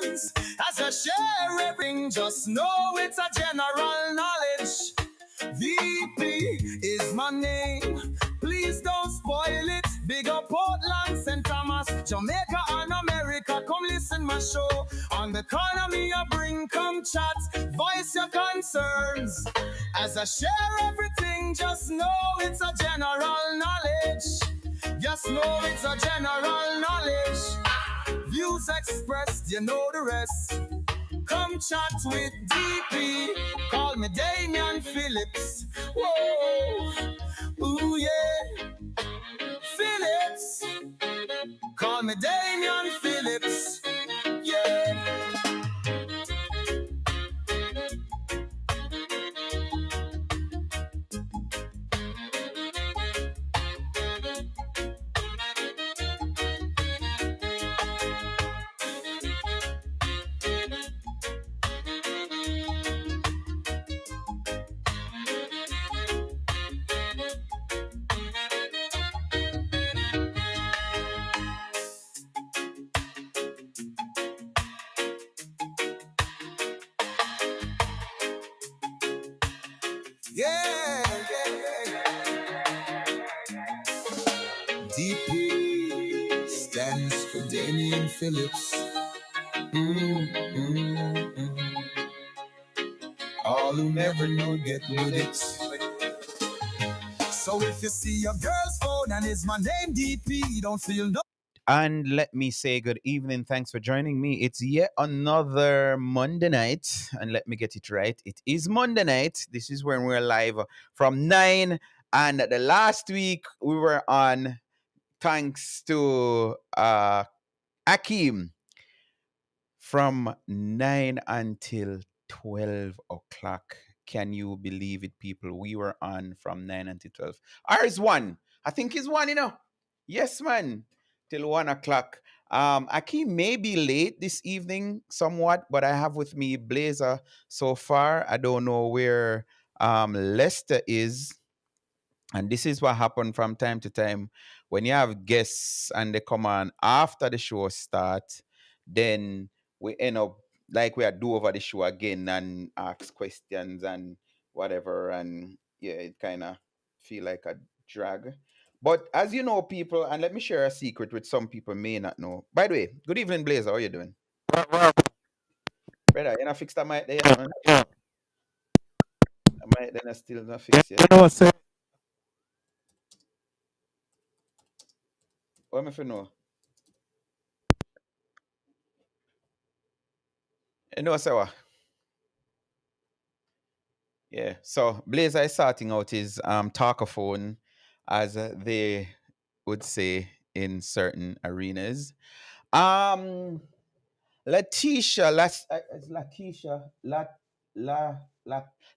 concerns. As I share everything, just know it's a general knowledge. VP is my name. Please don't spoil it. Big up Portland, St. Thomas, Jamaica and America. Come listen my show. On the economy I bring, come chat. Voice your concerns. As I share everything, just know it's a general knowledge. Just know it's a general knowledge. Views expressed, you know the rest. Come chat with DP. Call me Damian Phillips. Whoa, ooh yeah, Phillips. Call me Damian Phillips. Yeah. Yeah, DP stands for Damian Phillips. All who never know get with it. So if you see your girl's phone and it's my name DP, don't feel no. And let me say good evening. Thanks for joining me. It's yet another Monday night. And let me get it right. It is Monday night. This is when we're live from 9. And the last week we were on, thanks to Akeem, from 9 until 12 o'clock. Can you believe it, people? We were on from 9 until 12. Ours 1. I think it's 1, Yes, man. Till 1 o'clock. Akeem may be late this evening somewhat, but I have with me Blazer so far. I don't know where Lester is. And this is what happened from time to time. When you have guests and they come on after the show start, then we end up like we are do over the show again and ask questions and whatever. And yeah, it kind of feel like a drag. But as you know, people, and let me share a secret which some people may not know. By the way, good evening, Blazer. How you doing? Brother, you not fix that mic there yet, man? The mic then I still not fix yet. What am I for know? You know, sir. Yeah. So Blazer is starting out his talkaphone, as they would say in certain arenas. Um, Letitia, Lakeisha, La, La,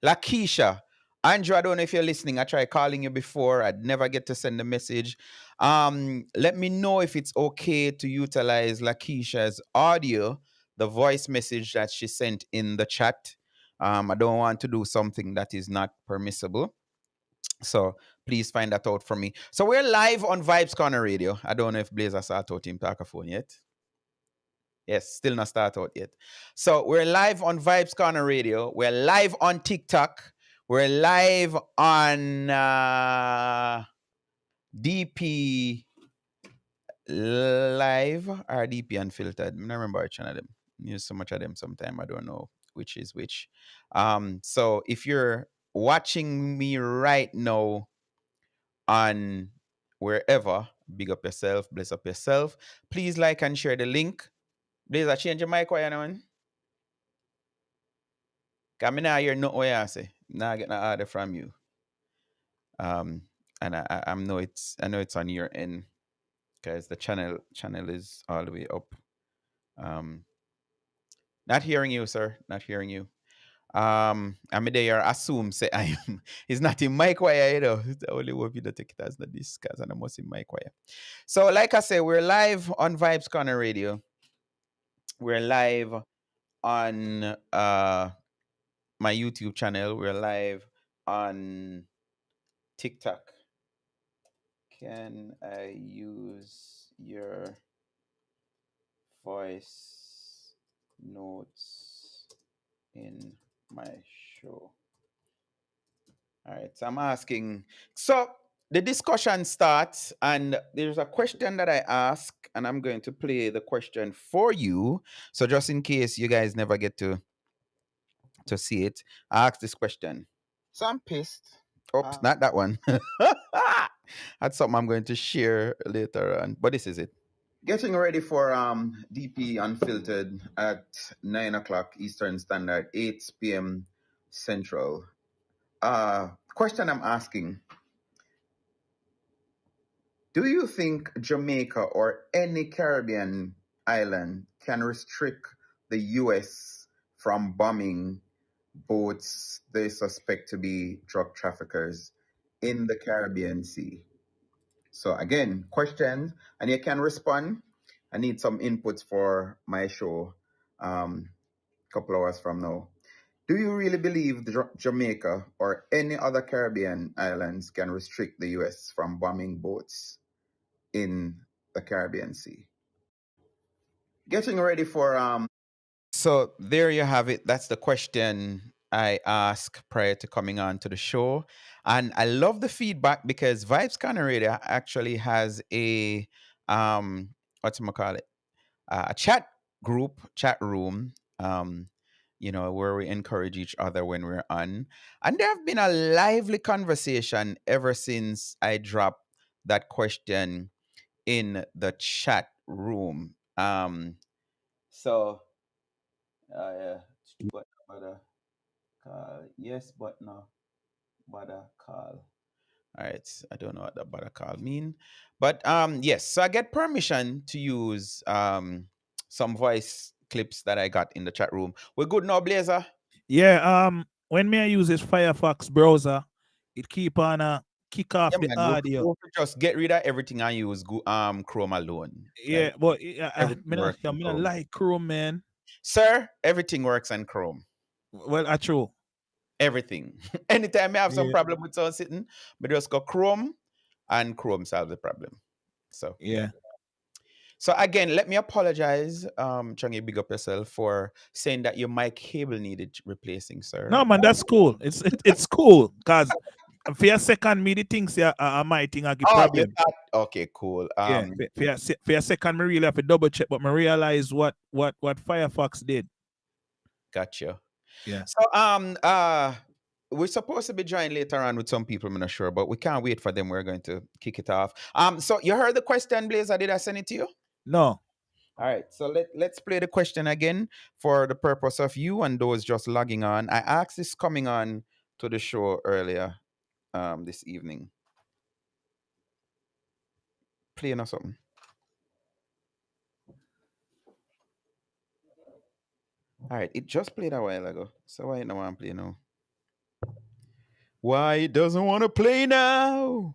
Lakeisha. Andrew, I don't know if you're listening. I tried calling you before. I'd never get to send a message. Let me know if it's okay to utilize Lakeisha's audio, the voice message that she sent in the chat. I don't want to do something that is not permissible. So please find that out for me. So we're live on Vibes Corner Radio. I don't know if Blazer started out in Talkaphone yet. Yes, still not start out yet. So we're live on Vibes Corner Radio. We're live on TikTok. We're live on DP Live or DP Unfiltered. I don't remember which one of them. Use so much of them sometime. I don't know which is which. So if you're watching me right now on wherever, big up yourself, bless up yourself. Please like and share the link. Please, I change your mic, why you know? Cause me now hear nothing what you say. Now get no order from you. And I know it's on your end, because the channel is all the way up. Not hearing you, sir. Not hearing you. I mean, they are assume say I'm. It's not in my choir, The only way you don't take it as the this, because I must in my choir. So, like I said, we're live on Vibes Corner Radio. We're live on my YouTube channel. We're live on TikTok. Can I use your voice notes in my show. All right, so I'm asking. So the discussion starts, and there's a question that I ask, and I'm going to play the question for you. So just in case you guys never get to see it, I ask this question. So I'm pissed. Oops, not that one. That's something I'm going to share later on, but this is it. Getting ready for DP Unfiltered at 9 o'clock Eastern Standard, 8 p.m. Central. Question I'm asking: do you think Jamaica or any Caribbean island can restrict the U.S. from bombing boats they suspect to be drug traffickers in the Caribbean Sea? So again, questions, and you can respond. I need some inputs for my show a couple hours from now. Do you really believe Jamaica or any other Caribbean islands can restrict the U.S. from bombing boats in the Caribbean Sea? Getting ready for So there you have it. That's the question I asked prior to coming on to the show. And I love the feedback because Vibes Corner Radio actually has a what's call it? A chat group, chat room, where we encourage each other when we're on. And there have been a lively conversation ever since I dropped that question in the chat room. So yeah, but call yes, but no, but call. All right, I don't know what the but call mean, but yes. So I get permission to use some voice clips that I got in the chat room. We're good now, Blazer. Yeah, when me I use this Firefox browser, it keep on kick off Yeah, the man. audio. Don't just get rid of everything I use. Chrome alone. Yeah, Like but everything works in me not Chrome. like Chrome, man. Sir, everything works in Chrome. Well, I true. Everything. Anytime I have some Yeah, problem with someone sitting, but just go Chrome and Chrome solve the problem. So yeah. yeah. So again, let me apologize, Changi, big up yourself for saying that your mic cable needed replacing, sir. No, man, that's cool. It's cool because for a second, me the things my thing I get Oh, you problem. thought okay, cool. Yeah, for a second, me really have to double check, but me realize what Firefox did. Gotcha. Yeah. So we're supposed to be joined later on with some people, I'm not sure, but we can't wait for them. We're going to kick it off. So you heard the question, Blazer? Did I send it to you? No. All right, so let's play the question again for the purpose of you and those just logging on. I asked this coming on to the show earlier this evening. Playing or something. All right, it just played a while ago, so why now I'm playing now? Why it doesn't want to play now?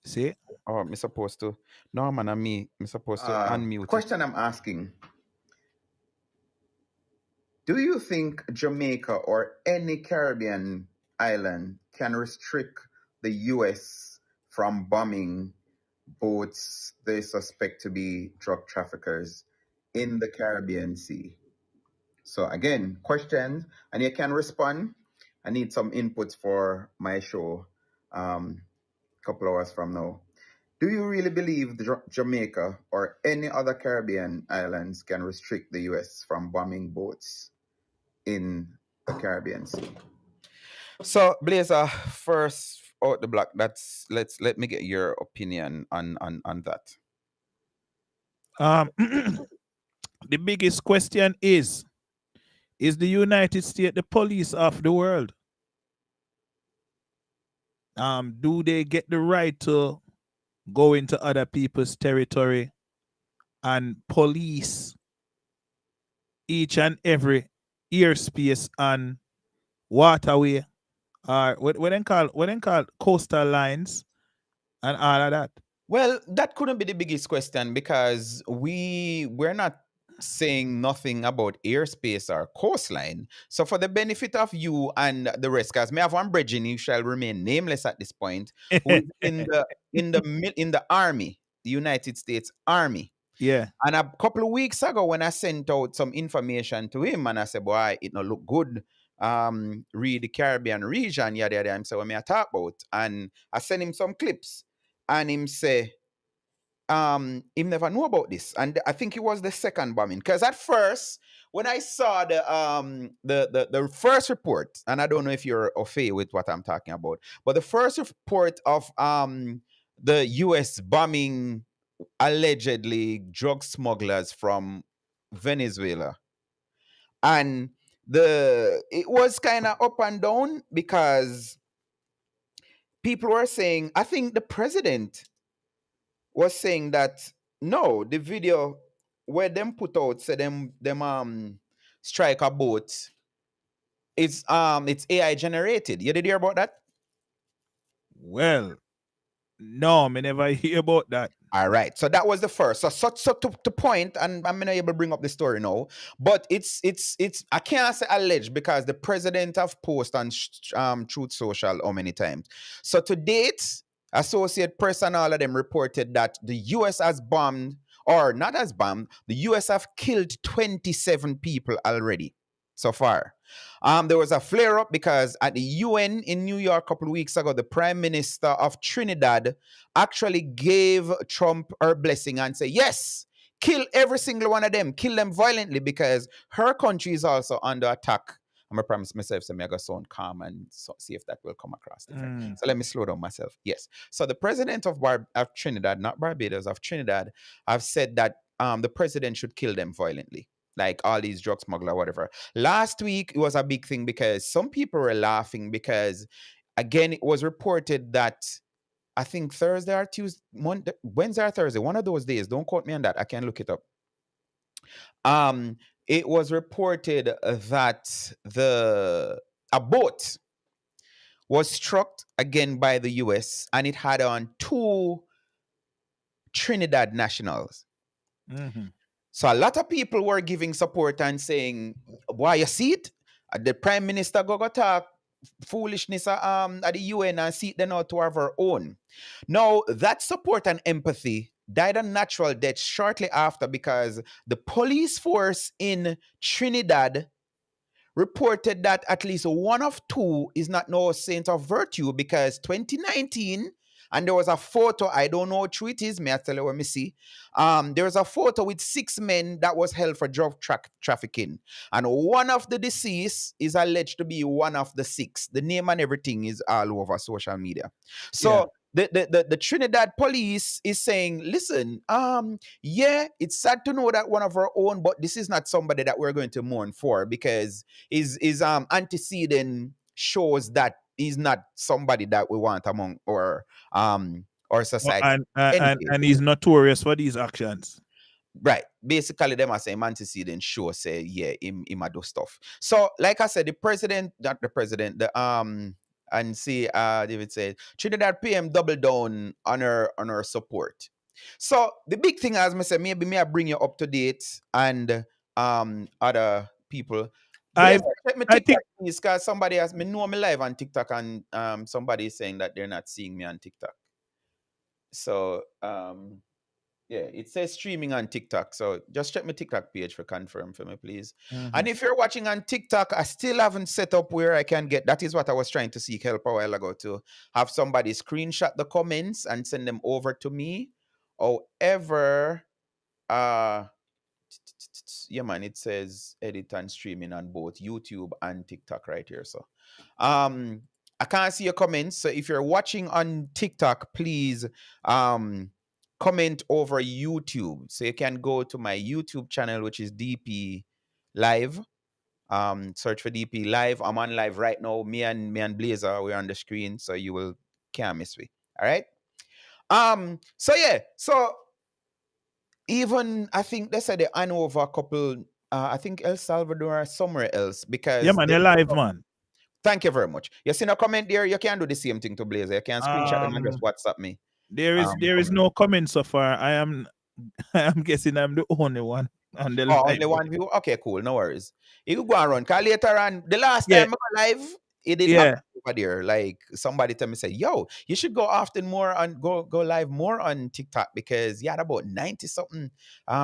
See? Oh, I'm supposed to. No, man, I'm supposed to unmute question it. I'm asking: do you think Jamaica or any Caribbean island can restrict the U.S. from bombing boats they suspect to be drug traffickers in the Caribbean Sea? So again, questions, and you can respond. I need some inputs for my show a couple hours from now. Do you really believe Jamaica or any other Caribbean islands can restrict the U.S. from bombing boats in the Caribbean Sea? So, Blazer, first out the block. Let me get your opinion on that. The biggest question is the United States the police of the world? Do they get the right to go into other people's territory and police each and every airspace and waterway, or what they call coastal lines and all of that? Well, that couldn't be the biggest question because we're not saying nothing about airspace or coastline. So for the benefit of you and the rest, because may have one brethren, you shall remain nameless at this point, who is in the army, the United States Army. Yeah. And a couple of weeks ago, when I sent out some information to him, and I said, "Boy, it not look good. Read the Caribbean region, yada yada." Him say, "What me I talk about?" And I sent him some clips, and him say, him never know about this. And I think it was the second bombing. Because at first, when I saw the first report, and I don't know if you're au fait with what I'm talking about, but the first report of the US bombing allegedly drug smugglers from Venezuela. And it was kind of up and down because people were saying, I think the president was saying that no, the video where them put out said them strike a boat. It's AI generated. You did hear about that? Well, no, me never hear about that. All right. So that was the first. So to point, and I'm not able to bring up the story now, but it's I can't say alleged because the president have posted on Truth Social how many times. So to date, Associate Press and all of them reported that the US has bombed, or not has bombed, the US have killed 27 people already so far. There was a flare up because at the UN in New York a couple of weeks ago, the Prime Minister of Trinidad actually gave Trump her blessing and say, yes, kill every single one of them, kill them violently because her country is also under attack. I'm going to promise myself so I go sound calm and see if that will come across different. So let me slow down myself. Yes. So the president of Trinidad, not Barbados, of Trinidad, have said that the president should kill them violently, like all these drug smuggler, whatever. Last week, it was a big thing because some people were laughing because, again, it was reported that I think Thursday or Tuesday, Wednesday or Thursday, one of those days, don't quote me on that, I can look it up. It was reported that a boat was struck again by the US and it had on 2 Trinidad nationals. Mm-hmm. So a lot of people were giving support and saying, "Why you see it? The Prime Minister go talk foolishness at the UN and see it then out to have our own." Now, that support and empathy died a natural death shortly after because the police force in Trinidad reported that at least one of 2 is not no saint of virtue because 2019, and there was a photo, I don't know which it is, may I tell you what me see? There was a photo with 6 men that was held for drug trafficking. And one of the deceased is alleged to be one of the 6. The name and everything is all over social media. So the Trinidad police is saying, listen, yeah, it's sad to know that one of our own, but this is not somebody that we're going to mourn for because his antecedent shows that he's not somebody that we want among our society. And he's notorious for these actions. Right. Basically, them are saying antecedent show say, yeah, him a do stuff. So, like I said, the president, not the president, and see, David said, Trinidad PM double down on her support. So the big thing, as I said, maybe may I bring you up to date and other people. I Check my TikTok, please, because somebody has me know me live on TikTok and somebody is saying that they're not seeing me on TikTok. So yeah, it says streaming on TikTok. So just check my TikTok page for confirm for me, please. Mm-hmm. And if you're watching on TikTok, I still haven't set up where I can get. That is what I was trying to seek help a while ago, to have somebody screenshot the comments and send them over to me. However, yeah, man, it says edit and streaming on both YouTube and TikTok right here. So I can't see your comments. So if you're watching on TikTok, please comment over YouTube. So you can go to my YouTube channel, which is DP Live. Search for DP Live. I'm on live right now. Me and Blazer, we're on the screen, so you can't miss me. All right. So yeah, so even I think they said they hand over a couple. I think El Salvador or somewhere else because yeah, man, you're live, man. Thank you very much. You see no comment there? You can do the same thing to Blazer. You can screenshot them and just WhatsApp me. There is no comment so far. I'm guessing I'm the only one on the live. Only one view? Okay, cool. No worries. You go and run. Because later on, the last Yeah. time I was live, it did happen Yeah. over there. Like somebody tell me, say, yo, you should go often more on go live more on TikTok because you had about 90 something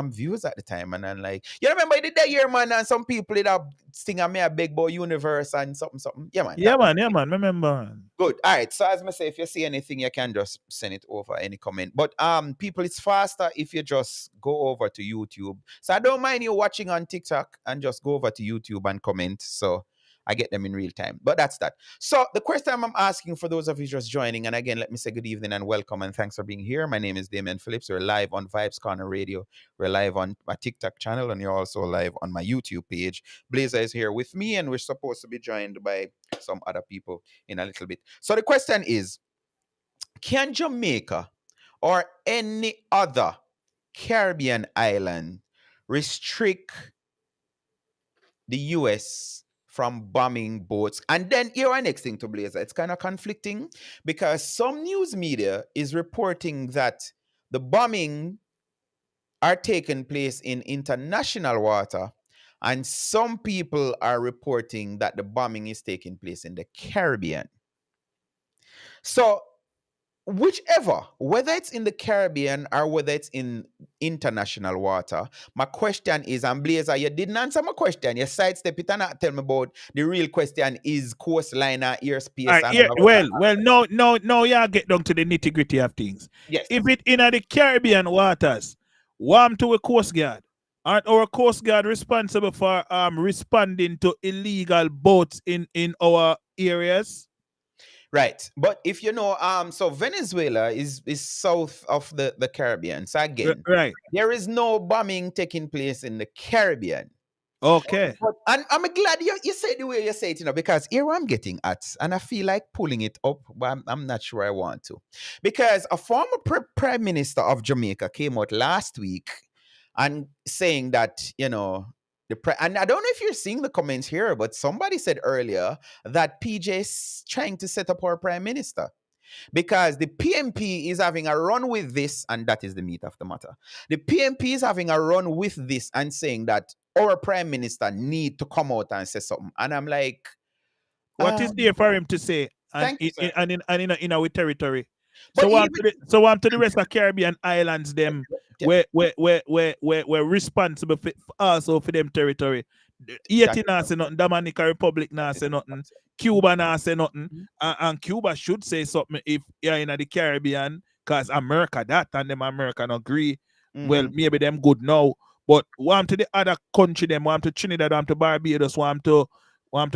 views at the time. And then like, you remember it did that year, man, and some people did a sing a me a big boy universe and something, something. Yeah, man. Yeah, man. Yeah, man. Remember. Good. All right. So as I say, if you see anything, you can just send it over any comment. But people, it's faster if you just go over to YouTube. So I don't mind you watching on TikTok and just go over to YouTube and comment. So I get them in real time. But that's that. So the question I'm asking for those of you just joining, and again, let me say good evening and welcome and thanks for being here. My name is Damian Phillips. We're live on Vibes Corner Radio. We're live on my TikTok channel, and you're also live on my YouTube page. Blazer is here with me, and we're supposed to be joined by some other people in a little bit. So the question is, can Jamaica or any other Caribbean island restrict the US from bombing boats? And then here our next thing to Blazer. It's kind of conflicting because some news media is reporting that the bombing are taking place in international water, and some people are reporting that the bombing is taking place in the Caribbean. So whichever, whether it's in the Caribbean or whether it's in international water, my question is, and Blazer, you didn't answer my question. You sidestep it and not tell me about the real question is coastliner, All airspace, right, and yeah, all of that. well, no, yeah, get down to the nitty gritty of things. Yes. If it in the Caribbean waters, warm to a Coast Guard, aren't our Coast Guard responsible for responding to illegal boats in our areas? Right. But if you know, so Venezuela is south of the Caribbean. So again, Right. there is no bombing taking place in the Caribbean. Okay. But and I'm glad you say it the way you say it, because here I'm getting at, and I feel like pulling it up, but I'm not sure I want to. Because a former prime minister of Jamaica came out last week and saying that, and I don't know if you're seeing the comments here, but somebody said earlier that PJ is trying to set up our prime minister because the PMP is having a run with this, and that is the meat of the matter. The PMP is having a run with this and saying that our prime minister need to come out and say something. And I'm like, What is there for him to say? And thank you, sir. in our territory. But even So on to the rest of Caribbean islands, them yeah, we're responsible for also for them territory. Haiti not say nothing, Dominican Republic not say nothing, Cuba not say nothing, and Cuba should say something if you're in the Caribbean, because America that and them American agree. Well, maybe them good now, but want to the other country, them want to Trinidad, want to Barbados, want to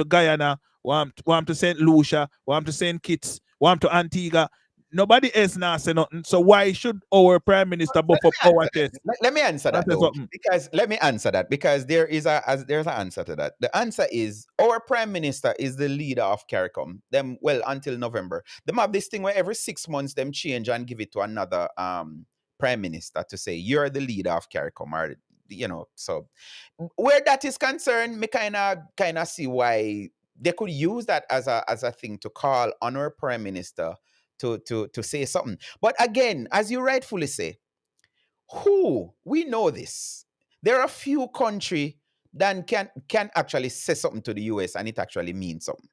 Guyana, want to St. Lucia, want to St. Kitts, want to Antigua. Nobody else now say nothing. So why should our prime minister buff up our chest? let me answer that though, because let me answer that because there's an answer to that. The answer is our prime minister is the leader of CARICOM. Them until November. Them have this thing where every 6 months them change and give it to another prime minister to say you're the leader of CARICOM, or so where that is concerned, me kind of see why they could use that as a thing to call on our prime minister to say something. But again, as you rightfully say, we know this. There are a few countries that can actually say something to the US and it actually means something.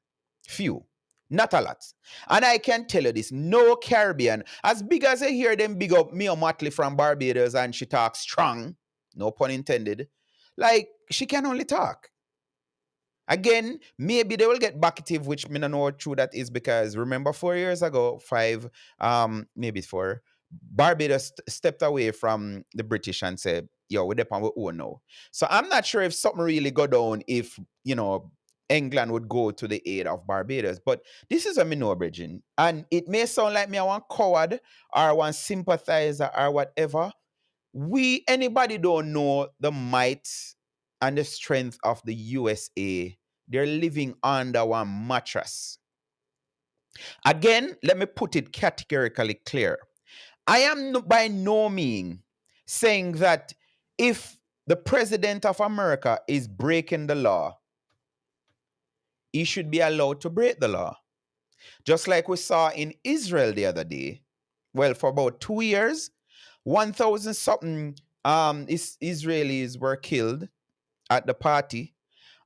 Few. Not a lot. And I can tell you this, no Caribbean, as big as I hear them big up Mia Motley from Barbados and she talks strong, no pun intended, like she can only talk. Again, maybe they will get backative, which me not know what true that is, because remember 4 years ago, maybe 4, Barbados stepped away from the British and said, yo, we're depend we own now. So I'm not sure if something really go down if, England would go to the aid of Barbados. But this is a me know, Bridging. And it may sound like me I want coward or one sympathizer or whatever. Anybody don't know the might and the strength of the USA. They're living under one mattress. Again, let me put it categorically clear. I am by no means saying that if the president of America is breaking the law, he should be allowed to break the law. Just like we saw in Israel the other day. Well, for about 2 years, 1,000 something Israelis were killed at the party.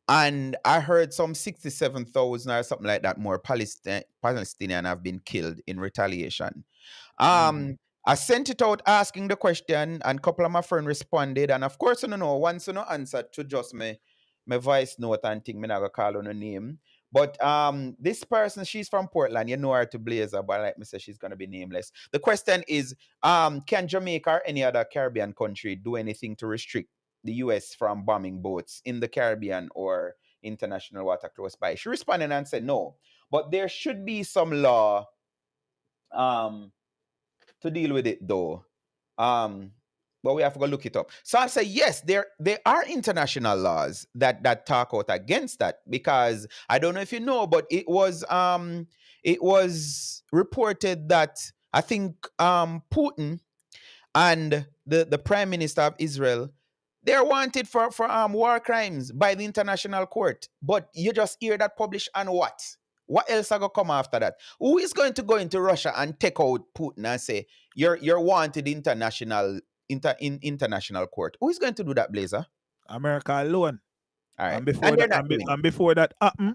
And I heard some 67,000 or something like that more Palestinian have been killed in retaliation. Mm. I sent it out asking the question, and a couple of my friends responded. And of course, you know, once you know answer to just my voice note and thing, me not gonna call on her name. But this person, she's from Portland. You know her to Blazer, but like me say, she's gonna be nameless. The question is, can Jamaica or any other Caribbean country do anything to restrict the US from bombing boats in the Caribbean or international water close by? She responded and said no. But there should be some law um to deal with it though. Um, but we have to go look it up. So I say yes, there are international laws that talk out against that, because I don't know if you know, but it was reported that I think Putin and the Prime Minister of Israel, they're wanted for war crimes by the international court. But you just hear that published, and what? What else are gonna come after that? Who is going to go into Russia and take out Putin and say you're wanted international court? Who is going to do that, Blazer? America alone. All right, And and before they're that, not doing it. and before that happen,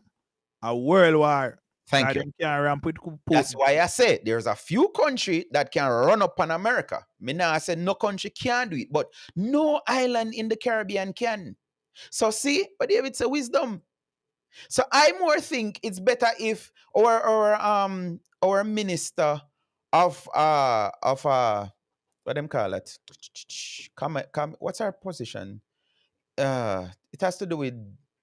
a world war. Thank Cause you. them can't ramp with That's Putin. why I say there's a few countries that can run up on America. Me now I said no country can do it, but no island in the Caribbean can. So see, but David said wisdom. So I more think it's better if our minister of what them call it? Come what's our position? It has to do with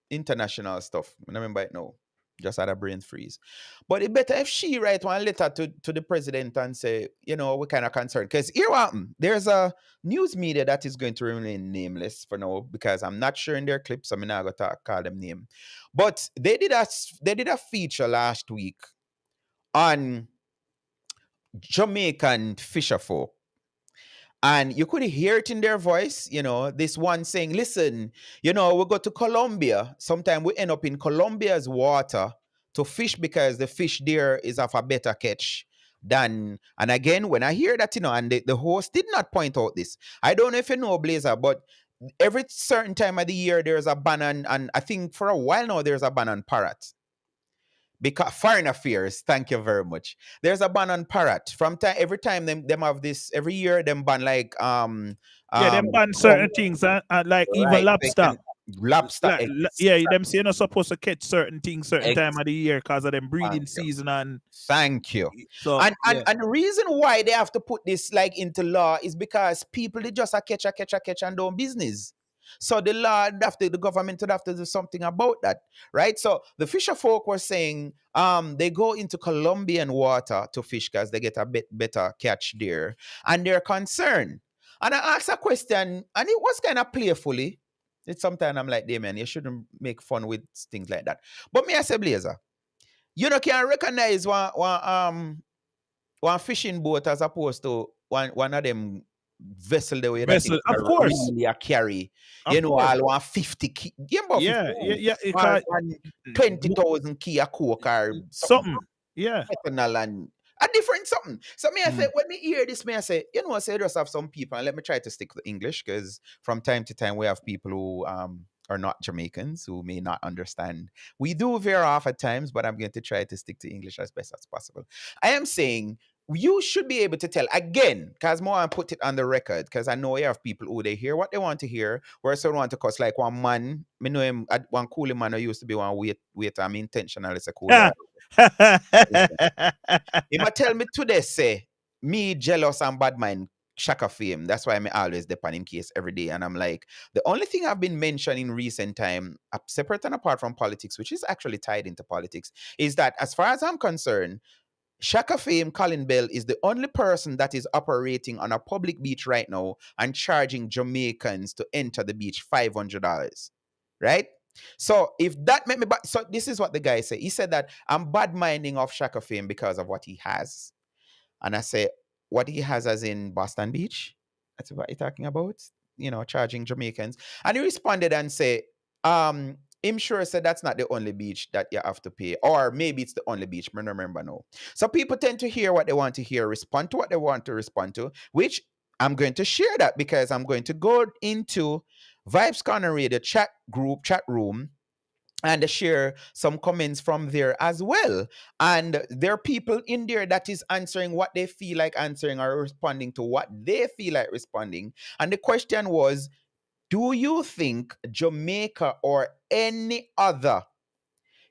international stuff. I remember it now. Just had a brain freeze. But it better if she write one letter to the president and say, you know, we're kind of concerned. Because here what happened, there's a news media that is going to remain nameless for now, because I'm not sure in their clips, so I'm not going to call them name. But they did a feature last week on Jamaican fisher folk. And you could hear it in their voice, you know, this one saying, listen, you know, we go to Colombia. Sometimes we end up in Colombia's water to fish because the fish there is of a better catch than. And again, when I hear that, you know, and the host did not point out this. I don't know if you know, Blazer, but every certain time of the year, there's a ban on, and I think for a while now, there's a ban on parrot. Because foreign affairs, thank you very much. There's a ban on parrot. From time every time them have this every year, them ban like Yeah, them ban skunk, certain things, and like even right? They lobster. can lobster Yeah, them say you're not supposed to catch certain things certain time of the year because of them thank breeding you. season, and Thank you. so yeah. And the reason why they have to put this like into law is because people they just a catch and do business. So the law the government would have to do something about that, right? So the fisher folk were saying they go into Colombian water to fish because they get a bit better catch there, and they're concerned. And I asked a question, and it was kind of playfully. It's sometimes I'm like, Damien, you shouldn't make fun with things like that. But me, I say, Blazer, you know, can recognize one fishing boat as opposed to one of them vessel the way that thing Vessel, of course, really a carry. You of know, course. all 150 key. You know, 50 Yeah, yeah, yeah. It or can, 20,000 key a coke or something something. Yeah. ethanol and a different something. So me I say Mm. when me hear this, me I say, you know, I say just have some people, and let me try to stick to English because from time to time we have people who are not Jamaicans who may not understand. We do veer off at times, but I'm going to try to stick to English as best as possible. I am saying you should be able to tell again, because more I put it on the record, because I know you have people who they hear what they want to hear, whereas some want to cuss like one man. Me know him one coolie man who used to be one wait I'm intentional, it's a coolie. He might tell me today, say, me jealous and bad mind, Shaka fame. That's why I'm always depend in case every day. And I'm like, the only thing I've been mentioned in recent time, separate and apart from politics, which is actually tied into politics, is that as far as I'm concerned, Shaka Fame Colin Bell is the only person that is operating on a public beach right now and charging Jamaicans to enter the beach $500. Right? So if that made me bad, so this is what the guy said. He said that I'm bad minding of Shaka Fame because of what he has. And I say, what he has as in Boston Beach? That's what you're talking about? You know, charging Jamaicans. And he responded and say, him sure said that's not the only beach that you have to pay. Or maybe it's the only beach. I don't remember now. So people tend to hear what they want to hear, respond to what they want to respond to, which I'm going to share that because I'm going to go into Vibes Corner Radio chat room and share some comments from there as well. And there are people in there that is answering what they feel like answering or responding to what they feel like responding. And the question was, do you think Jamaica or any other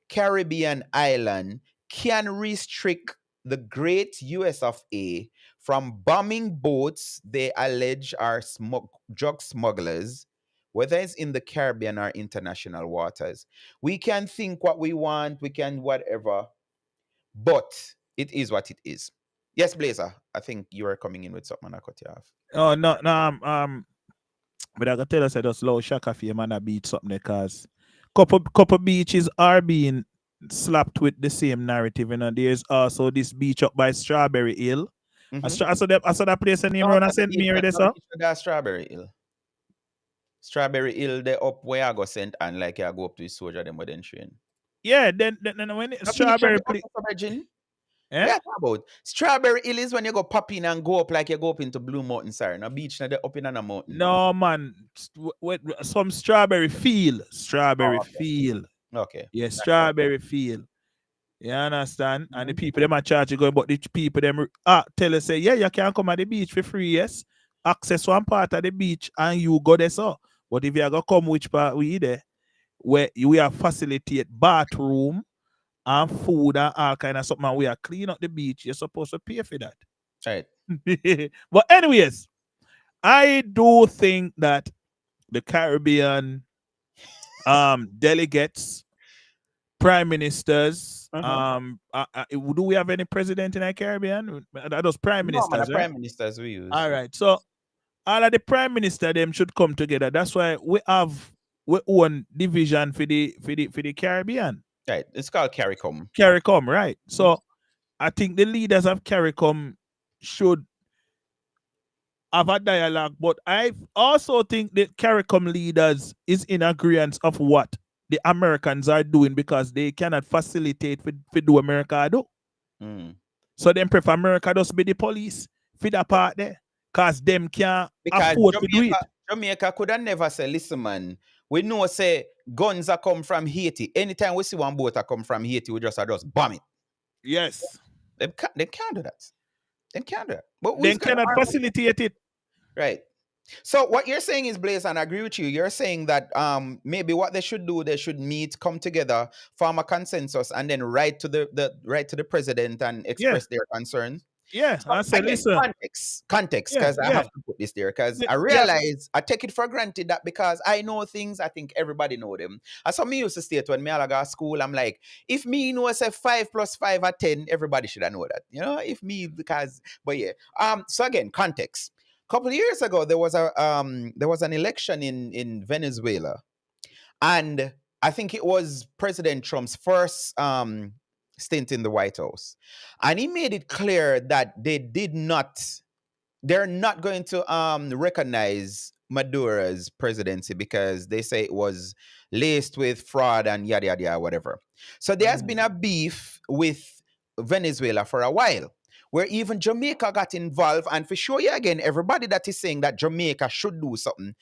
Caribbean island can restrict the great US of A from bombing boats they allege are drug smugglers, whether it's in the Caribbean or international waters? We can think what we want, we can whatever, but it is what it is. Yes, Blazer, I think you are coming in with something I cut you off. Oh no, no, but I can tell us I just low shaka for man a beat something because couple beaches are being slapped with the same narrative. You know, there's also this beach up by Strawberry Hill. Mm-hmm. I saw that place name No, around I not the sent beach, me already, not the so. beach, that Strawberry Hill. Strawberry Hill, they up where I go sent and like I go up to the soldier them with then train. Yeah, then when The beach and Strawberry the play, upper Virgin. eh? We are talking about Strawberry Hill is when you go pop in and go up like you go up into Blue Mountain, sorry. No beach, now they up in a mountain. No man, some Strawberry Field, Strawberry Oh, Field. okay. Okay. Yeah, That's right. Strawberry Field. You understand? And the Mm-hmm. people them are charge you going, but the people them tell us say, yeah, you can come at the beach for free, yes. Access one part of the beach and you go there so. But if you are gonna come which part we there, where we have facilitate bathroom and food and all kind of something, and we are clean up the beach, you're supposed to pay for that. Right. But anyways, I do think that the Caribbean delegates, prime ministers, Uh-huh. do we have any president in the Caribbean? Are those prime No, man, the ministers, right? prime ministers we All use. right. So all of the prime minister them should come together. That's why we have we own division for the Caribbean. Right. It's called CARICOM. CARICOM, right? Mhm. So I think the leaders of CARICOM should have a dialogue, but I also think the CARICOM leaders is in agreement of what the Americans are doing because they cannot facilitate for do America do. Mm. So them prefer America just be the police for that part there. Cause them can't Because afford to do it. Jamaica could have never say, listen, man, we know say guns are come from Haiti. Anytime we see one boat are come from Haiti, we just bomb it. Yes. They can't do that. They can't do that. But Then we's gonna cannot arm them. facilitate it. Right. So what you're saying is, Blaze, and I agree with you. You're saying that maybe what they should do, they should meet, come together, form a consensus, and then write to the president and Yeah. express their concerns. Yeah. So I said, again, listen. context, Yeah. because I Yeah. have to put this there, because I Yeah. realize I take it for granted that because I know things, I think everybody know them. As some me used to state when me all go to school, I'm like, if me know say 5 plus 5 are 10, everybody should have know that. You know, if me because but yeah. So again, context. Couple of years ago, there was an election in Venezuela, and I think it was President Trump's first stint in the White House, and he made it clear that they're not going to recognize Maduro's presidency because they say it was laced with fraud and yada yada yada whatever. So there has been a beef with Venezuela for a while, where even Jamaica got involved. And for sure, yeah, again, everybody that is saying that Jamaica should do something,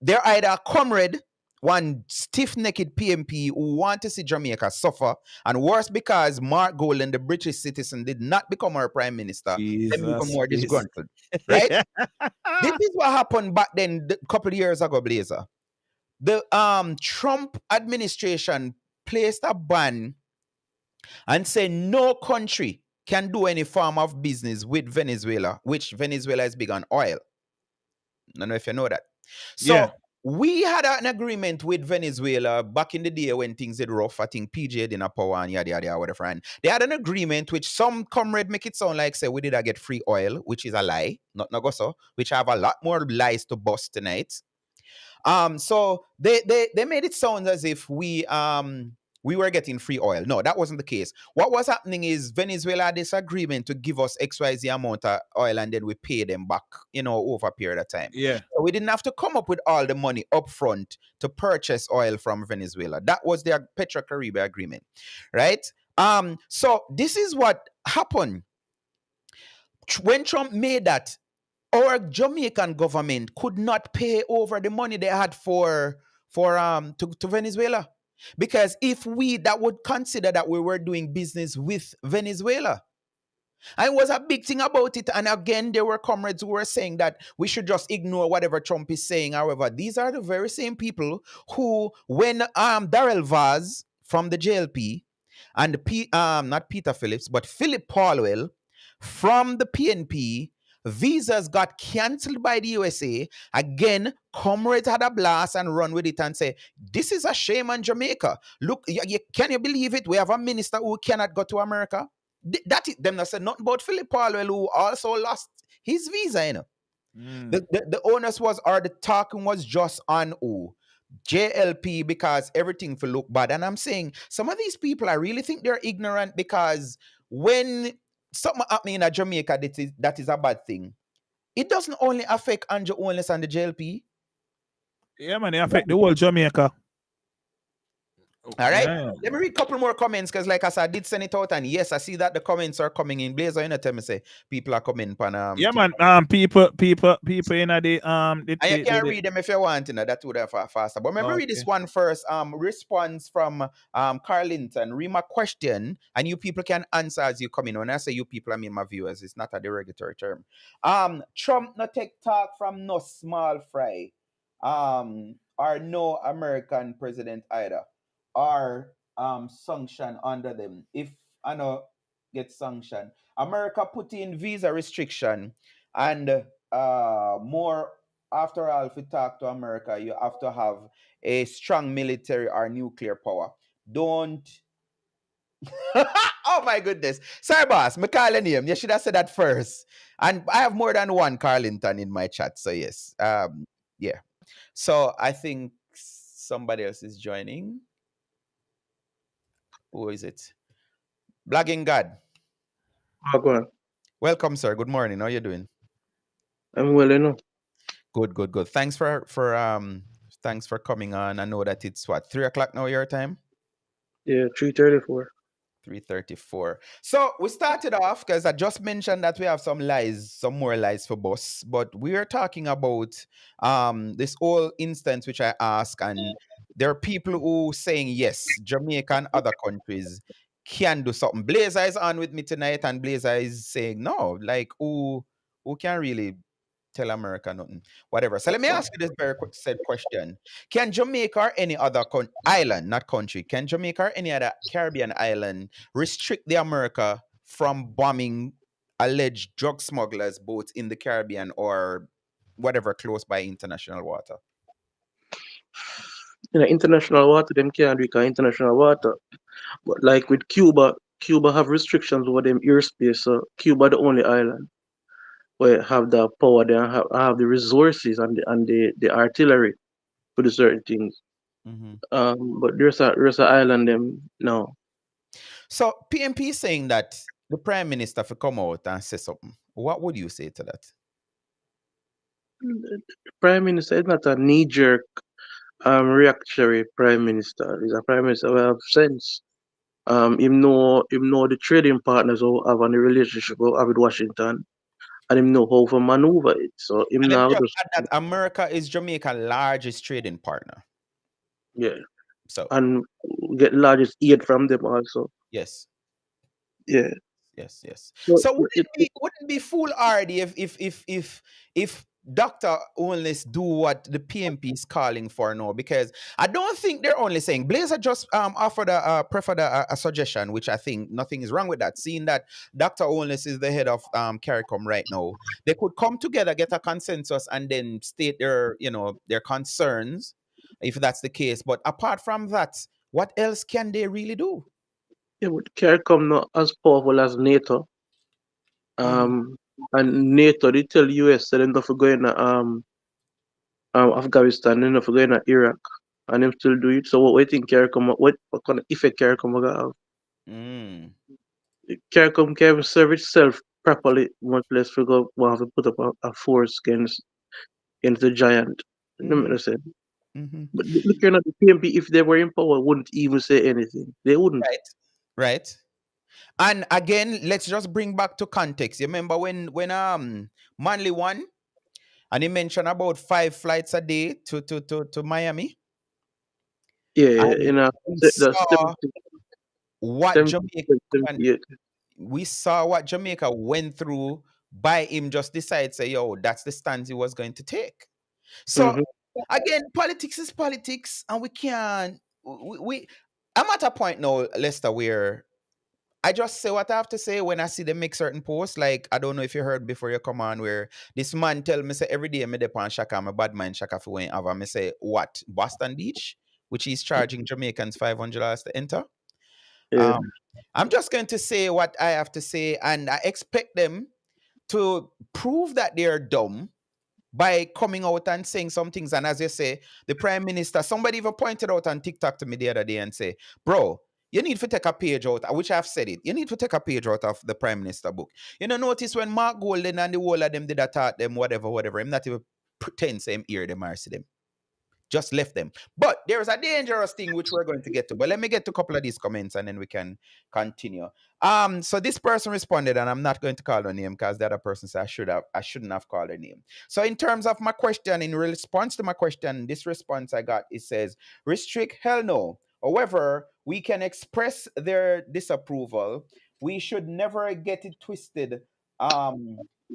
they're either a comrade, one stiff-necked PMP who want to see Jamaica suffer, and worse because Mark Golan, the British citizen, did not become our prime minister. Them even Jesus, more please. disgruntled, right? This is what happened back then, a couple of years ago, Blazer. The Trump administration placed a ban and said no country can do any form of business with Venezuela, which Venezuela is big on oil. I don't know if you know that. So Yeah. we had an agreement with Venezuela back in the day when things did rough. I think PJ didn't have power and yada yada yada whatever. And they had an agreement which some comrade make it sound like say we did get free oil, which is a lie, not no go so, which I have a lot more lies to bust tonight. So they made it sound as if we were getting free oil. No, that wasn't the case. What was happening is Venezuela had this agreement to give us XYZ amount of oil and then we pay them back, over a period of time. Yeah. So we didn't have to come up with all the money up front to purchase oil from Venezuela. That was their Petrocaribe agreement, right? So this is what happened when Trump made that. Our Jamaican government could not pay over the money they had to Venezuela. Because if we that would consider that we were doing business with Venezuela. And it was a big thing about it. And again, there were comrades who were saying that we should just ignore whatever Trump is saying. However, these are the very same people who, when Darrell Vaz from the JLP and not Peter Phillips, but Philip Paulwell from the PNP, visas got cancelled by the USA. Again, comrades had a blast and run with it and say, this is a shame on Jamaica. Look, can you believe it? We have a minister who cannot go to America. That is them that said nothing about Philip Paulwell, who also lost his visa, you know. The onus was, or the talking was just on who? JLP, because everything will look bad. And I'm saying some of these people, I really think they're ignorant, because when something happening in Jamaica, that is a bad thing. It doesn't only affect Andrew Owens and the JLP. Yeah, man, it affect the whole Jamaica. All right. Yeah. Let me read a couple more comments, because like I said, I did send it out, and yes, I see that the comments are coming in. Blazer, you know, tell me say people are coming on yeah, man. People in the and you can read them if you want, you know, that would have faster. But let me read this one first. Response from Carlington. Read my question, and you people can answer as you come in. When I say you people, I mean my viewers. It's not a derogatory term. Trump no take talk from no small fry. Or no American president either. Or sanction under them. If I know get sanctioned, America put in visa restriction, and more. After all, if you talk to America, you have to have a strong military or nuclear power. Don't. Oh my goodness. Sorry, boss. Me call your name. You should have said that first. And I have more than one Carlington in my chat. So yes. Yeah. So I think somebody else is joining. Who is it? Blagging God. Oh, go on. Welcome, sir. Good morning. How are you doing? I'm well enough. Good. Thanks for coming on. I know that it's what, 3:00 now your time? Yeah, 3:34. 3:34. So we started off because I just mentioned that we have some more lies for boss, but we are talking about this whole instance which I asked, and there are people who saying yes, Jamaica and other countries can do something. Blazer is on with me tonight, and Blazer is saying no, like who can really tell America nothing, whatever. So let me ask you this very said question: can Jamaica or any other island, not country, can Jamaica or any other Caribbean island restrict the America from bombing alleged drug smugglers both in the Caribbean or whatever close by international water? In the international water, them can't do international water. But like with Cuba, Cuba have restrictions over them airspace. So Cuba the only island where have the power, they have the resources and the artillery for the certain things. But there's a island them no. So PMP is saying that the Prime Minister for come out and say something. What would you say to that? The Prime Minister is not a knee jerk reactionary Prime Minister. He's a Prime Minister who have sense. Him know the trading partners who have a relationship with Washington, and him know how to maneuver it. So him And let me now just just add that America is Jamaica's largest trading partner. yeah, So and get largest aid from them also. yes. Yeah. Yes. So So wouldn't be foolhardy if Dr. Onless do what the PMP is calling for now, because I don't think they're only saying. Blazer just offered preferred a suggestion, which I think nothing is wrong with that. Seeing that Dr. Onless is the head of CARICOM right now, they could come together, get a consensus, and then state their their concerns, if that's the case. But apart from that, what else can they really do? yeah, but CARICOM not as powerful as NATO. And NATO they tell US that enough for going to Afghanistan, enough for going to Iraq, and them still do it. So what we think CARICOM what kind of effect CARICOM gonna have? CARICOM can serve itself properly, much less we go want to put up a force against the giant. No matter sense. But looking at the PMP, if they were in power, wouldn't even say anything. They wouldn't. Right. And again, let's just bring back to context. You remember when Manley won, and he mentioned about 5 flights a day to Miami? Yeah, And in we the saw what 70, Jamaican 78. we saw what Jamaica went through by him just decide say, yo, that's the stance he was going to take. So Mm-hmm. again, politics is politics, and we can't. We I'm at a point now, Lester, where I just say what I have to say when I see them make certain posts. Like, I don't know if you heard before you come on, where this man tell me say every day me dep on Shaka, I'm a bad man Shaka for when have me say what Boston Beach, which is charging Jamaicans $500 to enter. Yeah. Um, I'm just going to say what I have to say, and I expect them to prove that they're dumb by coming out and saying some things. And as you say, the prime minister, somebody even pointed out on TikTok to me the other day and say, bro, you need to take a page out, which I've said it. You need to take a page out of the prime minister book. You know, notice when Mark Golden and the whole of them did that taught them whatever, I'm not even pretend same hear them or see them. Just left them. But there's a dangerous thing which we're going to get to. But let me get to a couple of these comments and then we can continue. So this person responded, and I'm not going to call her name because the other person said I shouldn't have called her name. So in terms of my question, in response to my question, this response I got, it says, restrict, hell no. However, we can express their disapproval. We should never get it twisted.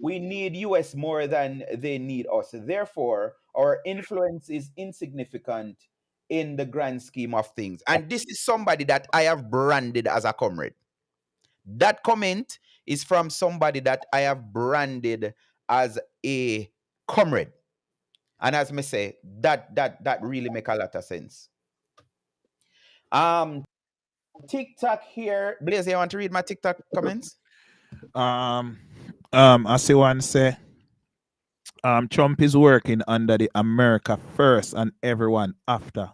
We need US more than they need us. Therefore, our influence is insignificant in the grand scheme of things. And this is somebody that I have branded as a comrade. That comment is from somebody that I have branded as a comrade. And as me say, that really make a lot of sense. Um, TikTok here. Blaze, you want to read my TikTok comments? I see one say, Trump is working under the America first and everyone after.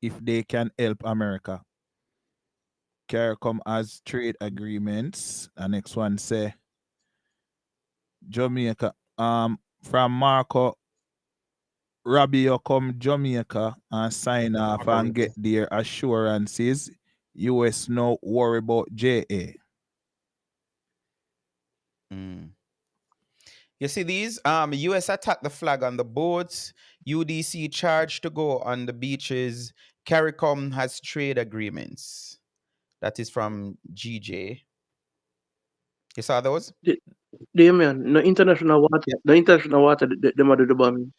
If they can help America, CARICOM has trade agreements. The next one say, Jamaica. From Marco, Rabio come Jamaica and sign off and get their assurances. US no worry about JA. Mm. You see these? US attacked the flag on the boats. UDC charged to go on the beaches. CARICOM has trade agreements. That is from GJ. You saw those? The man, no international water, Yeah. the international water, them are do the bombing.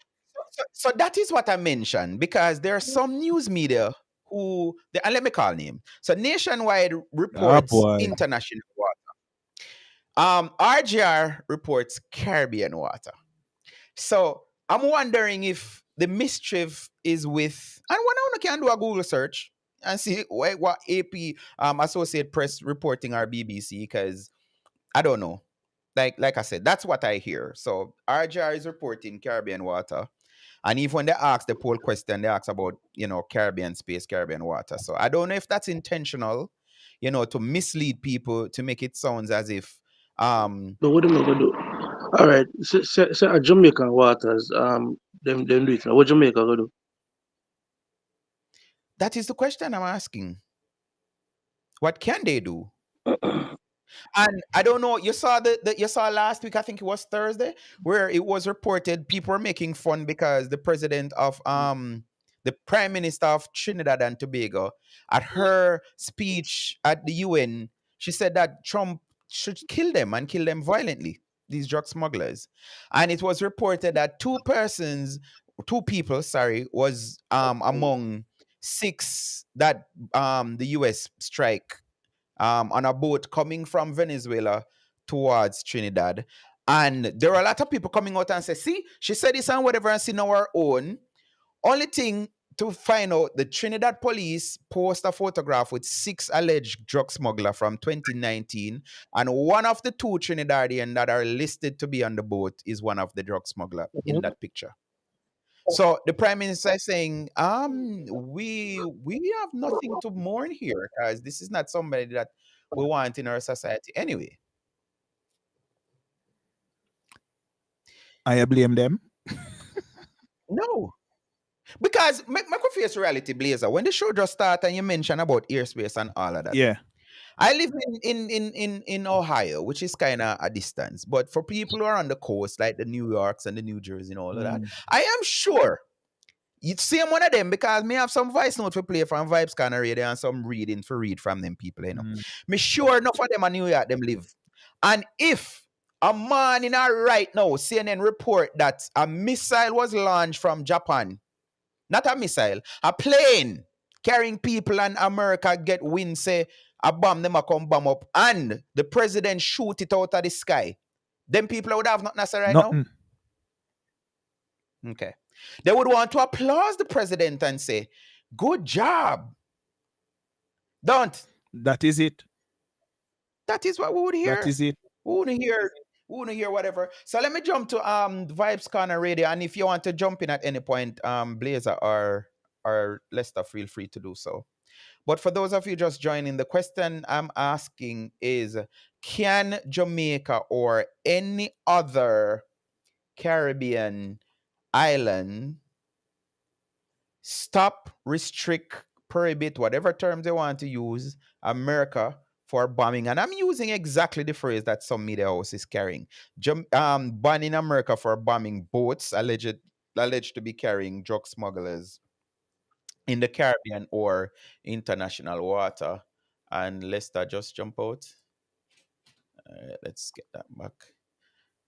So that is what I mentioned, because there are some news media and let me call name. So Nationwide Ah reports boy. international water. RGR reports Caribbean water. So I'm wondering if the mischief is with, and one can do a Google search and see what AP Associate Press reporting or BBC, because I don't know. Like I said, that's what I hear. So RGR is reporting Caribbean water. And even when they ask the poll question, they ask about, Caribbean space, Caribbean water. So I don't know if that's intentional, to mislead people, to make it sound as if But what am I gonna do? All right, say a Jamaican waters, them do it now. What Jamaica gonna do? that is the question I'm asking. What can they do? And I don't know. You saw you saw last week. I think it was Thursday, where it was reported people were making fun because the Prime Minister of Trinidad and Tobago, at her speech at the UN, she said that Trump should kill them and kill them violently. These drug smugglers, and it was reported that two people, sorry, was among six that the US strike on a boat coming from Venezuela towards Trinidad. And there were a lot of people coming out and say, see, she said this and whatever, and see our own. Only thing to find out, the Trinidad police post a photograph with six alleged drug smuggler from 2019. And one of the two Trinidadian that are listed to be on the boat is one of the drug smuggler in that picture. So the prime minister is saying, we have nothing to mourn here, because this is not somebody that we want in our society anyway. I blame them. No, because make a face reality, Blazer. When the show just started and you mentioned about airspace and all of that, Yeah. I live in Ohio, which is kind of a distance. But for people who are on the coast, like the New Yorks and the New Jersey and all of that, Mm. I am sure It's same one of them because me have some voice note to play from Vibes Corner Radio and some reading for read from them people, you know. Mm. Me sure enough of them in New York them live. And if a man in our right now, CNN report that a missile was launched from Japan, not a missile, a plane carrying people and America get wind, say a bomb them a come bomb up and the president shoot it out of the sky. Them people would have nothing to say right now. Nothing. Okay. They would want to applaud the president and say, good job. Don't. That is it. That is what we would hear. That is it. We wouldn't hear whatever. So let me jump to Vibes Corner Radio. And if you want to jump in at any point, Blazer or Lester, feel free to do so. But for those of you just joining, the question I'm asking is, can Jamaica or any other Caribbean island stop, restrict, prohibit, whatever terms they want to use, America for bombing? And I'm using exactly the phrase that some media house is carrying. Banning America for bombing boats alleged to be carrying drug smugglers in the Caribbean or international water. And Lester just jump out. Let's get that back.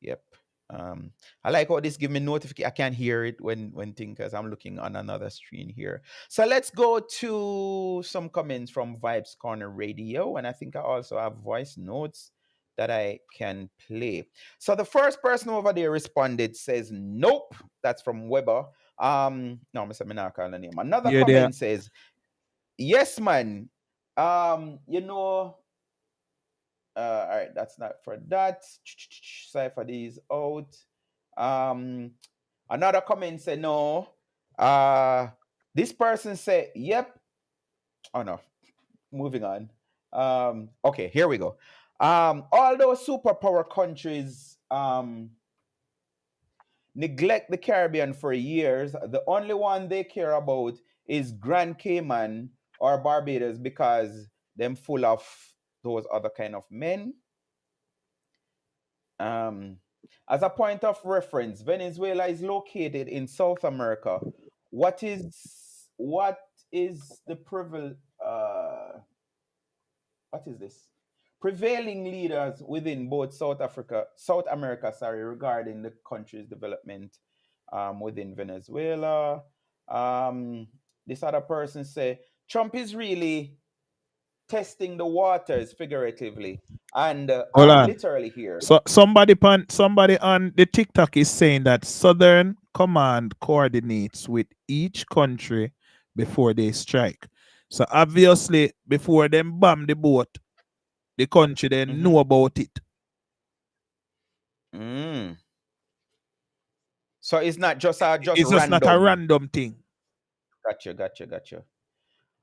Yep. I like how this give me notification. I can't hear it when thing because I'm looking on another screen here. So let's go to some comments from Vibes Corner Radio, and I think I also have voice notes that I can play. So the first person over there responded says nope. That's from Weber. No, Mr. Minaka the name. Another Yeah, comment says yes, man. You know. All right, that's not for that. Cipher these out. Another comment said no. This person said yep. Oh no. Moving on. Okay, here we go. All those superpower countries neglect the Caribbean for years. The only one they care about is Grand Cayman or Barbados because them full of those other kind of men. As a point of reference, Venezuela is located in South America. What is the what is this? Prevailing leaders within both South America, regarding the country's development within Venezuela. This other person say Trump is really testing the waters figuratively and hold on. literally here. So somebody on the TikTok is saying that Southern Command coordinates with each country before they strike. So obviously, before them bomb the boat, the country they know about it. So it's not just it's just not a random thing. Gotcha.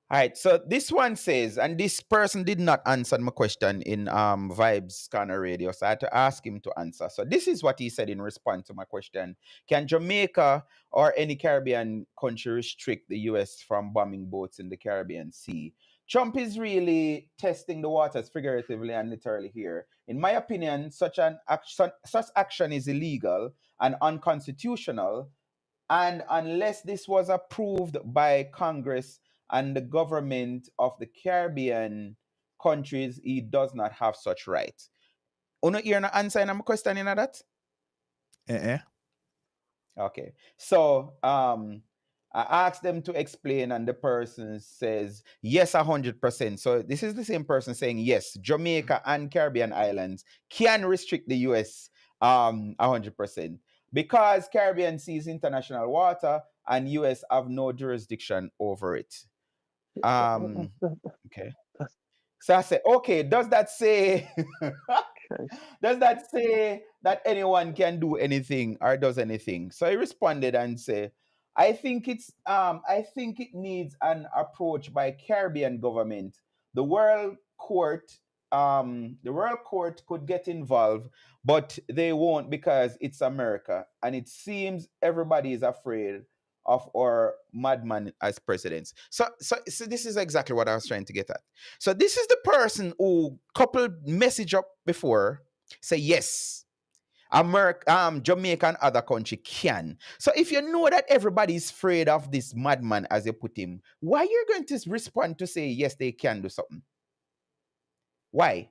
All right, so this one says, and this person did not answer my question in Vibes Corner Radio, so I had to ask him to answer. So this is what he said in response to my question. Can Jamaica or any Caribbean country restrict the U.S. from bombing boats in the Caribbean Sea? Trump is really testing the waters figuratively and literally here. In my opinion, such action is illegal and unconstitutional, and unless this was approved by Congress and the government of the Caribbean countries, he does not have such right. Uno hear no answer in my question in that? Okay. So I asked them to explain, and the person says yes, 100%. So this is the same person saying yes, Jamaica and Caribbean islands can restrict the US 100%. Because Caribbean Sea is international water and US have no jurisdiction over it. Okay. So I said, okay, does that say that anyone can do anything or does anything? So he responded and said, I think it needs an approach by Caribbean government. The World Court could get involved, but they won't because it's America, and it seems everybody is afraid of our madman as presidents. So this is exactly what I was trying to get at. So this is the person who coupled message up before say yes, Jamaica and other country can. So if you know that everybody's afraid of this madman, as you put him, why you're going to respond to say yes, they can do something? Why?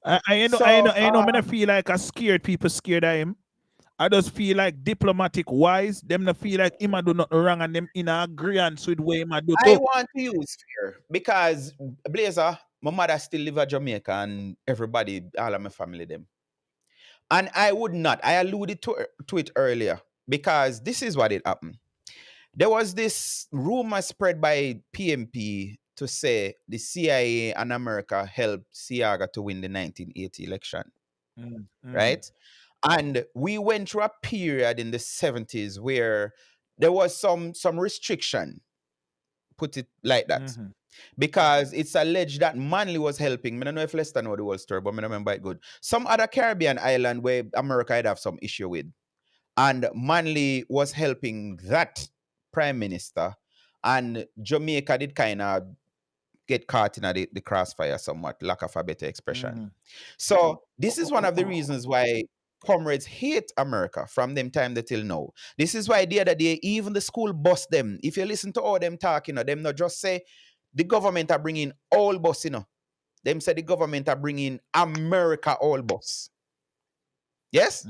I know. I feel like I scared people scared of him. I just feel like diplomatic wise, them not feel like him a do nothing wrong and them in agreement with what him a do I too. want to use fear because Blazer, my mother still live in Jamaica and everybody, all of my family, them. And I would not. I alluded to it earlier because this is what it happened. There was this rumor spread by PMP to say the CIA and America helped Siaga to win the 1980 election, right? And we went through a period in the 70s where there was some restriction, put it like that. Because it's alleged that Manly was helping. I don't know if Lester know the whole story, but I remember it good. Some other Caribbean island where America had have some issue with. And Manly was helping that prime minister. And Jamaica did kind of get caught in the crossfire somewhat, lack of a better expression. So this is one of the reasons why comrades hate America from them time till now. This is why the other day, even the school bus them, if you listen to all them talking, them not just say the government are bringing all bus, them say the government are bringing America all bus. Yes?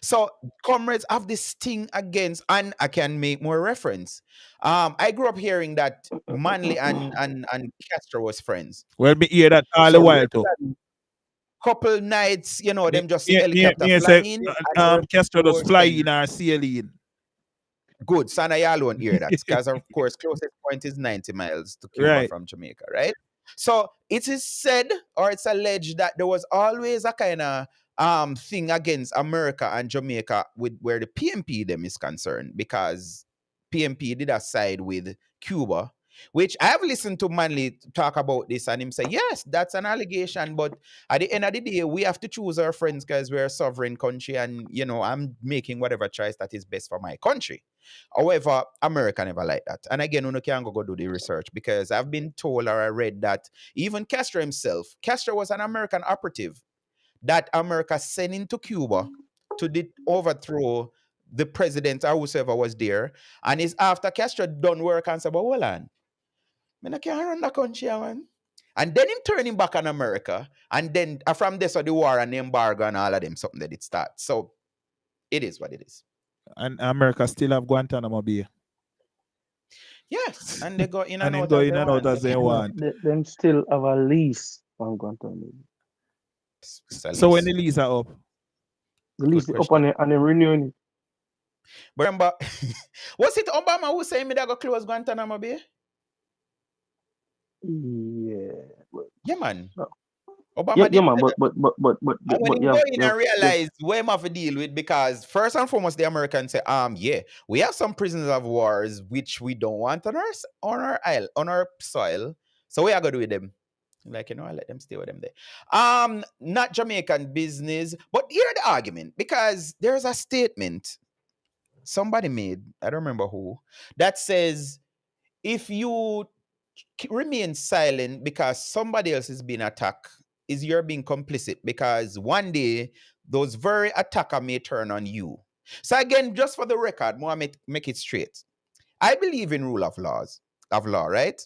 So comrades have this thing against, and I can make more reference. I grew up hearing that Manley and Castro was friends. Well, me hear that all the So while too. couple nights, them just see Me helicopter say, flying. Castro just fly saying, in or sailing. good, Sana y'all won't hear that. Because of course, closest point is 90 miles to Cuba Right. from Jamaica, right? So it is said or it's alleged that there was always a kind of thing against America and Jamaica with where the PMP them is concerned, because PMP did a side with Cuba, which I have listened to Manley talk about this and him say, yes, that's an allegation, but at the end of the day, we have to choose our friends because we're a sovereign country and, I'm making whatever choice that is best for my country. However, America never like that. And again, you can go do the research because I've been told or I read that even Castro himself, Castro was an American operative that America sent into Cuba to overthrow the president or whoever was there. And it's after Castro done work and said, but hold on, I can't run the country, man. And then him turning back on America. And then from this, the war and the embargo and all of them, something that it starts. So it is what it is. And America still have Guantanamo Bay. Yes, and they go in and, And out, go as in they and out want. as they want. Them still have a lease on Contiue. So when the lease are up? The lease up and they're renewing it. But remember, was it Obama who said me that go close Guantanamo Bay? Yeah, man. No. Obama did. Man. But and when you go in and realize where I have to deal with, because first and foremost, the Americans say, yeah, we have some prisoners of wars which we don't want on our isle, on our soil. So we are gonna do with them. Like, I let them stay with them there. Not Jamaican business, but hear the argument, because there's a statement somebody made, I don't remember who, that says if you remain silent because somebody else is being attacked, is you're being complicit, because one day those very attacker may turn on you. So again, just for the record, Mohammed, make it straight. I believe in rule of law, right?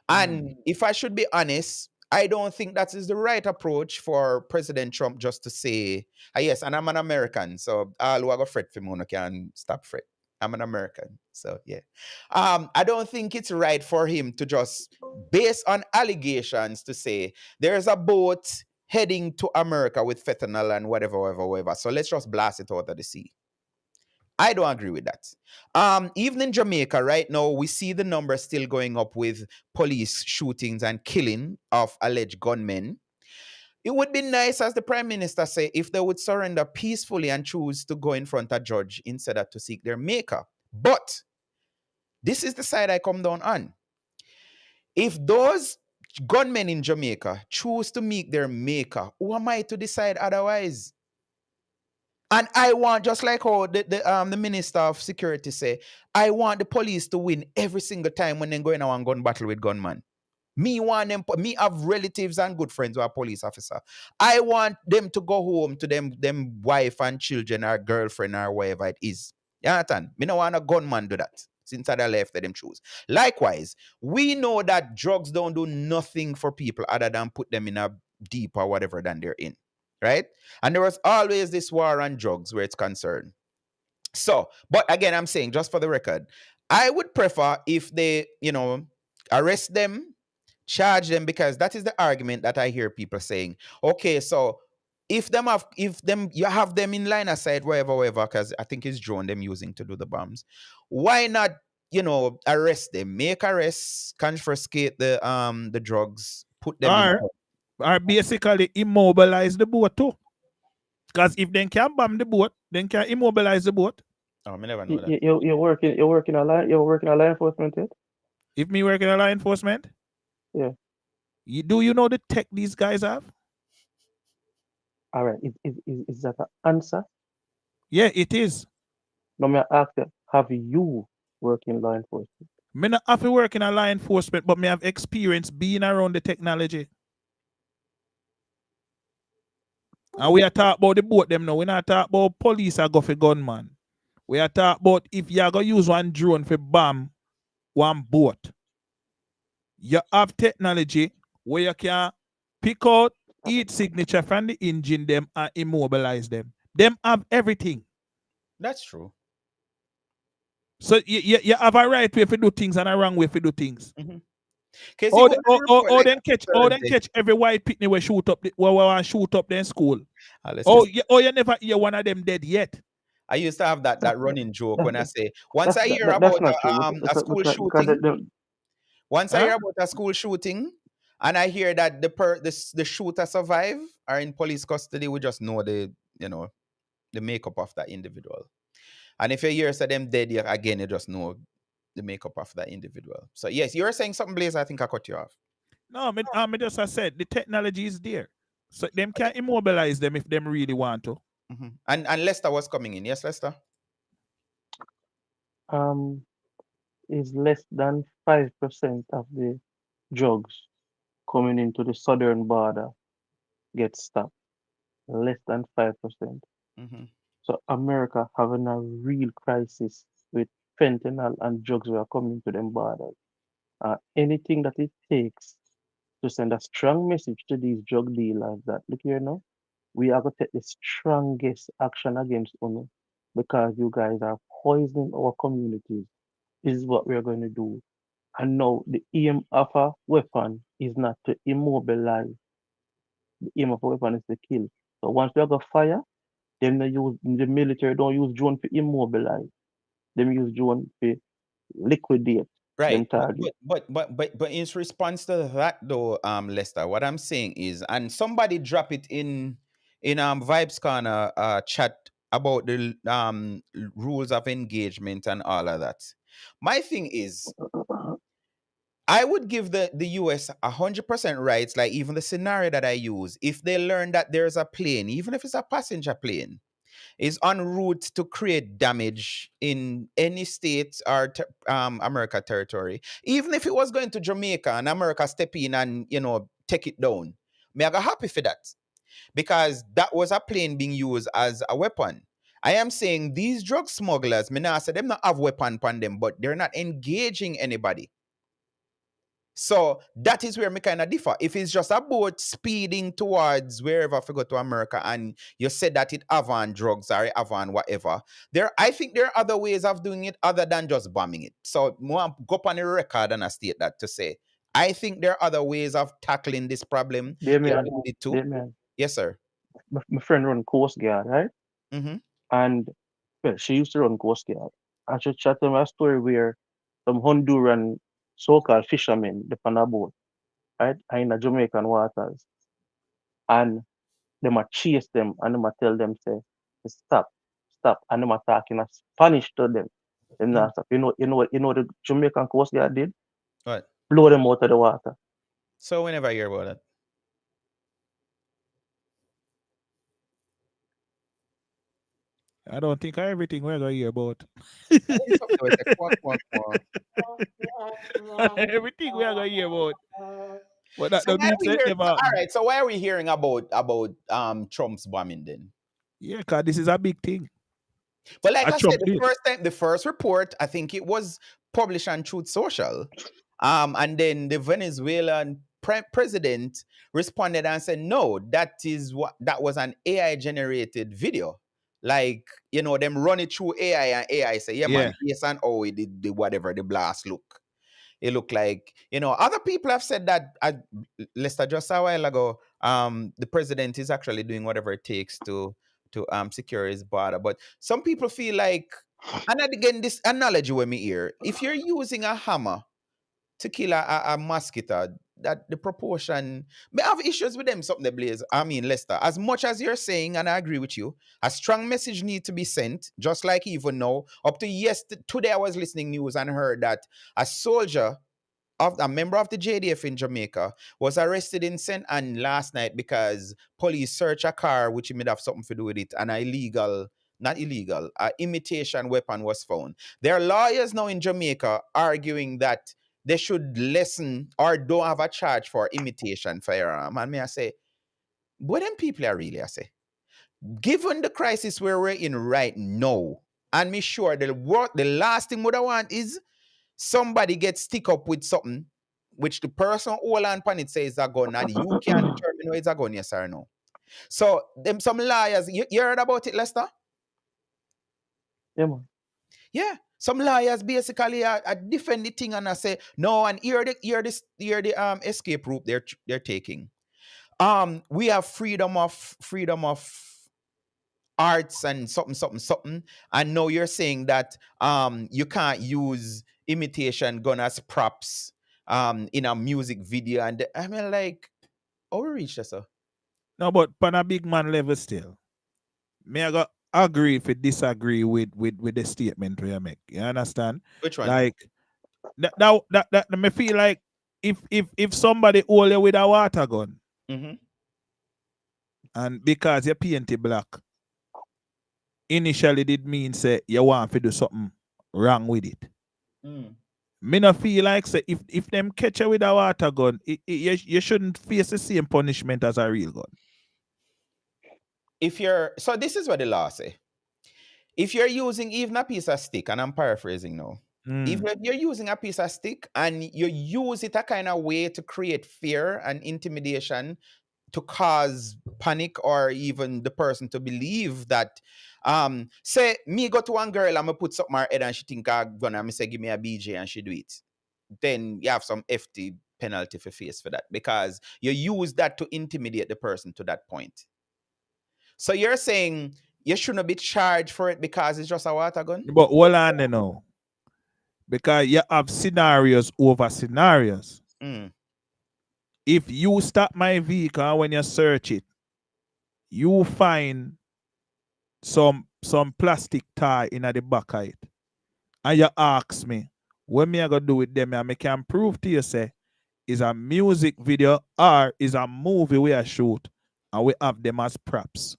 And if I should be honest, I don't think that is the right approach for President Trump just to say, yes, and I'm an American, so all who are go fret for me can stop fret. I'm an American. So yeah. I don't think it's right for him to just, based on allegations, to say there's a boat heading to America with fentanyl and whatever. So let's just blast it out of the sea. I don't agree with that. Even in Jamaica right now, we see the numbers still going up with police shootings and killing of alleged gunmen. It would be nice, as the Prime Minister say, if they would surrender peacefully and choose to go in front of a judge instead of to seek their maker. But this is the side I come down on. If those gunmen in Jamaica choose to meet their maker, who am I to decide otherwise? And I want, just like how the Minister of Security say, I want the police to win every single time when they go in a gun battle with gunman. Me want them. Me have relatives and good friends who are police officer. I want them to go home to them wife and children or girlfriend or whatever it is. You understand? Me no want a gunman do that. Since I left, let them choose. Likewise, we know that drugs don't do nothing for people other than put them in a deep or whatever than they're in. Right? And there was always this war on drugs where it's concerned. So, but again, I'm saying just for the record, I would prefer if they, arrest them, charge them, because that is the argument that I hear people saying. Okay, so if you have them in line of sight, wherever, because I think it's drone them using to do the bombs. Why not, arrest them, make arrests, confiscate the drugs, put them in. Or basically immobilize the boat too. Because if they can bomb the boat, they can immobilize the boat. Oh, I never know that. You're working a law enforcement yet? If me working a law enforcement, yeah. Do you know the tech these guys have? All right, is that an answer? Yeah, it is. No, me ask you, have you worked in law enforcement? Me not have to work in a law enforcement, but me have experience being around the technology. And we are talking about the boat them now. We not talk about police or go for gunman. We are talking about if you are going to use one drone for bomb one boat. You have technology where you can pick out each signature from the engine them and immobilize them. Them have everything. That's true. So you have a right way to do things and a wrong way to do things. Mm-hmm. Then catch every white pitney we shoot up their school. You never hear one of them dead yet. I used to have that running joke when I say once I hear that's about not true. a school shooting. Once I hear about a school shooting, and I hear that the shooter survive are in police custody, we just know the makeup of that individual. And if you hear them dead, again, you just know the makeup of that individual. So yes, you're saying something, Blaze. I think I cut you off. No, I said the technology is there, so them can immobilize them if them really want to. Mm-hmm. And Lester was coming in. Yes, Lester. Is less than 5% of the drugs coming into the southern border get stopped. Less than 5%. Mm-hmm. So America having a real crisis with fentanyl and drugs that are coming to them borders. Anything that it takes to send a strong message to these drug dealers that look here now, we are going to take the strongest action against UNO because you guys are poisoning our communities. This is what we are going to do. And now the aim of a weapon is not to immobilize. The aim of a weapon is to kill. So once we have a fire, then the military don't use drone to immobilize. Them use drone to liquidate them Right, target. but in response to that though, Lester, what I'm saying is, and somebody drop it in Vibes Corner chat about the rules of engagement and all of that. My thing is, I would give the US 100% rights, like even the scenario that I use, if they learn that there's a plane, even if it's a passenger plane, is en route to create damage in any state or America territory. Even if it was going to Jamaica and America step in and take it down, me I go happy for that, because that was a plane being used as a weapon. I am saying these drug smugglers, me now say them not have weapon upon them, but they're not engaging anybody. So that is where me kind of differ. If it's just a boat speeding towards wherever, if you go to America, and you said that it avant drugs or avant whatever, I think there are other ways of doing it other than just bombing it. So I go up on the record and I state that to say, I think there are other ways of tackling this problem. Damien, Yes, sir. my friend run Coast Guard, right? Mm-hmm. And well, she used to run Coast Guard. And she chatted me a story where some Honduran so-called fishermen depend on a boat, right? And in the Jamaican waters. And they might chase them and they might tell them, say, stop, stop. And they might talk in a Spanish to them. Them not stop. You know what the Jamaican Coast Guard did? What? Blow them out of the water. So whenever I hear about it. I don't think everything we're going to hear about. Everything we are going to hear about. But that So don't why are mean we say it hearing? never So, all happen. right. So why are we hearing about Trump's bombing then? Yeah, because this is a big thing. But like A I said, Trump did. the first report, I think it was published on Truth Social. And then the Venezuelan president responded and said, no, that was an AI generated video. Like, them run it through AI and AI say, yeah, man, Yeah. yes, and oh, it did the whatever the blast look. It looked like, other people have said that. Lester, just a while ago, the president is actually doing whatever it takes to secure his border. But some people feel like, and again, this analogy with me here, if you're using a hammer to kill a mosquito, that the proportion may have issues with them, something they blaze. I mean, Lester, as much as you're saying, and I agree with you, a strong message need to be sent, just like even now, up to today I was listening news and heard that a soldier of a member of the JDF in Jamaica was arrested in St. Anne last night because police searched a car which may have something to do with it, and not illegal, imitation weapon was found. There are lawyers now in Jamaica arguing that they should lessen or don't have a charge for imitation firearm. And may I say, what them people are really, I say, given the crisis where we're in right now, and me sure the last thing what I want is somebody gets stick up with something which the person hold on pan it says a gun, and you can't determine whether it's a gun, yes or no. So them some liars, you heard about it, Lester? Yeah, man. Yeah. Some liars basically are defend the thing and I say no, and here the escape route they're taking. We have freedom of arts and something, and now you're saying that you can't use imitation gun as props in a music video, and I mean, like, how we reach that, sir? No, but on a big man level still. Me I got agree if you disagree with the statement we make. You understand? Which one? Like that me feel like if somebody hold you with a water gun Mm-hmm. and because you paint it black, initially did mean say you want to do something wrong with it. Mm. Me not feel like say if them catch you with a water gun, you shouldn't face the same punishment as a real gun. So this is what the law say. If you're using even a piece of stick, and I'm paraphrasing now, even if you're using a piece of stick and you use it a kind of way to create fear and intimidation to cause panic or even the person to believe that say me go to one girl, I'm gonna put something on her head and she think I'm gonna me say give me a BJ and she do it, then you have some FT penalty for face for that because you use that to intimidate the person to that point. So you're saying you shouldn't be charged for it because it's just a water gun? But hold on now. Because you have scenarios over scenarios. Mm. If you stop my vehicle when you search it, you find some plastic tie in the back of it. And you ask me, what me I gonna do with them? And I can prove to you say is a music video or is a movie we are shoot and we have them as props.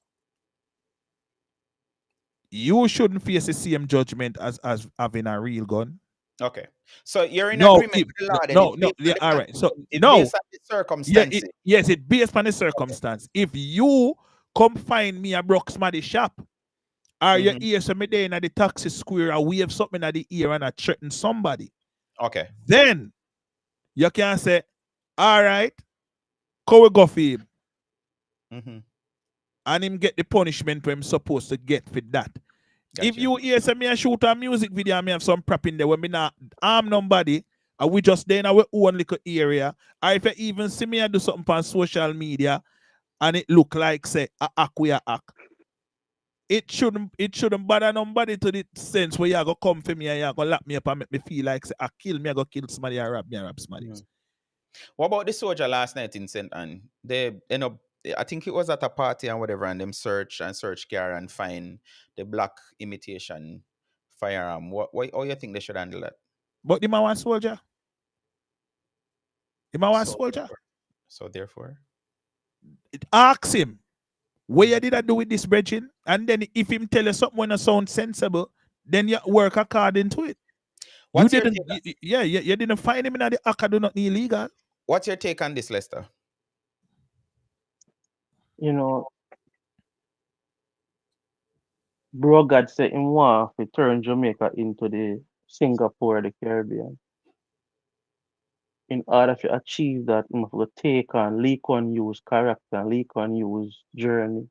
You shouldn't face the same judgment as having a real gun. Okay. So you're in No, agreement with the law then no, yeah, all right. So it's no, based on the yeah, circumstances. yes, it based on the circumstance. If you come find me a broke somebody shop, or you Mhm. hear somebody there in the taxi square or wave something at the ear and I threaten somebody, Okay. then you can say, all right, come we go for him. Mm-hmm. And him get the punishment where him supposed to get for that. Gotcha. If you hear me a shoot a music video and me have some prep in there when me not harm nobody, and we just there in our own little area, or if you even see me and do something on social media and it look like say a act we a act, it shouldn't bother nobody to the sense where you go come for me and you go lock me up and make me feel like say I kill me, I go kill somebody, I rob me, I rob somebody. Mm. What about the soldier last night in St. Anne? They end up, I think it was at a party and whatever, and them search car and find the black imitation firearm. How you think they should handle that? But the man was soldier. The man was So soldier. therefore, It asks him, what you did I do with this bridging? And then if him tell you something when it sounds sensible, then you work according to it. what's You your didn't, take? you didn't find him in the act do nothing illegal. What's your take on this, Lester? You know, bro God said him want to turn Jamaica into the Singapore of the Caribbean. In order to achieve that, you must take on Lee Kuan Yew's character, Lee Kuan Yew's journey.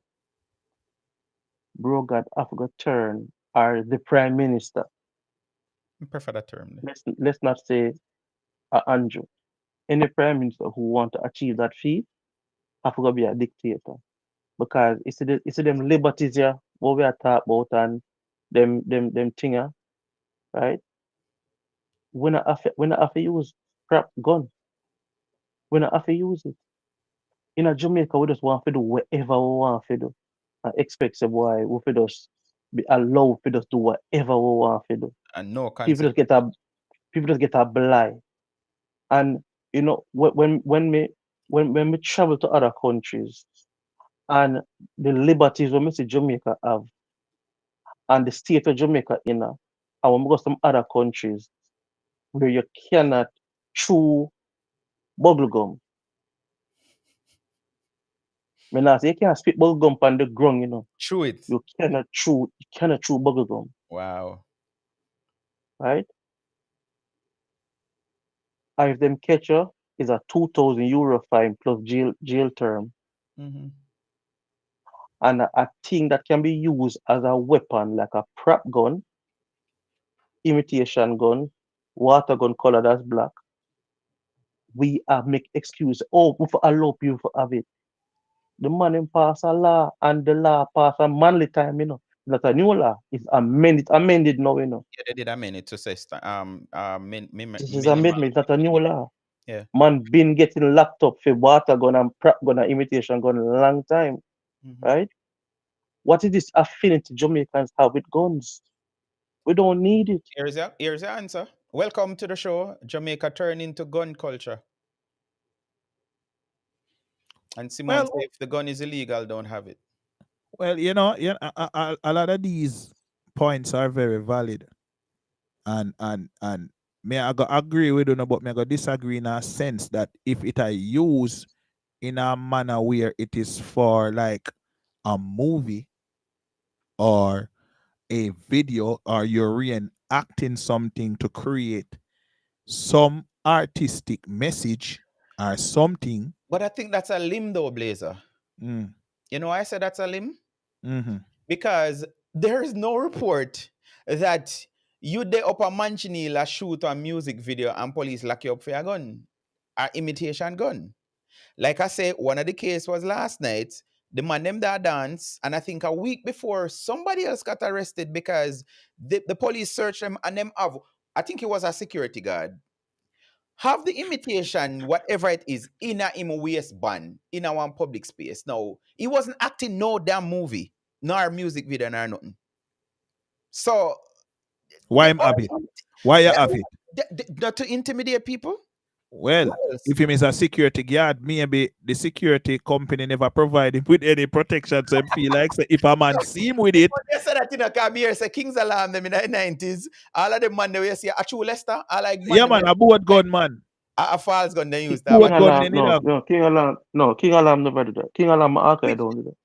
Bro God have to turn or the Prime Minister. I prefer that term. Let's not say Andrew. Any Prime Minister who want to achieve that feat have to be a dictator. Because it's them liberties here, what we are talking about and them thing, right? When I have to use crap gun, when I have to use it. In a Jamaica, we just want to do whatever we want to do. And expect the boy we fi just be allowed to just do whatever we want to do. And no People just consequence. get a people just get a blind. And you know, when we travel to other countries and the liberties when we see Jamaica have and the state of Jamaica and when we go to some other countries where you cannot chew bubble gum. I mean, you can't spit bubble gum on the ground, Chew it. You cannot chew bubble gum, Wow. right? And if them catch you, is a €2,000 fine plus jail term. Mm-hmm. And a thing that can be used as a weapon, like a prop gun, imitation gun, water gun colored as black. We have make excuse. Oh, we for allow people to have it. The man in pass a law and the law pass a manly time, Not a new law. It's amended now, Yeah, they did amend it to say This is minimal. amendment, not a new law. Yeah. Man been getting locked up for water gun and prop gun and imitation gun a long time, Mm-hmm. right? What is this affinity Jamaicans have with guns? We don't need it. Here's your answer. Welcome to the show. Jamaica turned into gun culture. And Simon say Well, if the gun is illegal, don't have it. well, a lot of these points are very valid, and may I go agree with you, but may I go disagree in a sense that if it are used in a manner where it is for like a movie or a video or you're reenacting something to create some artistic message or something. But I think that's a limb though, Blazer. Mm, You know why I said that's a limb? mm-hmm. Because there is no report that you dey up a Manchineel a shoot a music video and police lock you up for a gun. A imitation gun. Like I say, one of the case was last night. The man them that dance, and I think a week before, somebody else got arrested because the police searched them and them have, I think it was a security guard, have the imitation, whatever it is, in a him waistband in our public space. Now, he wasn't acting no damn movie, nor music video, nor nothing. So, Why am have it? Why you have it? not to intimidate people? Well, What else? if him is a security guard, maybe the security company never provide him with any protection. So him feel like say, if a man see him with it, But they said that in a come here, say King's Alarm them in the 90s. All of them man they will see a true Lester. I like man yeah them man, a board gun man. a false gun they use to have a King Board gun Alarm, then it no, have. no, King Alarm, no, King Alarm never do that. King Alarm archive don't do that.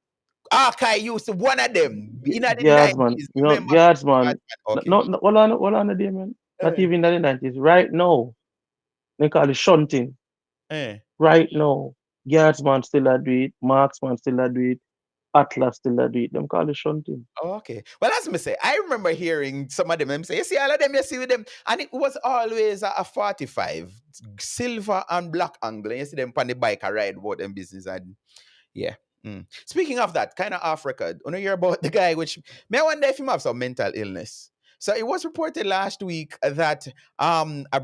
Archive used to one of them in the Guardsman, 90s. Remember? guardsman. Okay. No, hold on a day, man. Not Eh, even in the 90s. Right now, they call it shunting. eh. Right now, guardsman still a do it, marksman still a do it, atlas still a do it. Them call it shunting. Oh, okay. Well, as me say, I remember hearing some of them say, you see all of them, you see with them. And it was always a 45, silver and black angle. And you see them on the bike, I ride about them business. And yeah. Speaking of that, kind of off record, you know, hear about the guy, which may I wonder if he have some mental illness. So it was reported last week that a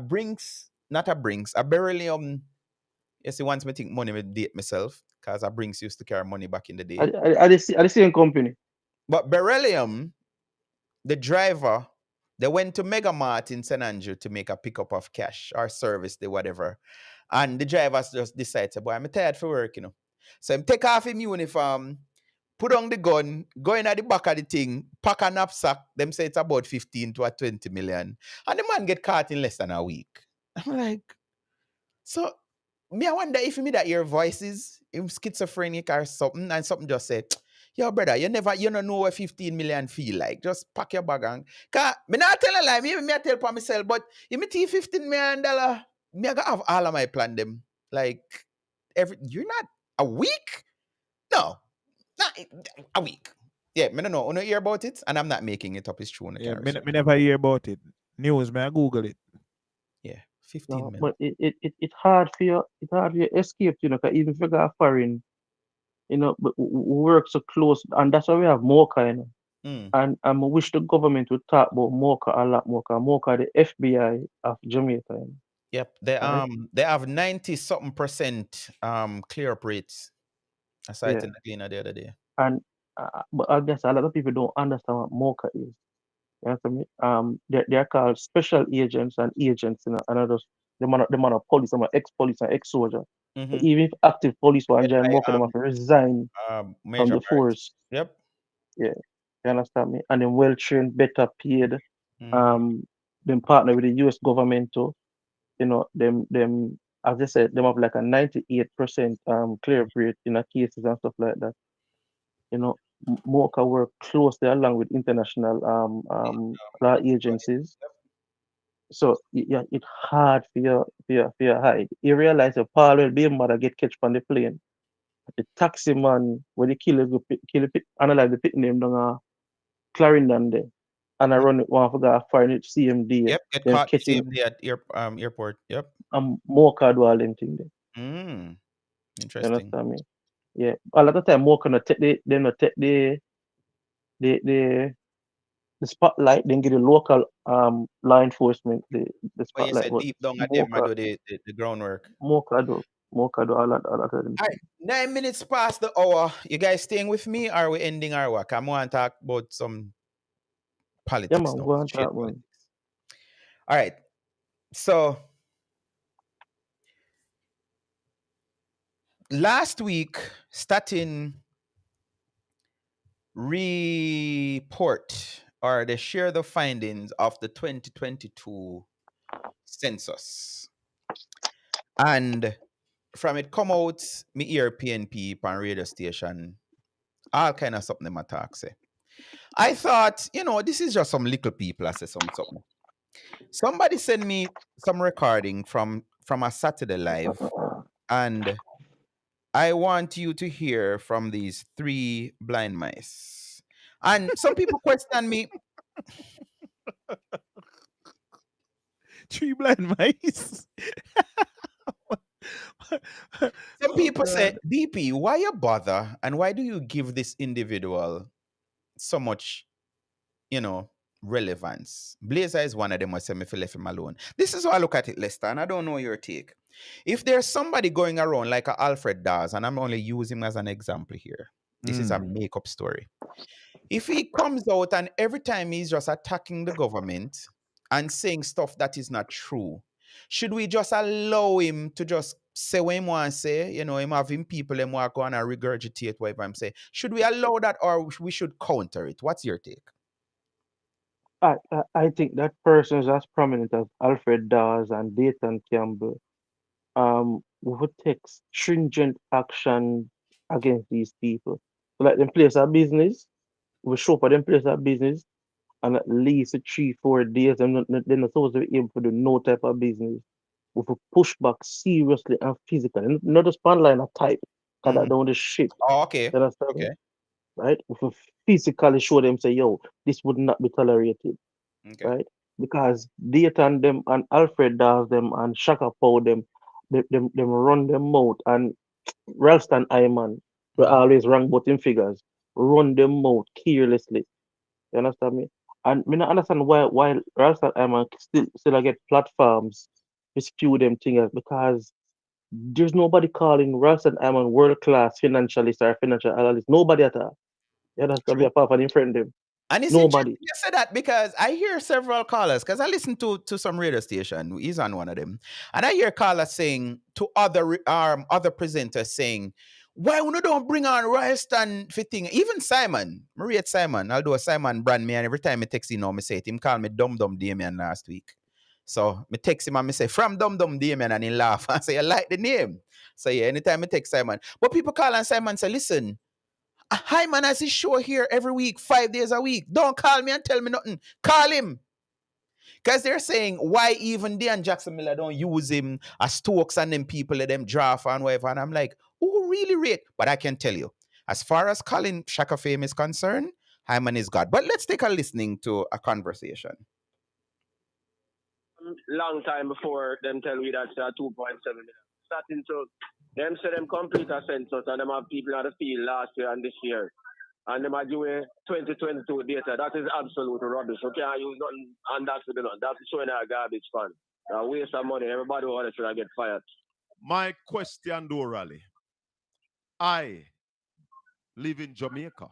beryllium, you see, once me think money would date myself, because a Brinks used to carry money back in the day. Are the same company? But beryllium, the driver, they went to Mega Mart in St. Andrew to make a pickup of cash or service, the whatever. And the drivers just decided, boy, I'm tired for work, So him take off him uniform, put on the gun, go in at the back of the thing, pack a knapsack. Them say it's about 15 to 20 million. And the man get caught in less than a week. I'm like, so Me, I wonder if me that your voice is schizophrenic or something, and something just said, yo, brother, you don't know what 15 million feel like. Just pack your bag and, cause me not tell a lie, me I tell for myself, but if me see $15 million, me I gotta have all of my plan them. Like, you're not a week? No, not a week. Yeah, me don't know. I don't hear about it, and I'm not making it up. It's true, I Yeah, can't me research. never hear about it. News, man, I Google it. Yeah, 15 No, mil. but it's hard for you. It's hard for you to escape. You know, 'cause even if you go foreign, you know, but we work so close, and that's why we have Mocha, you know. Mm. And I wish the government would talk about Mocha a lot more. 'Cause Mocha, the FBI of Jamaica, you know, Yep, right? they have 90 something percent clear up rates. I saw it Yeah. in the cleaner the other day. And but I guess a lot of people don't understand what Mocha is. You know what I mean? They're called special agents and agents, you know, and others. The man of police, I'm ex-police and ex-soldier. So Mm-hmm. even if active police want Get to join Mocha, by them have to resign from major the parts. force. Yep. Yeah, you understand me? And then well trained, better paid. Mm-hmm. Um, them partner with the US government too. You know, them as I said, them have like a 98% clear rate in a cases and stuff like that. You know, Mocha work closely along with international law agencies. So yeah, it's hard for your hide. You realize your Paul will be a mother get catch on the plane. The taxi man when the killers go kill the analyze the pit name down Clarendon there. And I run it one for the foreign CMD, Yep. Get then caught the catch same him day at airport. Yep. Mocha do all them thing there. Mm. You Interesting. understand me? Yeah. A lot of time Mocha not take they not take the the the spotlight, then get the local law enforcement the When you spotlight. said But deep down at them, I Mocha do the groundwork. Mocha do Mocha do all that of them All right, thing. 9 minutes past the hour. You guys staying with me, or are we ending our work? I'm going to talk about some Yeah politics man, now. go on Straight talk man. politics. All right. So last week, Statin report or they share the findings of the 2022 census. And from it come out, me hear PNP on radio station, all kind of something them attack say. I thought, this is just some little people I say something. Somebody sent me some recording from a Saturday live, and I want you to hear from these three blind mice. And some people question me. Three blind mice. Some Oh people say, God. DP, why you bother and why do you give this individual so much, you know, relevance? Blazer is one of them. I say, me feel left him alone. This is how I look at it, Lester, and I don't know your take. If there's somebody going around like a Alfred does, and I'm only using him as an example here, this is a makeup story. If he comes out and every time he's just attacking the government and saying stuff that is not true, should we just allow him to just say what he want to say? Him having people him want to go on and regurgitate whatever I'm saying. Should we allow that or we should counter it? What's your take? I think that persons as prominent as Alfred Dawes and Dayton Campbell would take stringent action against these people. So like them place of business, we show for them place of business and at least 3-4 days they're not supposed to be able to do no type of business. We will push back seriously and physically. Not just online or type, because that Mm. don't the shit. Oh, okay. You understand me? Okay. Right? We will physically show them say, yo, this would not be tolerated. Okay. Right? Because Dayton them and Alfred does them and Shaka Pow them run them out and Ralston Iman we Mm-hmm. always rank bottom figures, run them out carelessly. You understand me? And me not understand why Ralston Iman still get platforms to spew them things because there's nobody calling Ralston Iman world class financialist or financial analyst. Nobody at all. You understand me? True. Apart from the friend them. And it's interesting Nobody. you say that because I hear several callers, because I listen to some radio station, he's on one of them, and I hear callers saying to other presenters saying, why we don't bring on Ralston fitting? Even Simon, Maria Simon, although Simon brand me, and every time he text me say it, him call me Dum Dum Damien last week. So me text him and me say, from Dum Dum Damien, and he laugh. I say, I like the name. So yeah, anytime I text Simon. But people call and Simon say, listen, Hyman has his show here every week, 5 days a week. Don't call me and tell me nothing. Call him. Because they're saying, why even they and Jackson Miller don't use him as Stokes and them people let them draft and whatever. And I'm like, who really rate? But I can tell you, as far as Colin Shaka Fame is concerned, Hyman is God. But let's take a listening to a conversation. Long time before them tell me that's 2.7 million. Starting to them say them complete a census and them have people on the field last year and this year. And them are doing 2022 data. That is absolute rubbish. You can't use nothing and that's that's showing a garbage fund. A waste of money. Everybody wants to get fired. My question though, Raleigh. I live in Jamaica.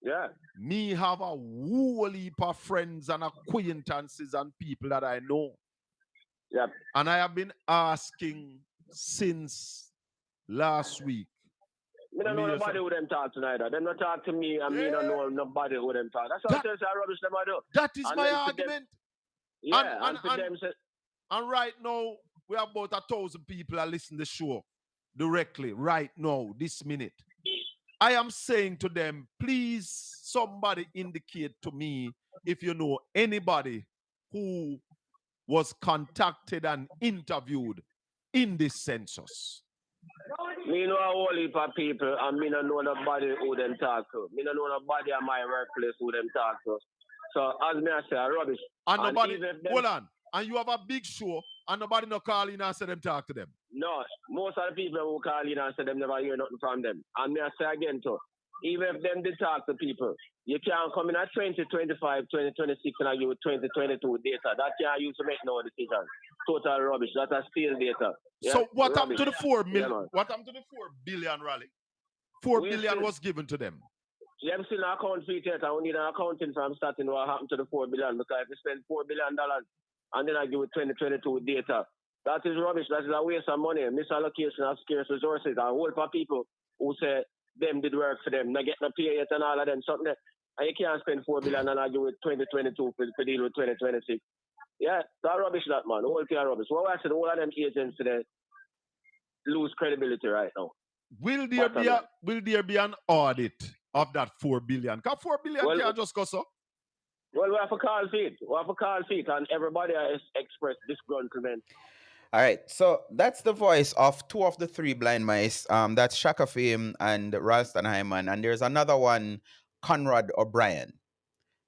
Yeah. Me have a whole heap of friends and acquaintances and people that I know. Yep. And I have been asking since last week. Me don't know nobody who them talk tonight. Them not talk to me and me don't know nobody who them talk. That's what I'm saying, rubbish them I do. That is my argument. Yeah, and right now, we have about 1,000 people that listen to the show directly right now, this minute. I am saying to them, please, somebody indicate to me if you know anybody who was contacted and interviewed in this census. Me know a whole heap of people and me don't know nobody who them talk to. Me don't know nobody at my workplace who them talk to. So as me I say, rubbish. And nobody, hold on, and you have a big show and nobody no call in and say them talk to them. No, most of the people who call in and say them never hear nothing from them. And me I say again too, even if them did talk to people, you can't come in at 2025, 2026 and argue with 2022 data. That can't use to make no decision. Total rubbish. That's a stale data. Yeah? So what rubbish. happened to the 4 million? Yeah, what happened to the 4 billion, Raleigh? 4 billion was given to them. Them still an account fee theater. We need an accounting from starting what happened to the 4 billion. Because if you spend $4 billion and then I give it 2022 data, that is rubbish. That is a waste of money. Misallocation of scarce resources. And a whole lot of people who say them did work for them, not get no pay yet and all of them, something. And you can't spend $4 billion and argue with 2022 for deal with 2026. Yeah, that rubbish that, man. The whole thing rubbish. What I said, all of them agents today lose credibility right now. Will there be an audit of that 4 billion? Because 4 billion can't just go so. Well, we have to call feet. And everybody has expressed disgruntlement. All right, so that's the voice of 2 of the 3 blind mice. That's Shaka Fame and Ralston Hyman. And there's another one, Conrad O'Brien.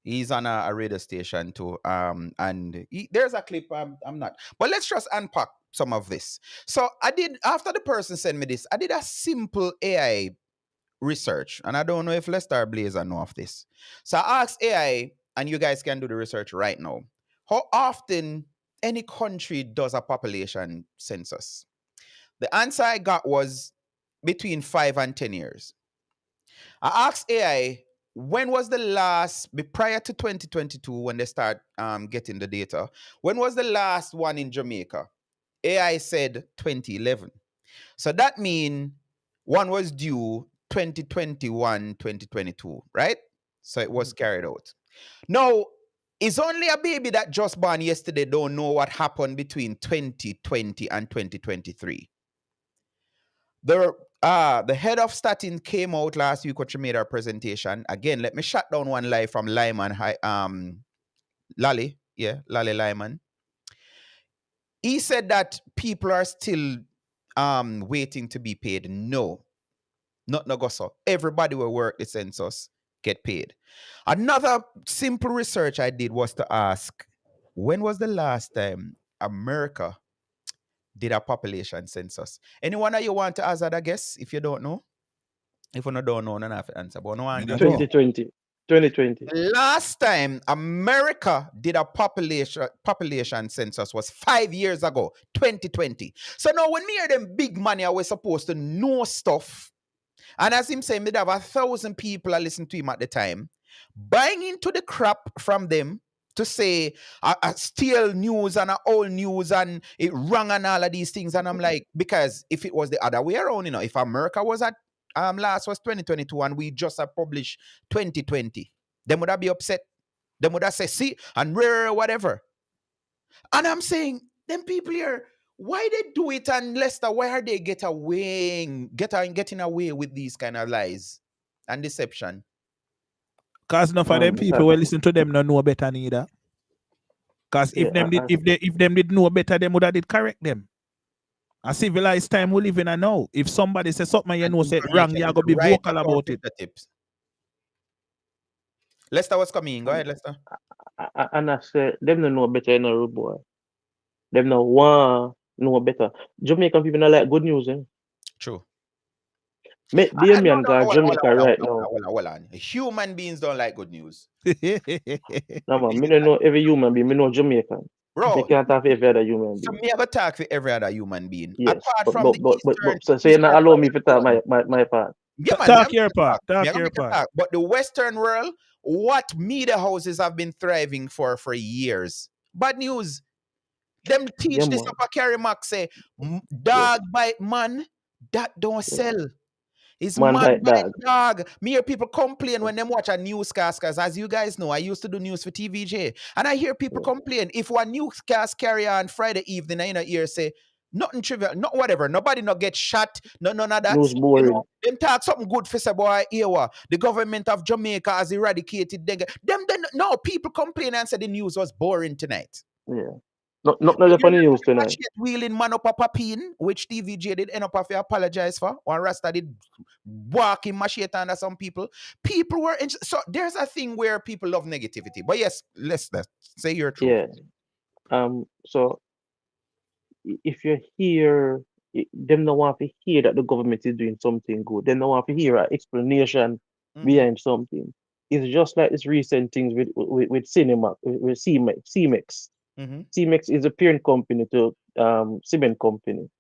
He's on a radio station too. And there's a clip. I'm not. But let's just unpack some of this. So after the person sent me this, I did a simple AI research. And I don't know if Lester Blazer know of this. So I asked AI, and you guys can do the research right now. How often any country does a population census? The answer I got was between 5 and 10 years. I asked AI, when was the last, prior to 2022, when they start getting the data, when was the last one in Jamaica? AI said 2011. So that means one was due 2021, 2022, right? So it was carried out. Now, it's only a baby that just born yesterday don't know what happened between 2020 and 2023. The head of Statin came out last week when she made her presentation. Again, let me shut down one live from Lyman, Lally Lyman. He said that people are still waiting to be paid. No, not no go so. Everybody will work the census get paid. Another simple research I did was to ask, when was the last time America did a population census? Anyone of you want to hazard a guess if you don't know? If you don't know, none have to answer. But no one 2020. Last time America did a population census was 5 years ago, 2020. So now when me hear them big money, I was supposed to know stuff. And as him saying, me have 1,000 people that listen to him at the time, buying into the crap from them to say steal news and old news and it wrong and all of these things. And I'm like, because if it was the other way around, if America was at last was 2022 and we just have published 2020, them would have be upset. Them would have said, see, and rare whatever. And I'm saying, them people here, why they do it, and Leicester, why are they getting away with these kind of lies and deception? Cause enough of them people will listen to them no know better neither. Cause if them did know better, them would have did correct them. A civilized time we live in now. If somebody says something you know say wrong, you are gonna be vocal about it. Tips. Leicester was coming. Go ahead, Leicester. And I say them don't know better in a road boy. Them no want know better. Jamaican people not like good news, eh? True. Me and God Jamaica right now. Hold on. Human beings don't like good news. No man, me don't know every human being, me know Jamaican. Bro, me can't talk for every other human so being. me have a talk for every other human being. Yes. Apart from the Eastern. So you not allow me to talk my part. Yeah, man, talk your part. Talk your part. But the Western world, what media houses have been thriving for years. Bad news. Them teach this up a carry mark say, dog bite man, that don't sell. It's man bite dog. Me hear people complain when them watch a newscast, because as you guys know, I used to do news for TVJ. And I hear people complain if one newscast carry on Friday evening, I hear say, nothing trivial, not whatever. Nobody not get shot, none of that. News boring. You know, them talk something good for say boy here. The government of Jamaica has eradicated dengue. No, people complain and say the news was boring tonight. Yeah. Not the funny news tonight. Wheeling man up a papine, which TVJ did end up have to apologize for. One Rasta did walking machete under some people. People were so there's a thing where people love negativity. But yes, let's say your truth. Yeah. So if you hear them don't want to hear that the government is doing something good, then they want to hear an explanation behind something. It's just like this recent things with cinema with CMEX. CMEX is a parent company to cement company.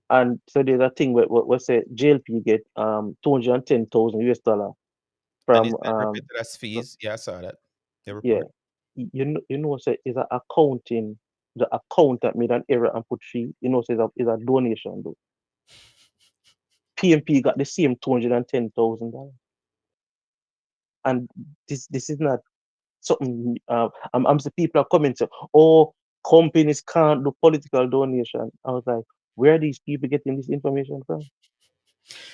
And so there's a thing where say JLP get $210,000 from as fees. Yeah, I saw that. Yeah. You know say is a accounting, the accountant made an error and put fee, say is a donation though. PMP got the same $210,000. And this is not something I'm the people are coming to, oh, companies can't do political donation. I was like, where are these people getting this information from?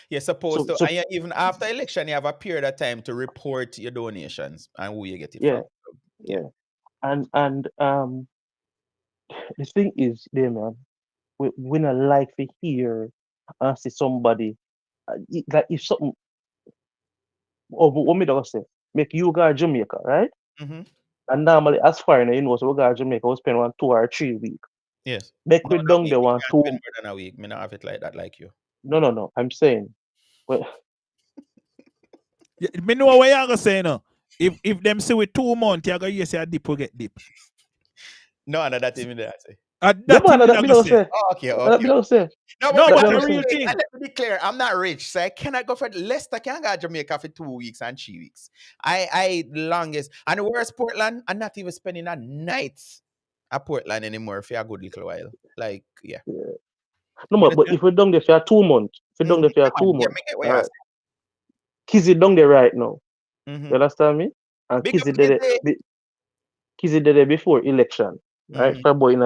You're supposed to, and even after election, you have a period of time to report your donations and who you get it from. Yeah. And the thing is, there, man, we not like to hear and see somebody like if something. Oh, what me do say? Make you go to Jamaica, right? And normally, as foreigner, so we go to Jamaica, we spend 1, 2, or 3 weeks. Yes. Make we down there 1, 2. More than a week. Me not have it like that, like you. No. I'm saying, well, me know what you're gonna say now. If them say with 2 months, you're gonna say a dip will get dip. No, that's even that I say. That say. Okay. No, but a real thing. Let me be clear. I'm not rich, so I cannot go for Leicester. Can't go to Jamaica for 2 weeks and 3 weeks. I longest, and where's Portland? I'm not even spending a night at Portland anymore for a good little while. Like, yeah. No, but if we're down there for 2 months, right? Kizzy down there right now. You understand me? And Kizzy did it before election, right? Probably in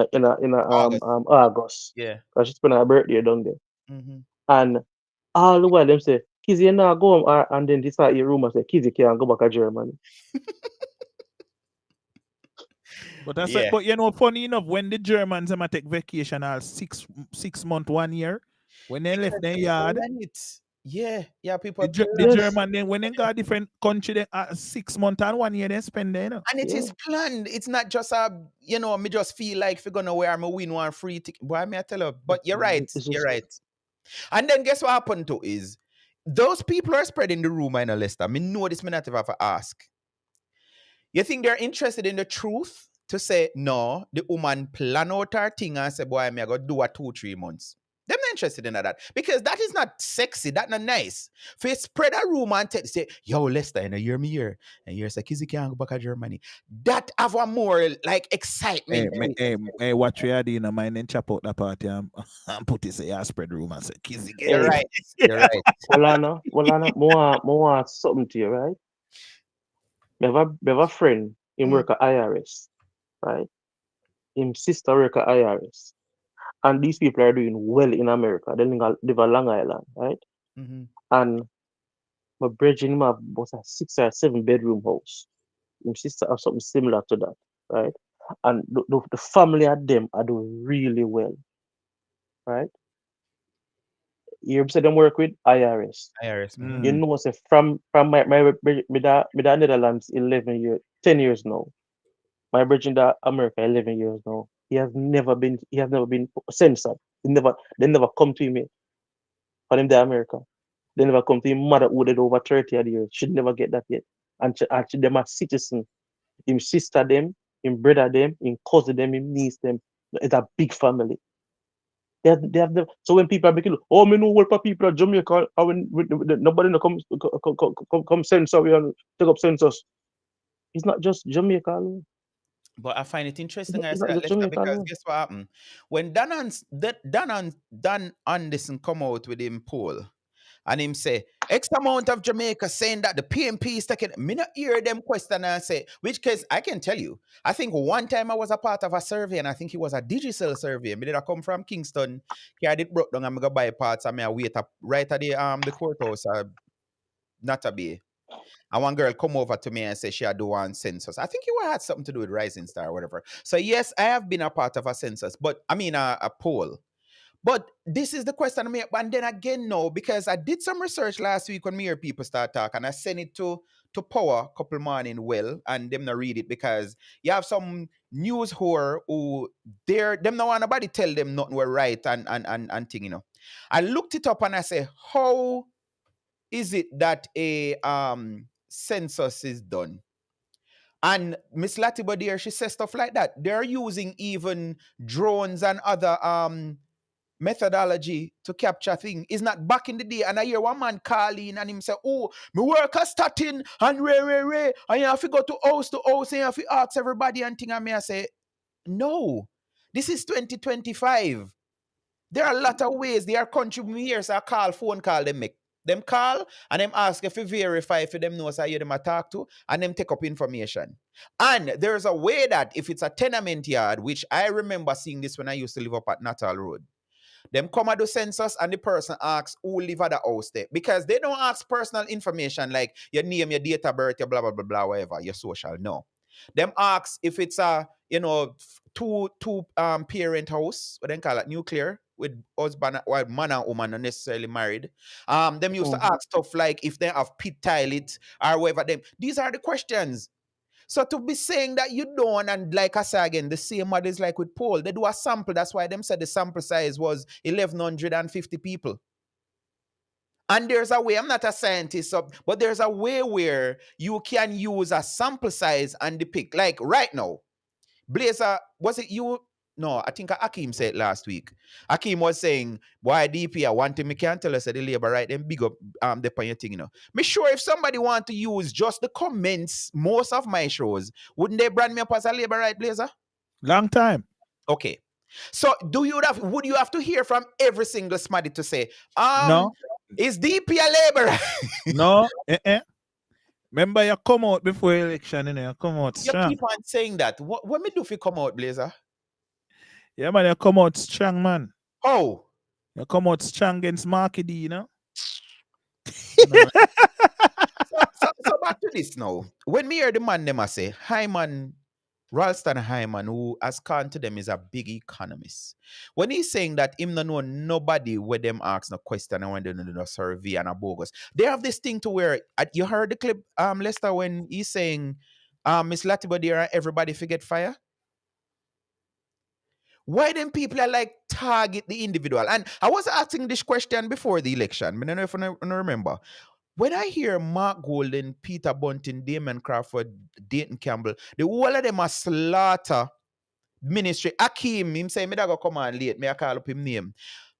August. Yeah. Because she spent her birthday down there. And all the while them say, Kizzy, you not go home, and then this start your rumor say Kizzy can't go back to Germany. But that's it. But you know, funny enough, when the Germans take vacation all 6 months, 1 year, when they left their yard. People. The German then when they got different country, they 6 months and 1 year they spend there. And it is planned. It's not just me just feel like if you're gonna wear me win one free ticket. Boy, I tell you. But you're right. You're right. And then guess what happened to is those people are spreading the rumor in a Leicester. I know this may not have to ask. You think they're interested in the truth to say no, the woman plan out her thing and say, boy, I go do a 2-3 months. They're not interested in that because that is not sexy. That's not nice. For you spread a rumor and say, yo, Leicester, you hear me here. And you're like, Kizzy can't go back to Germany. That have a more like excitement. Hey, what you are doing, man, then chop out the party and put it say, spread rumor and say, Kizzy, you're right. You're right. Walana, more something to you, right? We have a friend in work at IRS, right? him sister work at IRS. And these people are doing well in America. They live on Long Island, right? Mm-hmm. And my brethren him have was a 6 or 7 bedroom house. My sister have something similar to that, right? And the family of them are doing really well, right? You said them work with IRS. IRS. Mm-hmm. You know, say from my Netherlands 11 years, 10 years now. My brethren that America 11 years now. He has never been censored. They never come to him yet. For him, the America. They never come to him mother who did over 30 odd years. Should never get that yet. And them a citizen. Him sister them, him brother them, him cousin them, him niece them. It's a big family. They have them. So when people are making, oh, me know what people are Jamaica, nobody no come censor we and take up census. It's not just Jamaica alone. But I find it interesting I It's say not that, just Lester, Jamaica because alone. guess what happened? When Dan Anderson come out with him poll and him say X amount of Jamaica saying that the PMP is taking, me not hear them question and say, which case I can tell you. I think one time I was a part of a survey and I think it was a digital survey. Me did I come from Kingston, carried it broke down and I go buy parts and I wait up right at the courthouse, not a bay. And one girl come over to me and say she had do one census. I think it had something to do with Rising Star or whatever. So yes, I have been a part of a census, but I mean a poll. But this is the question I make. And then again, no, because I did some research last week when me hear people start talking. I sent it to Power couple morning well, and them not read it because you have some news whore who them no want nobody tell them nothing were right and thing, I looked it up and I say, how is it that a census is done? And Miss Latiba there, she says stuff like that. They're using even drones and other methodology to capture thing. It's not back in the day. And I hear one man calling and him say, oh, my work has starting and ray. And you have to go to house and you have to ask everybody and thing. And me I say, no, this is 2025. There are a lot of ways. There are country years a phone call them make. Them call and them ask if you verify for them know say you them a talk to and them take up information. And there's a way that if it's a tenement yard, which I remember seeing this when I used to live up at Natal Road. Them come at the census and the person asks who live at the house there. Because they don't ask personal information like your name, your date of birth, your blah, blah, blah, blah, whatever, your social. No. Them ask if it's a, two parent house, what they call it, nuclear, with husband, well, man and woman, not necessarily married. Them used to ask stuff like if they have pit toilet or whatever them. These are the questions. So to be saying that you don't, and like I say again, the same model is like with Paul. They do a sample. That's why them said the sample size was 1,150 people. And there's a way, I'm not a scientist, but there's a way where you can use a sample size and depict. Like right now, Blazer, was it you? No, I think Akeem said last week. Akeem was saying, why DP, one thing me can't tell us that the labor right, then big up the on your thing, Me sure if somebody want to use just the comments, most of my shows, wouldn't they brand me up as a labor right, Blazer? Long time. Okay. So would you have to hear from every single smarty to say, No. is DP a labor right? No. Remember you come out before election, you come out You strong. keep on saying that. What me do if you come out, Blazer? Yeah, man, you come out strong, man. How? You come out strong against Marky D, So back to this now. When me hear the man them I say, Hyman, Ralston Hyman, who has come to them is a big economist. When he's saying that him no know nobody where them ask no question and when they do no survey and a bogus. They have this thing to where you heard the clip, Lester, when he's saying Miss Latiba there and everybody forget fire. Why them people are like target the individual? And I was asking this question before the election. I don't know if I remember. When I hear Mark Golden, Peter Bunting, Damon Crawford, Dayton Campbell, the whole of them are slaughter ministry. Akeem, him say, me da go come on late, me I call up him name.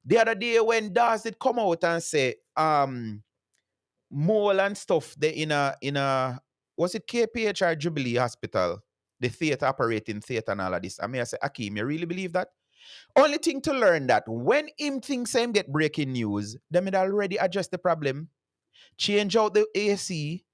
The other day when Daz did come out and say, mole and stuff, they in a, was it KPH or Jubilee Hospital? The theater, operating theater and all of this. I mean, I say, Akeem, you really believe that? Only thing to learn that when him thinks him get breaking news, them had already addressed the problem, change out the AC,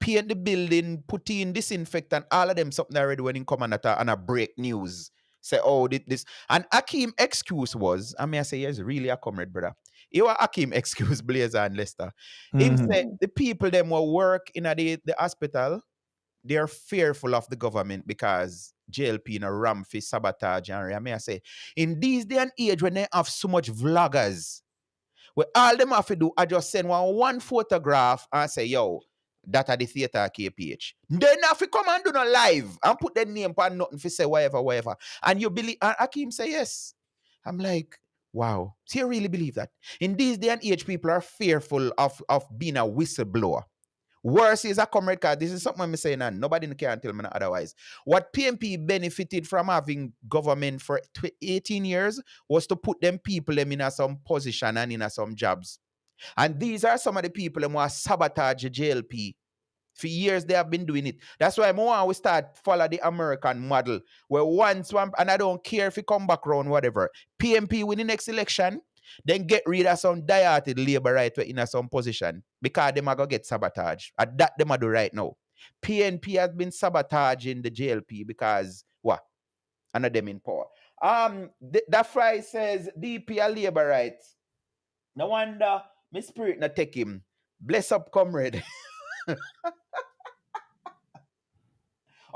paint the building, put in disinfectant, all of them something already when him come on and a break news. Say, oh, this. And Akeem excuse was, I mean, I say, yes, really a comrade, brother. It was Akeem excuse, Blazer and Lester. Him Mhm. say, the people them will work in the hospital, they're fearful of the government because JLP in a ram for sabotage. And I mean, I say, in these day and age when they have so much vloggers, well, all them have to do, I just send one photograph and say, yo, that at the theater KPH. Then have to come and do no live and put their name on nothing for say whatever. And you believe, and Akeem say yes. I'm like, wow. So you really believe that? In these day and age, people are fearful of being a whistleblower. Worse is a comrade card. This is something I'm saying, and nobody can tell me otherwise. What PMP benefited from having government for 18 years was to put them people them in a some position and in a some jobs. And these are some of the people who are sabotage the JLP. For years they have been doing it. That's why more we start follow the American model, where once one, and I don't care if you come back around, whatever. PMP win the next election, then get rid of some dieted labor right in some position because them are gonna get sabotaged. And that them are do right now. PNP has been sabotaging the JLP because what? None of them in power. That fry says DP a labor rights. No wonder my spirit not take him. Bless up, comrade.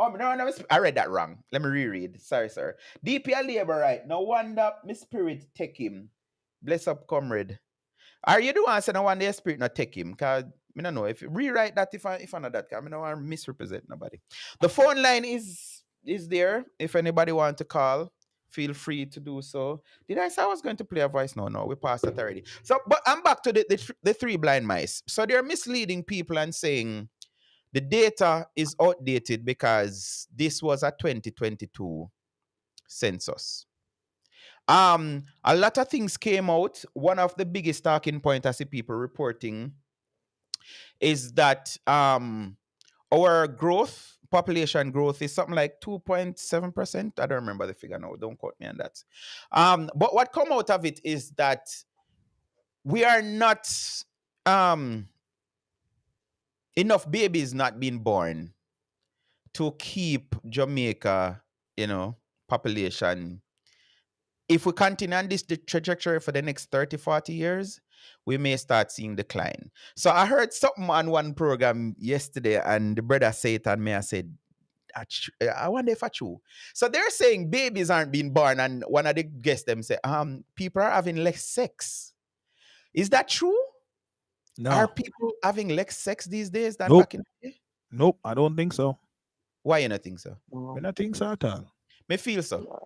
Oh, no, I read that wrong. Let me reread. Sorry, sir. DP a labor right. No wonder my spirit take him. Bless up, comrade. Are you the one saying no wonder your spirit not take him? Because I don't know. If you rewrite that if I know that, I don't want to misrepresent nobody. The phone line is there. If anybody want to call, feel free to do so. Did I say I was going to play a voice? No, we passed that already. So, but I'm back to the three blind mice. So they're misleading people and saying the data is outdated because this was a 2022 census. A lot of things came out. One of the biggest talking point I see people reporting is that our population growth is something like 2.7%. I don't remember the figure now. Don't quote me on that. But what come out of it is that we are not enough babies not being born to keep Jamaica, population. If we continue on this trajectory for the next 30, 40 years, we may start seeing decline. So I heard something on one program yesterday, and the brother said it, and me, I said, I wonder if it's true. So they're saying babies aren't being born, and one of the guests them say, people are having less sex. Is that true? No. Are people having less sex these days than Nope. back in the day? Nope, I don't think so. Why you not think so? I don't think so at all. Me feel so.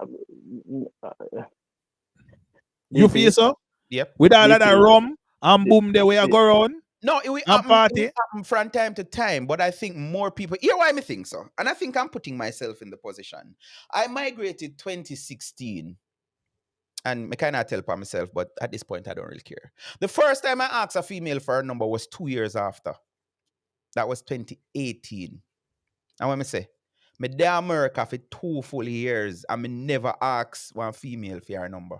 You DP, feel so? Yep. With all of that DP, rum and boom, the way I go around No, it will and happen, party. from time to time, but I think more people. Here, why I think so, and I think I'm putting myself in the position. I migrated 2016, and I cannot tell by myself, but at this point, I don't really care. The first time I asked a female for her number was 2 years after. That was 2018. And when I say, me there America for 2 full years, and me never asked one female for her number.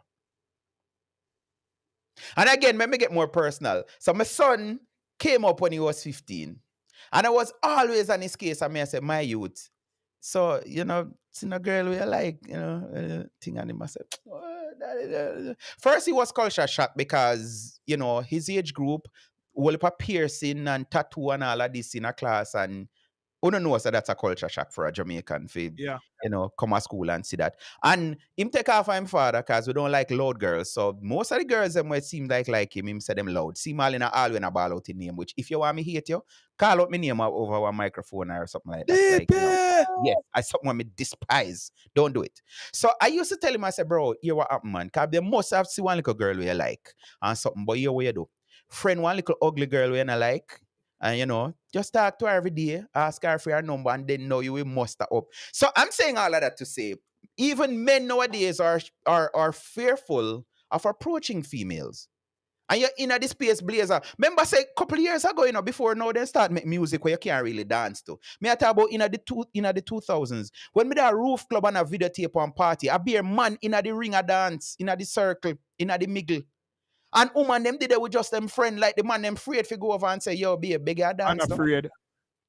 And again, let me get more personal. So my son came up when he was 15. And I was always on his case. I said, my youth. So, see a girl we like, thing on him. I said, first he was culture shock because, his age group, will a piercing and tattoo and all of this in a class, and who don't know, so that's a culture shock for a Jamaican for, Yeah. come to school and see that. And him take off him father because we don't like loud girls. So most of the girls them might seem like him say them loud. See mal in a all when a ball out in name, which if you want me hate you, call out my name over one microphone or something like that. Like, yes, I something I me despise. Don't do it. So I used to tell him, I said, bro, here what happen, man. Because they must have see one little girl you like and something, but here what you do. Friend one little ugly girl you not like. And just talk to her every day, ask her for her number, and then know you will muster up. So I'm saying all of that to say, even men nowadays are fearful of approaching females. And you're in this space, Blazer. Remember, say, a couple of years ago, before now they start make music where you can't really dance to. Me I talk about in the 2000s. When me there a roof club and a videotape on party, I be a man in the ring a dance, in the circle, in the middle. And woman them did it with just them friend, like the man them afraid to go over and say, yo, be a bigger I'm dance. No? afraid.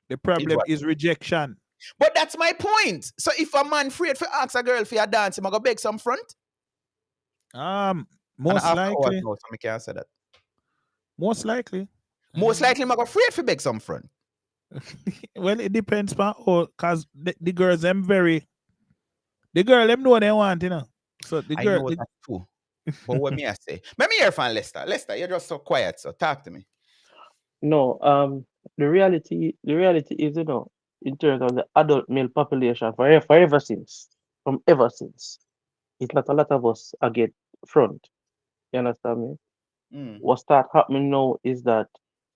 The Is problem what? is rejection. But that's my point. So if a man afraid to ask a girl for a dance, him I go beg some front. And Most after hours likely, now, so I can't say that. most likely. Most likely, I go afraid to beg some front. Well, it depends on all, cause the girls them the girl them know what they want, you know. So the I girl, know that too. But what me I say? Let me hear from Lester. Lester, you're just so quiet, so talk to me. No, the reality is, in terms of the adult male population, forever since, from ever since, it's not a lot of us get front. You understand me? Mm, What start happening now is that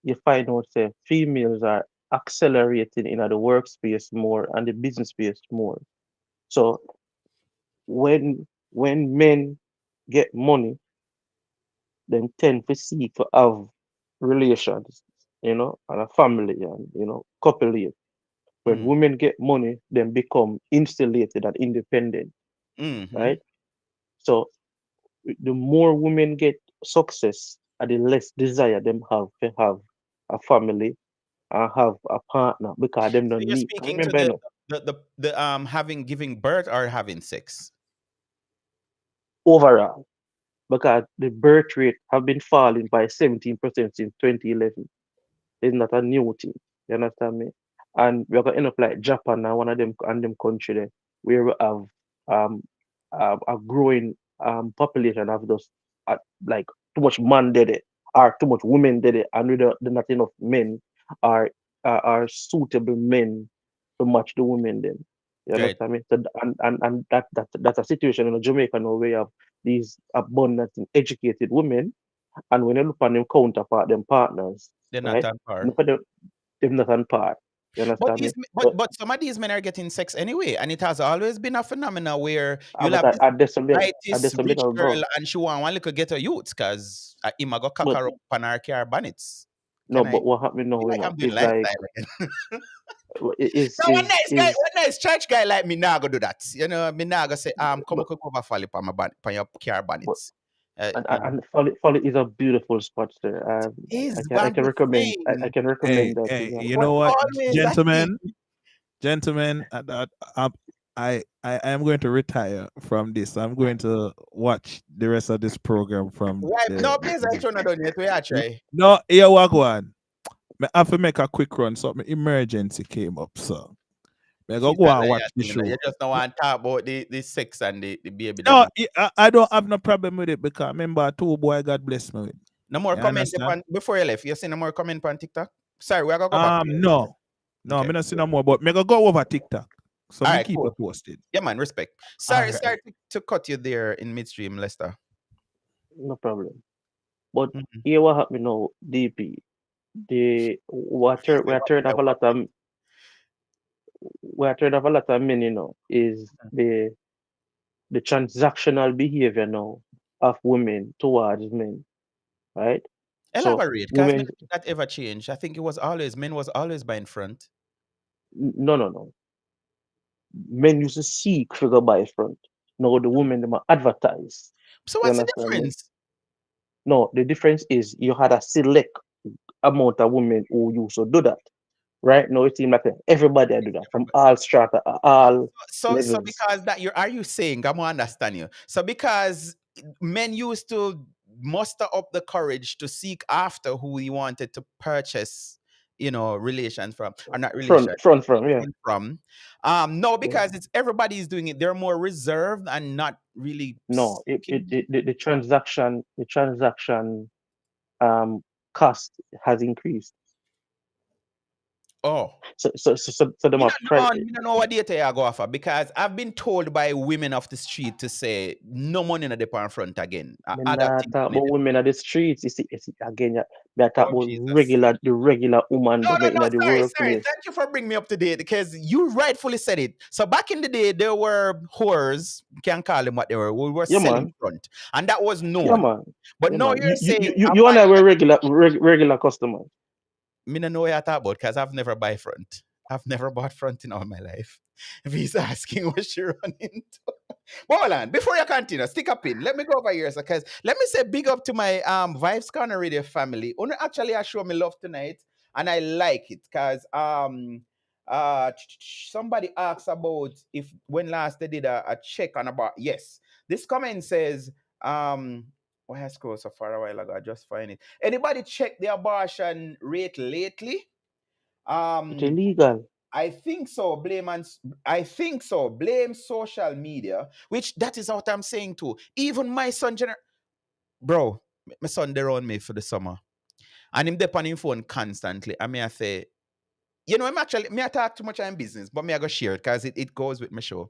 you find out say females are accelerating in the workspace more and the business space more. So when men get money, then tend to seek to have relations, and a family and couple. When mm, women get money, then become insulated and independent, mm-hmm. right? So the more women get success, and the less desire them have to have a family and have a partner because them So don't you're need. speaking to Remember, the having giving birth or having sex. overall, because the birth rate have been falling by 17% since 2011. It's not a new thing. You understand me? And we're gonna end up like Japan now, one of them and them country there, where we have um a growing population of those like too much man did it, or too much women did it, and with not enough men are are suitable men to match the women then. You Right. understand me? So and that's a situation in Jamaica now where you have these abundant and educated women, and when you look on them counterpart, them partners, They're not right? on par. Look at them not on par. You But understand me? these, So but some of these men are getting sex anyway, and it has always been a phenomena where you'll but have this I disagree. I righteous disagree rich now, girl, bro. and she want one little ghetto youths, cause him a go cock But her up on her car bonnets. no, Can I? but what happened now, Feel like I'm doing is like lifestyle again. it is Now one nice guy, is one nice church guy like me now go do that. You know, me now go say, come but cook over fall on my on your car but bonnets. You know, and Folly is a beautiful spot there. is I can what I I'm can recommend I saying. can hey, recommend that hey, thing. you But know what, always a thing. gentlemen, gentlemen, I am going to retire from this. I'm going to watch the rest of this program from Right? No, the please, I should not done yet. We are try. No, here what go on. I have to make a quick run. So my emergency came up, so I go She's go a and liar, watch the thing, you know. You show. just don't want to talk about the sex and the baby them. No, I don't have no problem with it because remember two boy God bless me with. No more You comment understand? upon before you left. You see no more comment on TikTok. Sorry, we're gonna go back to you. No, Okay. me not see no more, but me go over TikTok. So All me right, keep cool. it posted. Yeah, man, respect. All Sorry, right. sorry to cut you there in midstream, Lester. No problem. But Mhm. here what happened now, DP. The He water say, we are "What turned the off a what?" lot of we are turned off a lot of men, is the transactional behavior now of women towards men, right? So Elaborate, because me women, not think that ever changed. I think it was always men was always by in front. no. Men used to seek figure by front. Now the women them are advertise. So You what's the understand me? difference? No, the difference is you had a select amount of women who used to do that. Right now it seems like everybody do that from all strata, all So levels. because that you are you saying, I'm gonna understand you. So because men used to muster up the courage to seek after who he wanted to purchase, relations from, or not relation, Front from, yeah. something from. No, Yeah. because it's everybody's doing it. They're more reserved and not really No, seeking. the transaction um cost has increased. Oh. So them Me are not know, me not know what data you go offer because I've been told by women off the street to say no money in the depart front again. me Other not things talk money. about women at the streets. You see again, yeah, me a talk Oh about Jesus. the regular woman No, them no, in no. the Sorry. workplace. Thank you for bringing me up to date because you rightfully said it. So back in the day, there were whores, can call them what they were. We were Yeah, selling man. front, and that was Yeah, known. man. But Yeah, now man. you're saying a You and man. I were regular customers. Me no know what you talk about because I've never buy front. I've never bought front in all my life. If he's asking what she running. But hold on, before you continue, stick a pin. Let me go over here, because let me say big up to my Vibes Corner Radio family. Only actually I show me love tonight, and I like it because Somebody asks about if when last they did a check on about, yes. This comment says, why I scrolled so far a while ago, I just find it. Anybody check the abortion rate lately? It's Um, illegal. I think so. I think so. Blame social media, which that is what I'm saying too. Even my son, bro, my son they on me for the summer, and him dep on him phone constantly. I mean, I say, I'm actually me I talk too much on business, but me I go share it because it goes with my show.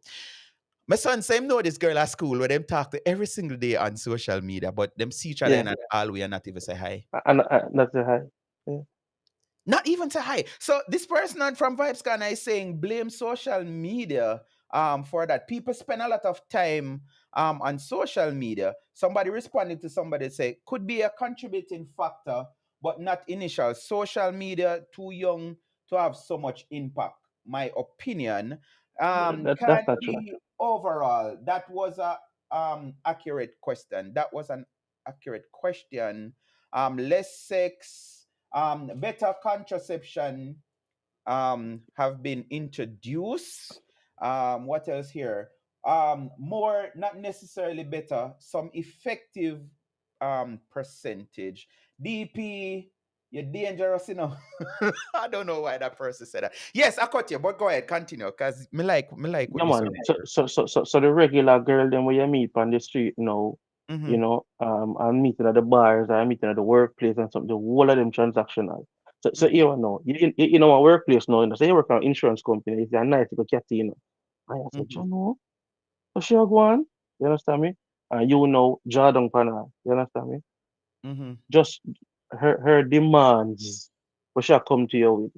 My son say him know this girl at school where them talk to every single day on social media, but them see each other Yeah, in an hallway and not even say hi. and that's the high. Yeah. Not even to hide. So this person from Vibes Corner is saying blame social media for that. People spend a lot of time on social media. Somebody responded to somebody say could be a contributing factor, but not initial. Social media too young to have so much impact. My opinion That's can not true. be overall. That was a accurate question. That was an accurate question. Less sex, better contraception have been introduced. What else here? More, not necessarily better, some effective percentage. DP, you're dangerous, I don't know why that person said that. Yes, I cut you, but go ahead, continue, because me like what Yeah, me son man. So, here. so the regular girl then where you meet on the street now, Mm-hmm, I'm meeting at the bars, I'm meeting at the workplace and something. The whole of them transactional. So mm-hmm, you know, you know, a workplace now, say you work for an insurance company, it's a nice to get And I said, mm-hmm, you know, so she go on, you understand me? And you know, Jordan Pana, you understand me? mm-hmm. Just her demands, what she come to you with,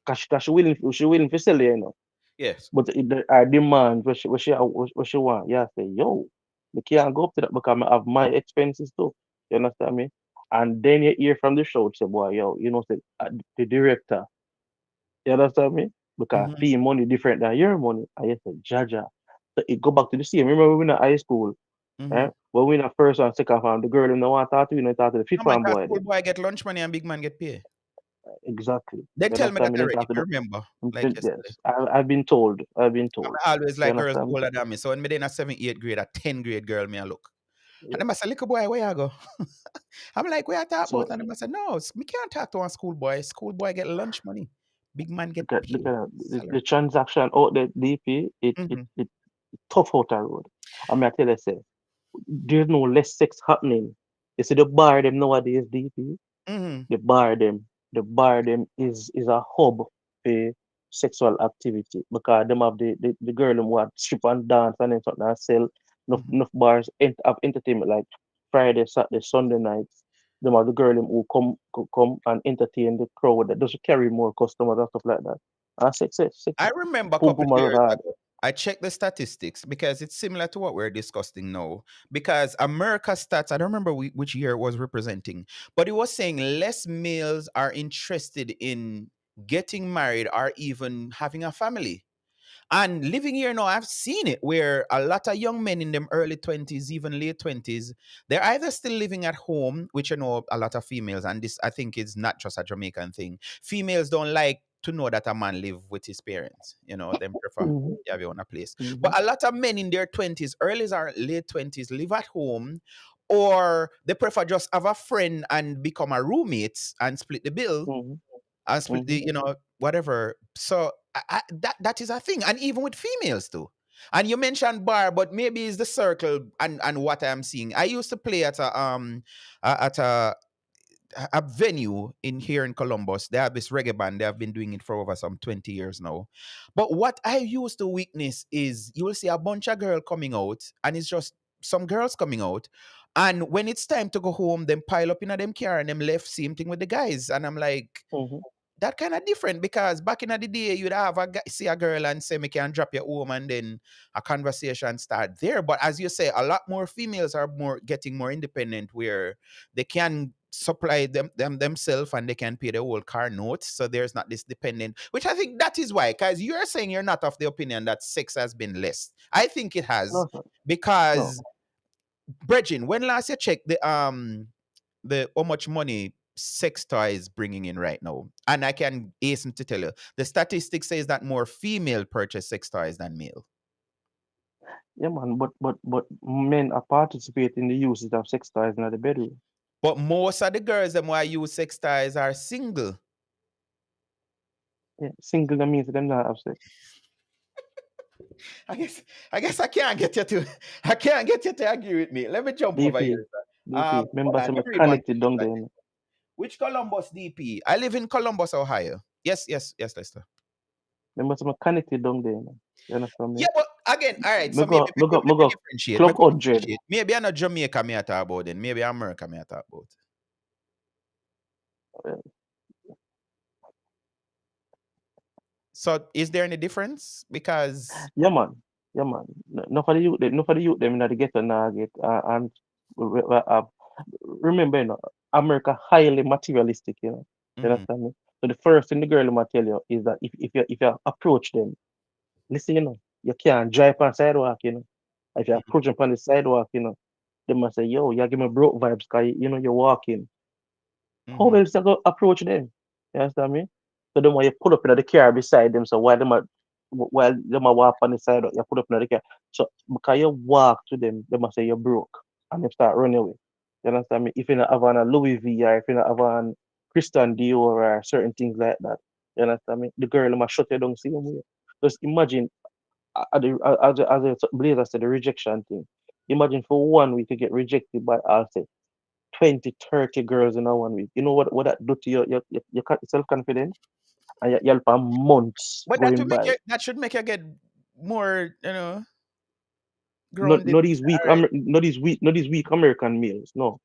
cause she willing to sell you. Yes. But our demand, what she want, yeah, say, yo, we can't go up to that because I have my expenses too. You understand me? And then you hear from the show, say, boy, yo, say, the director, you understand me? Because Mm-hmm, fee money different than your money. And you say, Jaja. So it go back to the same. Remember when we in high school, mm-hmm. eh? When we in the first and second farm, the girl in the one talk to you, talk to the fifth No man, farm cause boy school then. boy get lunch money and big man get pay. Exactly. They You tell me that understand me? Then already. talk to I the remember, like yesterday. yes. I've been told. I've been I'm told. always You like girls understand me? older than me. So when me in a 7th, 8th grade, a 10th grade girl, me I look. And Yeah. them I say, little boy, where you go? I'm like, where I talk about? So And them I say, no, me can't talk to a school boy. School boy get lunch money. Big man get look pay. at the Salary. transaction out there, DP, Mm-hmm. it tough out the road. I mean, I tell you, say, there's no less sex happening. You see the bar them nowadays, DP, Mm-hmm. the bar them, is a hub for sexual activity because them have the girl them what strip and dance and then something and sell Mm-hmm. enough bars have entertainment like Friday, Saturday, Sunday nights. Them are the girl them who come and entertain the crowd that doesn't carry more customers and stuff like that. And sex, I remember a boom couple boom of around years hard. ago, I checked the statistics because it's similar to what we're discussing now. Because America stats, I don't remember which year it was representing, but it was saying less males are interested in getting married or even having a family. And living here now, I've seen it where a lot of young men in them early 20s, even late 20s, they're either still living at home, which a lot of females, and this I think is not just a Jamaican thing. Females don't like to know that a man live with his parents. Them prefer Mm-hmm, you have your own place. mm-hmm, But a lot of men in their 20s, early or late 20s, live at home, or they prefer just have a friend and become a roommate and split the bill mm-hmm, and split mm-hmm, the whatever. So that is a thing, and even with females too. And you mentioned bar, but maybe it's the circle and what I'm seeing. I used to play at a venue in here in Columbus. They have this reggae band. They have been doing it for over some 20 years now. But what I used to witness is you will see a bunch of girls coming out, and it's just some girls coming out. And when it's time to go home, them pile up in a them car and them left. Same thing with the guys. And I'm like, mm-hmm. that kind of different because back in the day you'd have see a girl and say me can drop your home and then a conversation start there. But as you say, a lot more females are more getting more independent where they can supply them themselves and they can pay the whole car notes. So there's not this dependent, which I think that is why, because you're saying you're not of the opinion that sex has been less. I think it has No, sir. No. because Bridging, when last you checked the how much money sex toys bringing in right now? And I can hasten to tell you, the statistics says that more female purchase sex toys than male. Yeah, man. But men are participating in the usage of sex toys in the bedroom. But most of the girls them who use sex toys are single. Yeah, single that means them not have sex. I guess I guess I can't get you to I can't get you to agree with me. Let me jump over here, DP, sir. DP. Hold Remember, on, let some me read one thing connected down about there. this. Which Columbus DP? I live in Columbus, Ohio. Yes, yes, yes, Lester. Remember, some connected down there. You understand me? Yeah, but again, all right. Me So maybe go, me go, me let me go. differentiate. Me Club go 100. differentiate. Maybe I'm not Jamaica me I talk about then. Maybe America me I talk about. So is there any difference? Because Yeah, man. Yeah, man. No for the youth, no for the youth, them in the ghetto now get and remember, America highly materialistic, You mhm, understand me? So the first thing the girl might tell you is that if you approach them, listen, you can't drive on sidewalk, If you mhm, approach them on the sidewalk, they must say, yo, you give me broke vibes, cause you're walking. How mhm, else you go approach them? You understand me? So then when you pull up in the car beside them, so while them walk on the side, you put up in the car. So because you walk to them, they must say you're broke and they start running away. You understand me? If you not have on a Louis V or if you not have on Christian Dior or certain things like that, you understand me? The girl must shut you down same way. Just imagine as Blazer said, the rejection thing. Imagine for 1 week you get rejected by I'll say 20, 30 girls in a 1 week. You know what that do to your self confidence? And you'll for months but that going would make by. you that should make you get more, Not grounded. not these weak All right. not these weak American males. No.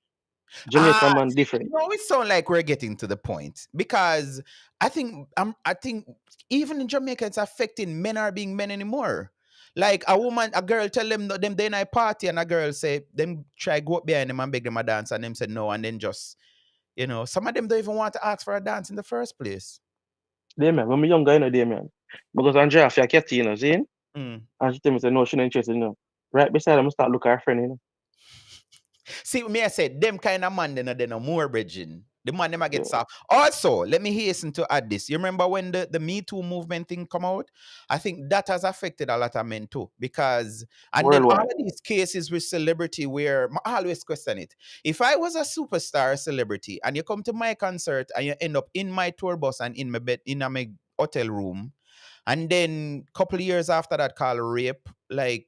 Ah, Jamaican man see, different. it sound like we're getting to the point because I think even in Jamaica it's affecting men are being men anymore. Like a girl tell them they in a party and a girl say them try go up behind them and beg them a dance and them say no and then just some of them don't even want to ask for a dance in the first place. They man, when me younger, they man. Because Andrea after a cat, see? Mm. And she tell me say no, she not interested, Right beside them, I start look at her friend, See, me I said, them kind of man, they know more bridging. The man, them I get Yeah. soft. Also, let me hasten to add this. You remember when the Me Too movement thing come out? I think that has affected a lot of men too. Because, and then all Worldwide. of these cases with celebrity where, I always question it. If I was a superstar celebrity and you come to my concert and you end up in my tour bus and in my bed, in my hotel room, and then couple of years after that call rape, like,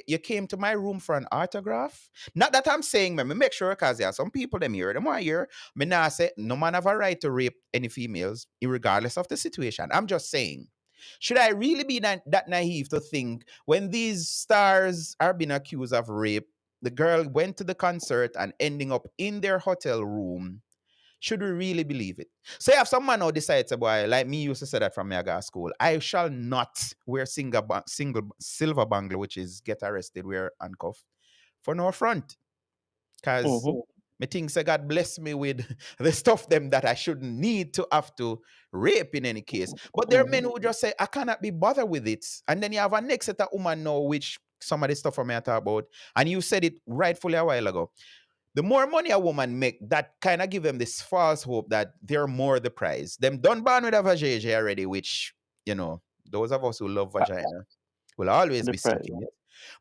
you came to my room for an autograph? Not that I'm saying, man, me make sure because there are some people them here, them want here. Me now say no man have a right to rape any females, regardless of the situation. I'm just saying, should I really be that naive to think when these stars are being accused of rape, the girl went to the concert and ending up in their hotel room? Should we really believe it? So if some man now decides, boy, like me used to say that from my girl school, I shall not wear single silver bangle, which is get arrested, wear handcuff for no front. Because Mm-hmm. me think say God bless me with the stuff them that I shouldn't need to have to rape in any case. But there are Mm-hmm. men who just say, I cannot be bothered with it. And then you have a next set of woman now, which some of the stuff I may talk about. And you said it rightfully a while ago, the more money a woman make, that kind of give them this false hope that they're more the prize. Them done born with a vajayjay already, which, those of us who love vagina will always The be price. seeking it.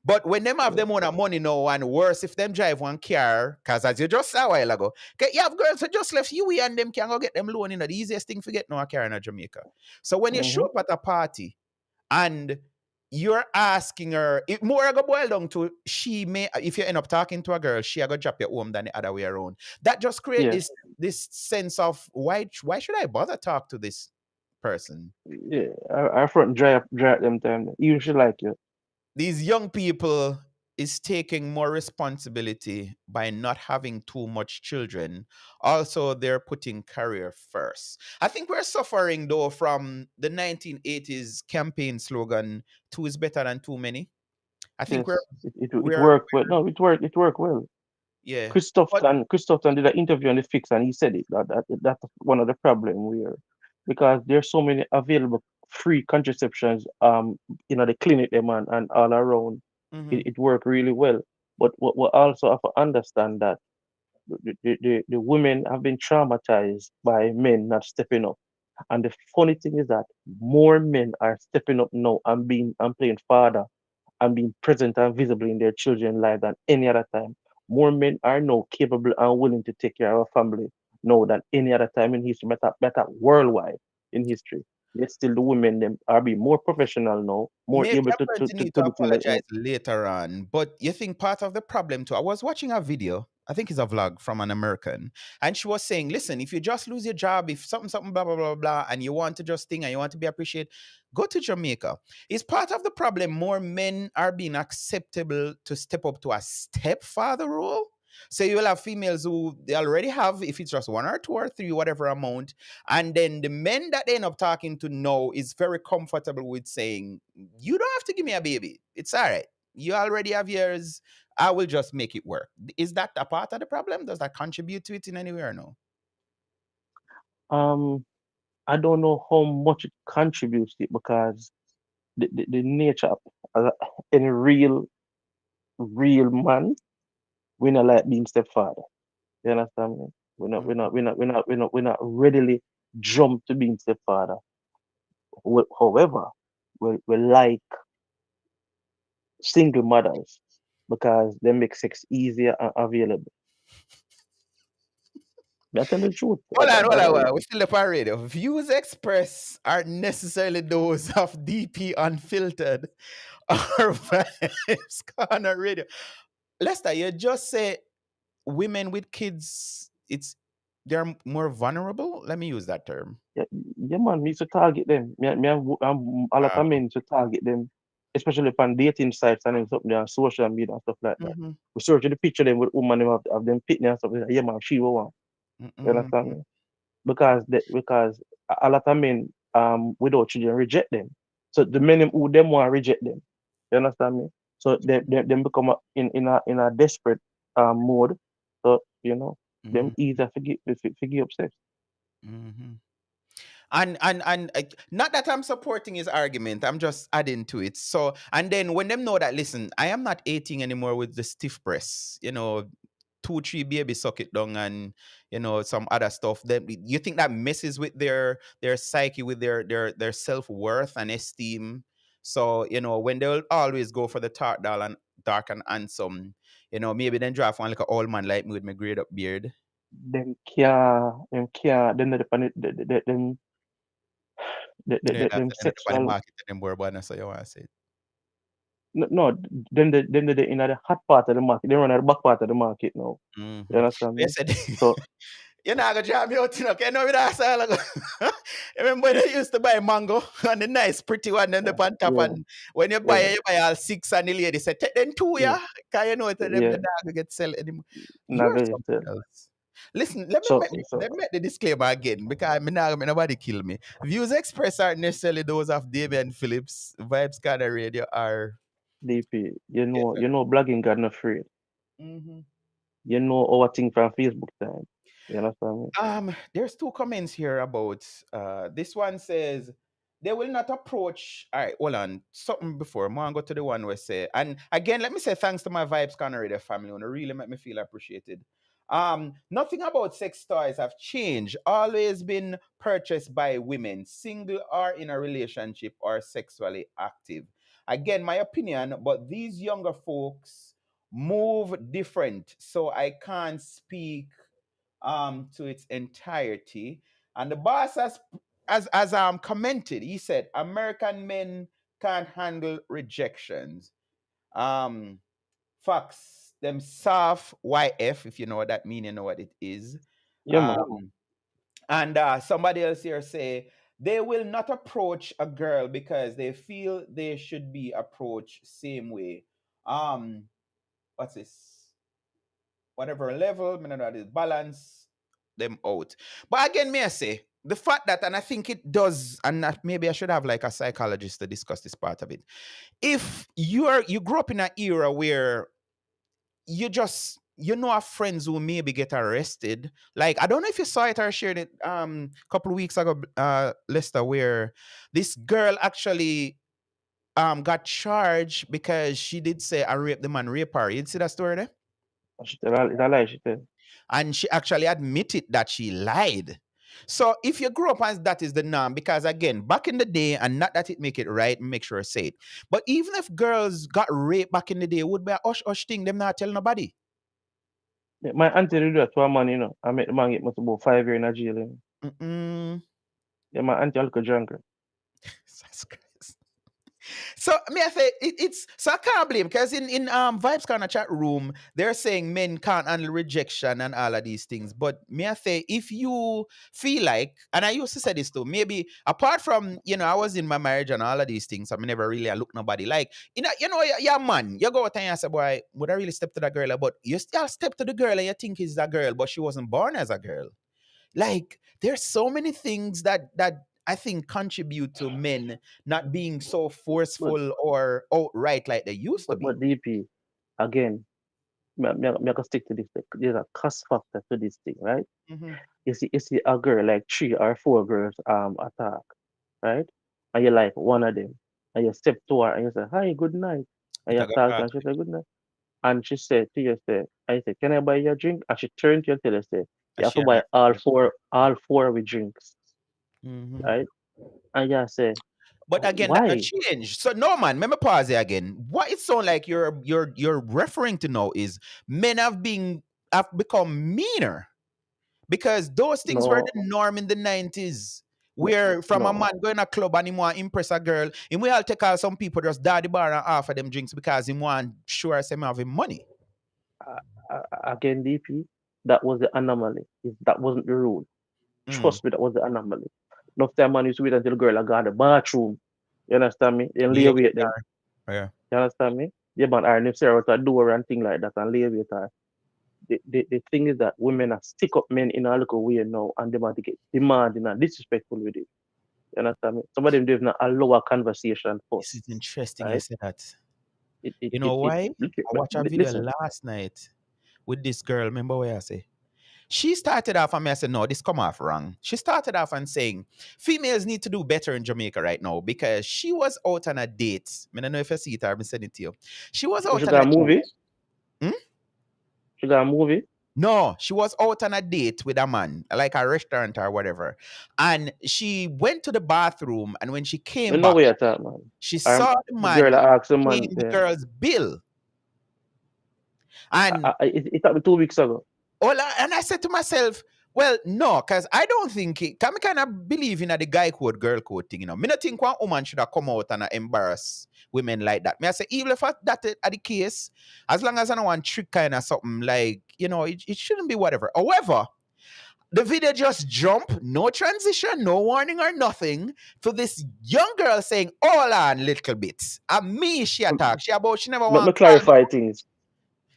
But when them have Yeah. them own a money now, and worse if them drive one car, because as you just said a while ago, okay, you have girls who just left you and them can go get them loan, the easiest thing for get no a car in Jamaica. So when you show Mm-hmm. up at a party and you're asking her, it more go boil down to she may, if you end up talking to a girl, she a go drop you home than the other way around. That just create Yeah. this sense of why should I bother talk to this person? Yeah. Our front dry up them time. You should like you. These young people is taking more responsibility by not having too much children. Also, they're putting career first. I think we're suffering though from the 1980s campaign slogan, two is better than too many. I think we're Yes. It we're worked well. No, it worked well. yeah. But Christopherton did an interview on the fix and he said it that's one of the problem here because there's so many available free contraceptions the clinic them and all around mhm, it worked really well. But we also have to understand that the women have been traumatized by men not stepping up. And the funny thing is that more men are stepping up now and playing father and being present and visible in their children's life than any other time. More men are now capable and willing to take care of a family now than any other time in history, better worldwide in history. Yet still the women them are being more professional now, more Maybe able I'm going to need to to do things apologize later on, but you think part of the problem too? I was watching a video, I think it's a vlog from an American, and she was saying, listen, if you just lose your job, if something, blah, blah, blah, blah, and you want to just think and you want to be appreciated, go to Jamaica. Is part of the problem more men are being acceptable to step up to a stepfather role? So you will have females who they already have, if it's just one or two or three, whatever amount, and then the men that they end up talking to now is very comfortable with saying, you don't have to give me a baby. It's all right. You already have yours. I will just make it work. Is that a part of the problem? Does that contribute to it in any way or no? um I don't know how much it contributes to it because the nature of any real man, we not like being stepfather. You understand me? We're not readily jump to being stepfather. However, we like single mothers because they make sex easier and available. That's the truth. Hold on. We're still up on radio. Views expressed aren't necessarily those of DP Unfiltered or Vibes Corner Radio. Lester, you just say women with kids, they're more vulnerable. Let me use that term. Yeah, yeah, man, me used to target them. I'm a lot Wow. of men to target them, especially on dating sites and then something there on social media and stuff like that. Mm-hmm. We search the picture them with woman them have them pitney and stuff like that. Yeah, man, she will want. You understand Mm-hmm. me? Because a lot of men without children reject them. So the men who them want reject them. You understand me? So them become in a desperate mode. So them easier forgive sex. Mm-hmm. And not that I'm supporting his argument, I'm just adding to it. So and then when them know that, listen, I am not eating anymore with the stiff breasts, two, three baby suck it down and some other stuff. Then you think that messes with their psyche, with their self-worth and esteem. So, when they'll always go for the dark and handsome, maybe then draft one like an old man like me with my grayed up beard. Them them That's the sexual. market and them boy, so you want to say. No, them the in the hot part of the market. They run at the back part of the market now. You Mm-hmm. understand They me? said, So you're not gonna jam me out, okay? No, with that style. Remember when they used to buy mango and the nice pretty one and the on top, yeah, and when yeah, you buy all six and the lady said, take them two, yeah, yeah? Cause you know it, them yeah. the dog get sell anymore. Not You're very something still. else. Listen, let me So make let me make the disclaimer again because nobody kill me. Views expressed aren't necessarily those of Damian Phillips. Vibes Gather Radio are DP, yes, blogging got no free. sir. You know our thing from Facebook time. You understand me? There's two comments here about this one says they will not approach. All right, hold on. Something before. I'm gonna go to the one where say, and again, let me say thanks to my Vibes Corner Radio family. It really make me feel appreciated. Nothing about sex toys have changed. Always been purchased by women, single or in a relationship or sexually active. Again, my opinion, but these younger folks move different, so I can't speak to its entirety. And the boss has commented, he said American men can't handle rejections. Um Facts, them soft YF, if you know what that means, you know what it is. Yeah, man. And somebody else here say they will not approach a girl because they feel they should be approached same way. Um, what's this? Whatever level, me know that is balance them out. But again, may I say, the fact that, and I think it does, and that maybe I should have like a psychologist to discuss this part of it. If you grew up in an era where have friends who maybe get arrested. Like I don't know if you saw it or shared it a couple of weeks ago, Lester, where this girl actually got charged because she did say I raped the man, rape her. You see that story there? She tell, it's a lie, she tell. And she actually admitted that she lied. So if you grow up as that is the norm, because again, back in the day, and not that it make it right, make sure I say it. But even if girls got raped back in the day, it would be a hush thing, them not tell nobody. My auntie did that to a man, I met the man get must about 5 years in a jail. Mm-mm. Yeah, my auntie a little drunker. Jesus Christ. So me I say it's so I can't blame because in Vibes Corner chat room they're saying men can't handle rejection and all of these things. But me I say if you feel like, and I used to say this too, maybe apart from I was in my marriage and all of these things, I mean never really I look nobody like you're a man, you go out and you say, boy, would I really step to that girl? But you still step to the girl and you think it's a girl, but she wasn't born as a girl. Like there's so many things that I think contribute to men not being so But forceful or outright like they used to be. but DP again, me I can stick to this. Like, there's a cost factor to this thing, right? Mm-hmm. You see a girl like 3 or 4 girls attack, right? And you like one of them, and you step to her and you say, "Hi, good night," and It you a got talk to her caught. and she say, "Good night," and she said to you, "I say, can I buy you a drink?" And she turned to you and tell you, A "You have to share buy it. all four with drinks, Mm-hmm. right?" And you say, But again, that "Why?" change. So no man, let me pause here again. What it sounds like you're referring to now is men have become meaner. Because those things were No, the norm in the 90s. no, Where from a no. man going to a club and he want to impress a girl, and we all take out some people just daddy bar and offer them drinks because he want sure some have him money. Again, DP, that was the anomaly. That wasn't the rule. Mm. Trust me, that was the anomaly. Enough time man used to wait until the girl I got in the bathroom. You understand me? Then lay Yeah, wait them. yeah. You understand me? Yeah, man, iron if Sarah out a door and thing like that and lay wait her. The thing is that women are stick up men in a little way now and they want to get demanding and disrespectful with it. You understand me? Some of them do not allow a conversation This is first. interesting you Right? said that. It it You it, know it why? look I watched a video listen. last night with this girl. Remember what I say? She started off and I said, no, this come off wrong. She started off and saying, females need to do better in Jamaica right now because she was out on a date. I don't know if you see it, I've sent it to you. She was Oh, out she on a got a date. movie? Hmm? She got a movie? No, she was out on a date with a man, like a restaurant or whatever. And she went to the bathroom, and when she You came know back, where you talk, man. she Um, saw the the girl man that asked the paying man, the yeah. girl's bill. And It happened 2 weeks ago. and I said to myself, well, no, because I don't think it, can me kind of believe in the guy code, girl code thing, Me not think one woman should have come out and embarrass women like that. Me I say, even if that are the case, as long as I don't want trick kind of something, like, it shouldn't be whatever. However, the video just jump, no transition, no warning or nothing, to this young girl saying, hold on little bit. And me, she attacked. She never Let me want to call me. clarify things.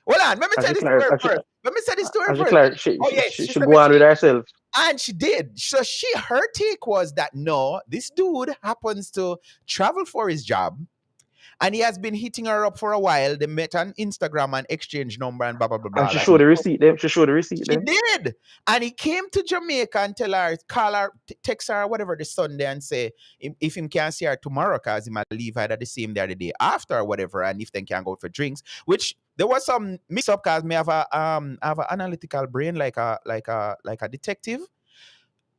Hold on, let me As tell she this clar story as she first. Let me say this story as she first. clar Oh yes, she she said go me on with herself. and she did. So her take was that no, this dude happens to travel for his job. And he has been hitting her up for a while. They met on Instagram and exchange number and blah blah blah And blah. she Like, showed the receipt them. She showed the receipt she them. did. And he came to Jamaica and tell her, call her, text her, whatever, the Sunday and say if him can see her tomorrow, because he might leave either the same day or the day after or whatever, and if they can go out for drinks, which there was some mix up because me have an analytical brain like a detective.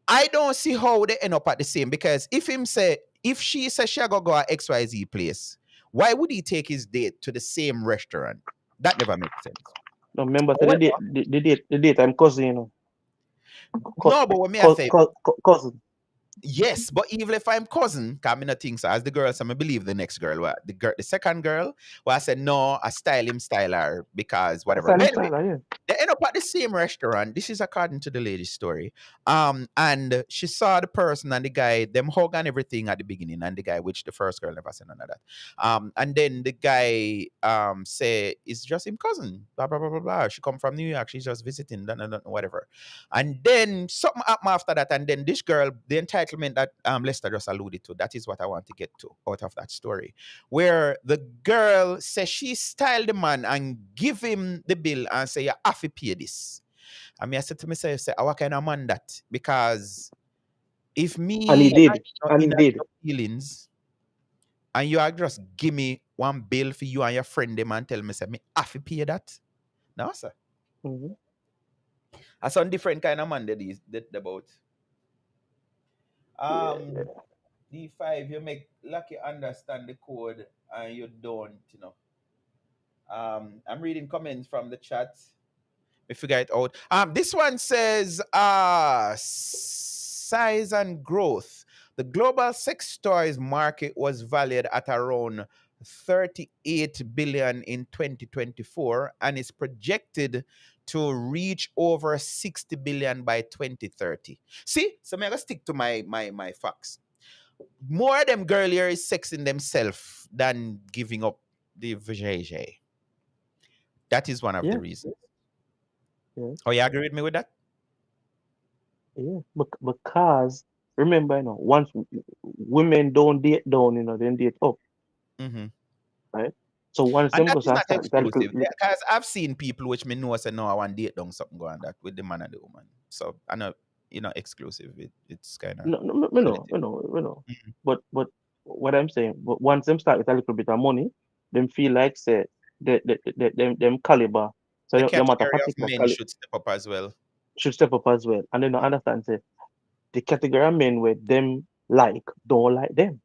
I don't see how they end up at the same because if she says she go at XYZ place, why would he take his date to the same restaurant? That never makes sense. No, remember, so However, the date I'm cousin, no, but what me I say, cousin. yes, but even if I'm cousin, cause me not think so. As the girl, so I believe the next girl, the second girl, well, I said no, I style her because whatever. Style, But anyway, style, yeah. they end up at the same restaurant. This is according to the lady's story. And she saw the person and the guy, them hug and everything at the beginning, and the guy, which the first girl never said none of that. And then the guy say it's just him cousin, blah blah blah blah blah. She come from New York, she's just visiting, whatever. And then something happened after that, and then this girl, the entitlement that Lester just alluded to, that is what I want to get to out of that story, where the girl says she styled the man and give him the bill and say, you have to pay this. I mean, I said to myself, say, what kind of man that? Because if And he me did. And in he did. your feelings and you are just give me one bill for you and your friend them and tell me, say, me have to pay that? No, sir. Mm-hmm. I some different kind of man that is that about. Yeah, Um, D5, you make lucky understand the code and you don't, I'm reading comments from the chat. We figure it out. This one says size and growth. The global sex toys market was valued at around 38 billion in 2024 and is projected to reach over 60 billion by 2030. See, so I'm gonna stick to my facts. More of them girl here is sexing themselves than giving up the vajayjay. That is one of the yeah, reasons. yeah, Oh, you agree with me with that? yeah. Because remember, once women don't date down, then date up, Mm-hmm. right? So once And them that go is not start with a little, exclusive. Because I've seen people which me know say no, I want date down something go on that with the man and the woman. So I know exclusive. It's kind of no, no, no, no, relative. no, no, no. Mhm. But what I'm saying, but once them start with a little bit of money, them feel like say them caliber. So The them at a category of particular men caliber should step up as well. should step up as well. And then I understand say the category of men where them like don't like them.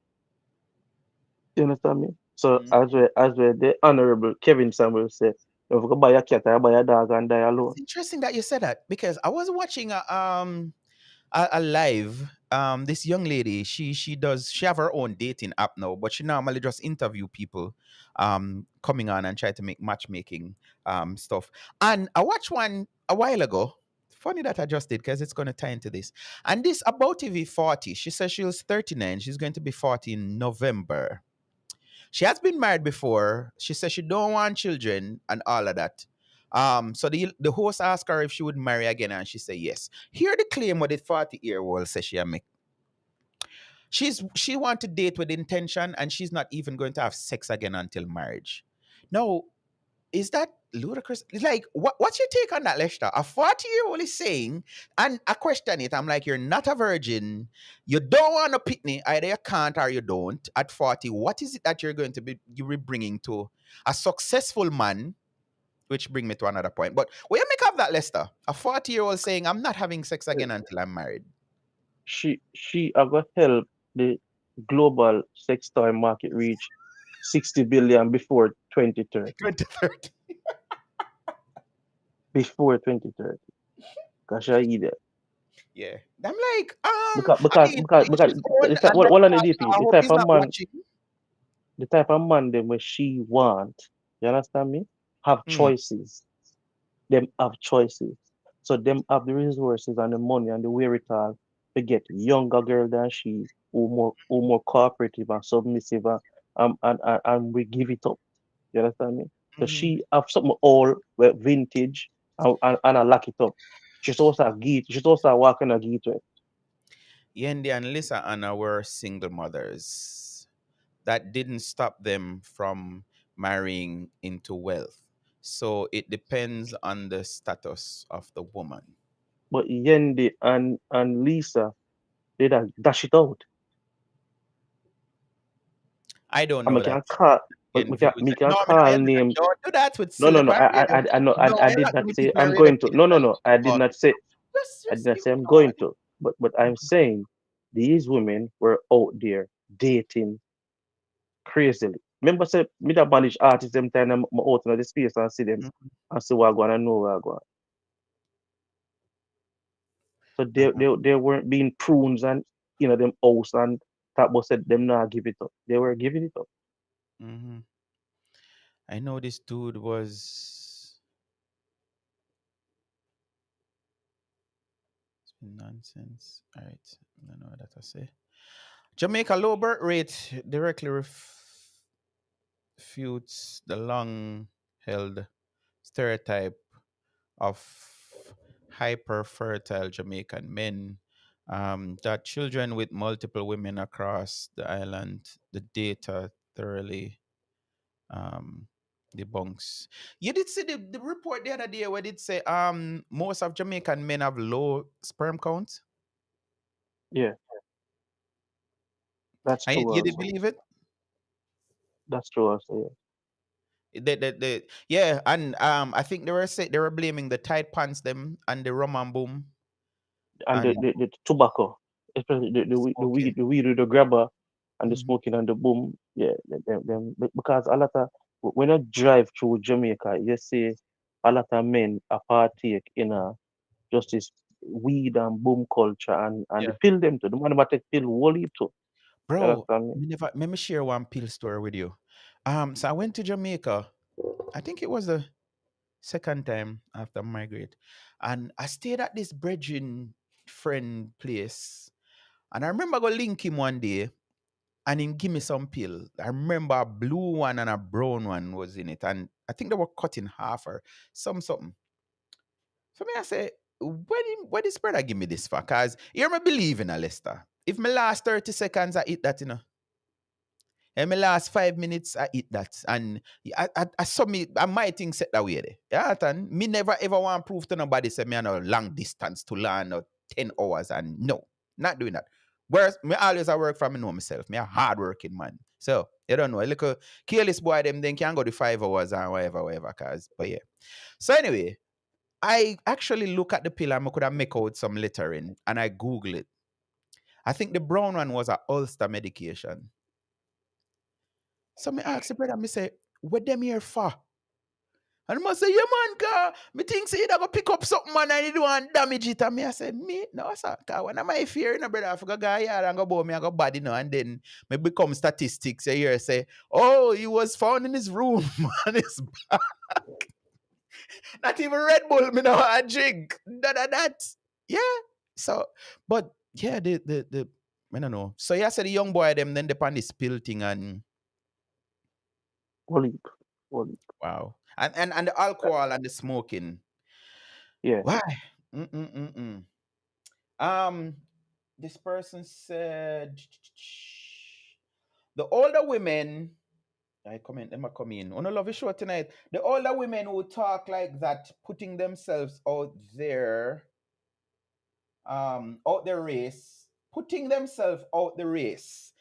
You understand me? So Mhm. as well the honorable Kevin Samuel said, if you go buy a cat, I buy a dog and die It's alone. interesting that you said that because I was watching a live. This young lady, she have her own dating app now, but she normally just interview people coming on and try to make matchmaking stuff. And I watched one a while ago. Funny that I just did because it's gonna tie into this. And this about TV 40. She says she was 39. She's going to be 40 in November. She has been married before. She says she don't want children and all of that. So the host asked her if she would marry again, and she said yes. Here the claim what the 40-year-old says she make. She want to date with intention, and she's not even going to have sex again until marriage. Now, is that ludicrous? Like, what's your take on that, Lester? A 40-year-old is saying, and I question it. I'm like, you're not a virgin. You don't want a pitney. Either you can't or you don't. At 40, what is it that you be bringing to a successful man? Which bring me to another point. But what you make of that, Lester? A 40-year-old saying, I'm not having sex again until I'm married. She are gonna help the global sex toy market reach 60 billion before 2030. 2030. Before 2030. Cause she idiot. Yeah. I'm like, Because I because mean, because each because his own, the type and what on the DP, I the hope type he's of not man watching. the type of man them where she want, you understand me? Have Mm, choices. Them have choices. So them have the resources and the money and the wherewithal to get younger girl than she who more cooperative and submissive and we give it up. You understand me? So mhm. she have something all well, vintage and I lock it up. She's also a geek. She's also a walking a geek. Yendi and Lisa Anna were single mothers. That didn't stop them from marrying into wealth. So it depends on the status of the woman. But Yendi and Lisa, they dash it out. I don't And know we that. can call, but Again, views. we can No, me not call hear that. names. Don't do that with No, no, no. Silicon Radio. I know. No, I you're did not not giving say people a I'm radio going to. No, no, station. no. I did But not say. I did just not give say me I'm on. going to. But I'm saying these women were out there dating crazily. Remember, say me that manage artists them time I'm out in the space and see them Mhm, and see what I go and know what I go. So uh-huh, they weren't being prunes and them house and that was said them not give it up. They were giving it up. mhm. I know this dude was it's been nonsense. All right, I don't know what that I say. Jamaica low birth rate directly refutes the long-held stereotype of hyper fertile Jamaican men. That children with multiple women across the island, the data thoroughly um, debunks. You did see the report the other day where it say most of Jamaican men have low sperm count. Yeah, that's And you, true you did also. believe it? That's true also. Yeah. Yeah, and I think they were blaming the tight pants them and the rum and boom And and the tobacco, especially smoking. the weed with the grabber and the Mhm. smoking and the boom. Yeah, because a lot of when you drive through Jamaica, you see a lot of men are partake in just this weed and boom culture and the Yeah, pill them too. The man about take pill whole heap too. You bro. understand me? Let me share one pill story with you. So I went to Jamaica. I think it was the second time after migrate, and I stayed at this brethren friend place. And I remember I go link him one day, and him give me some pill. I remember a blue one and a brown one was in it, and I think they were cut in half or something. So me I say, when this brother give me this for? Cause here me believe in a Lester. If my last 30 seconds I eat that, and my last 5 minutes I eat that. And I saw me, I might think set that way there. Yeah, and me never ever want to prove to nobody say me I know long distance to learn or 10 hours and no, not doing that. Whereas me always I work from me know myself. Me a hard working man. So you don't know, a little careless boy them then can go to 5 hours and whatever, cause but yeah. So anyway, I actually look at the pill and I could have make out some lettering and I Google it. I think the brown one was a Ulster medication. So me ask the brother, me say, what them here for? And he must say, yeah, man, car. Me think say you go pick up something, man, and you don't want damage it. And me, I say, me, no, sir. Cause when am I fear, brother, I forgot go here and go bow me, I go bad, and then me become statistics. You hear say, oh, he was found in his room, and it's not even Red Bull, me know I drink. That. Yeah. So, but yeah, the I don't know. So yeah, said the young boy them then depend the spill thing and Whole heap, whole heap. wow. And the alcohol and the smoking. Yeah. Why? Mm-mm-mm-mm. Um, this person said the older women. I comment them a come in. On a love is show tonight. The older women who talk like that, putting themselves out the race, putting themselves out the race.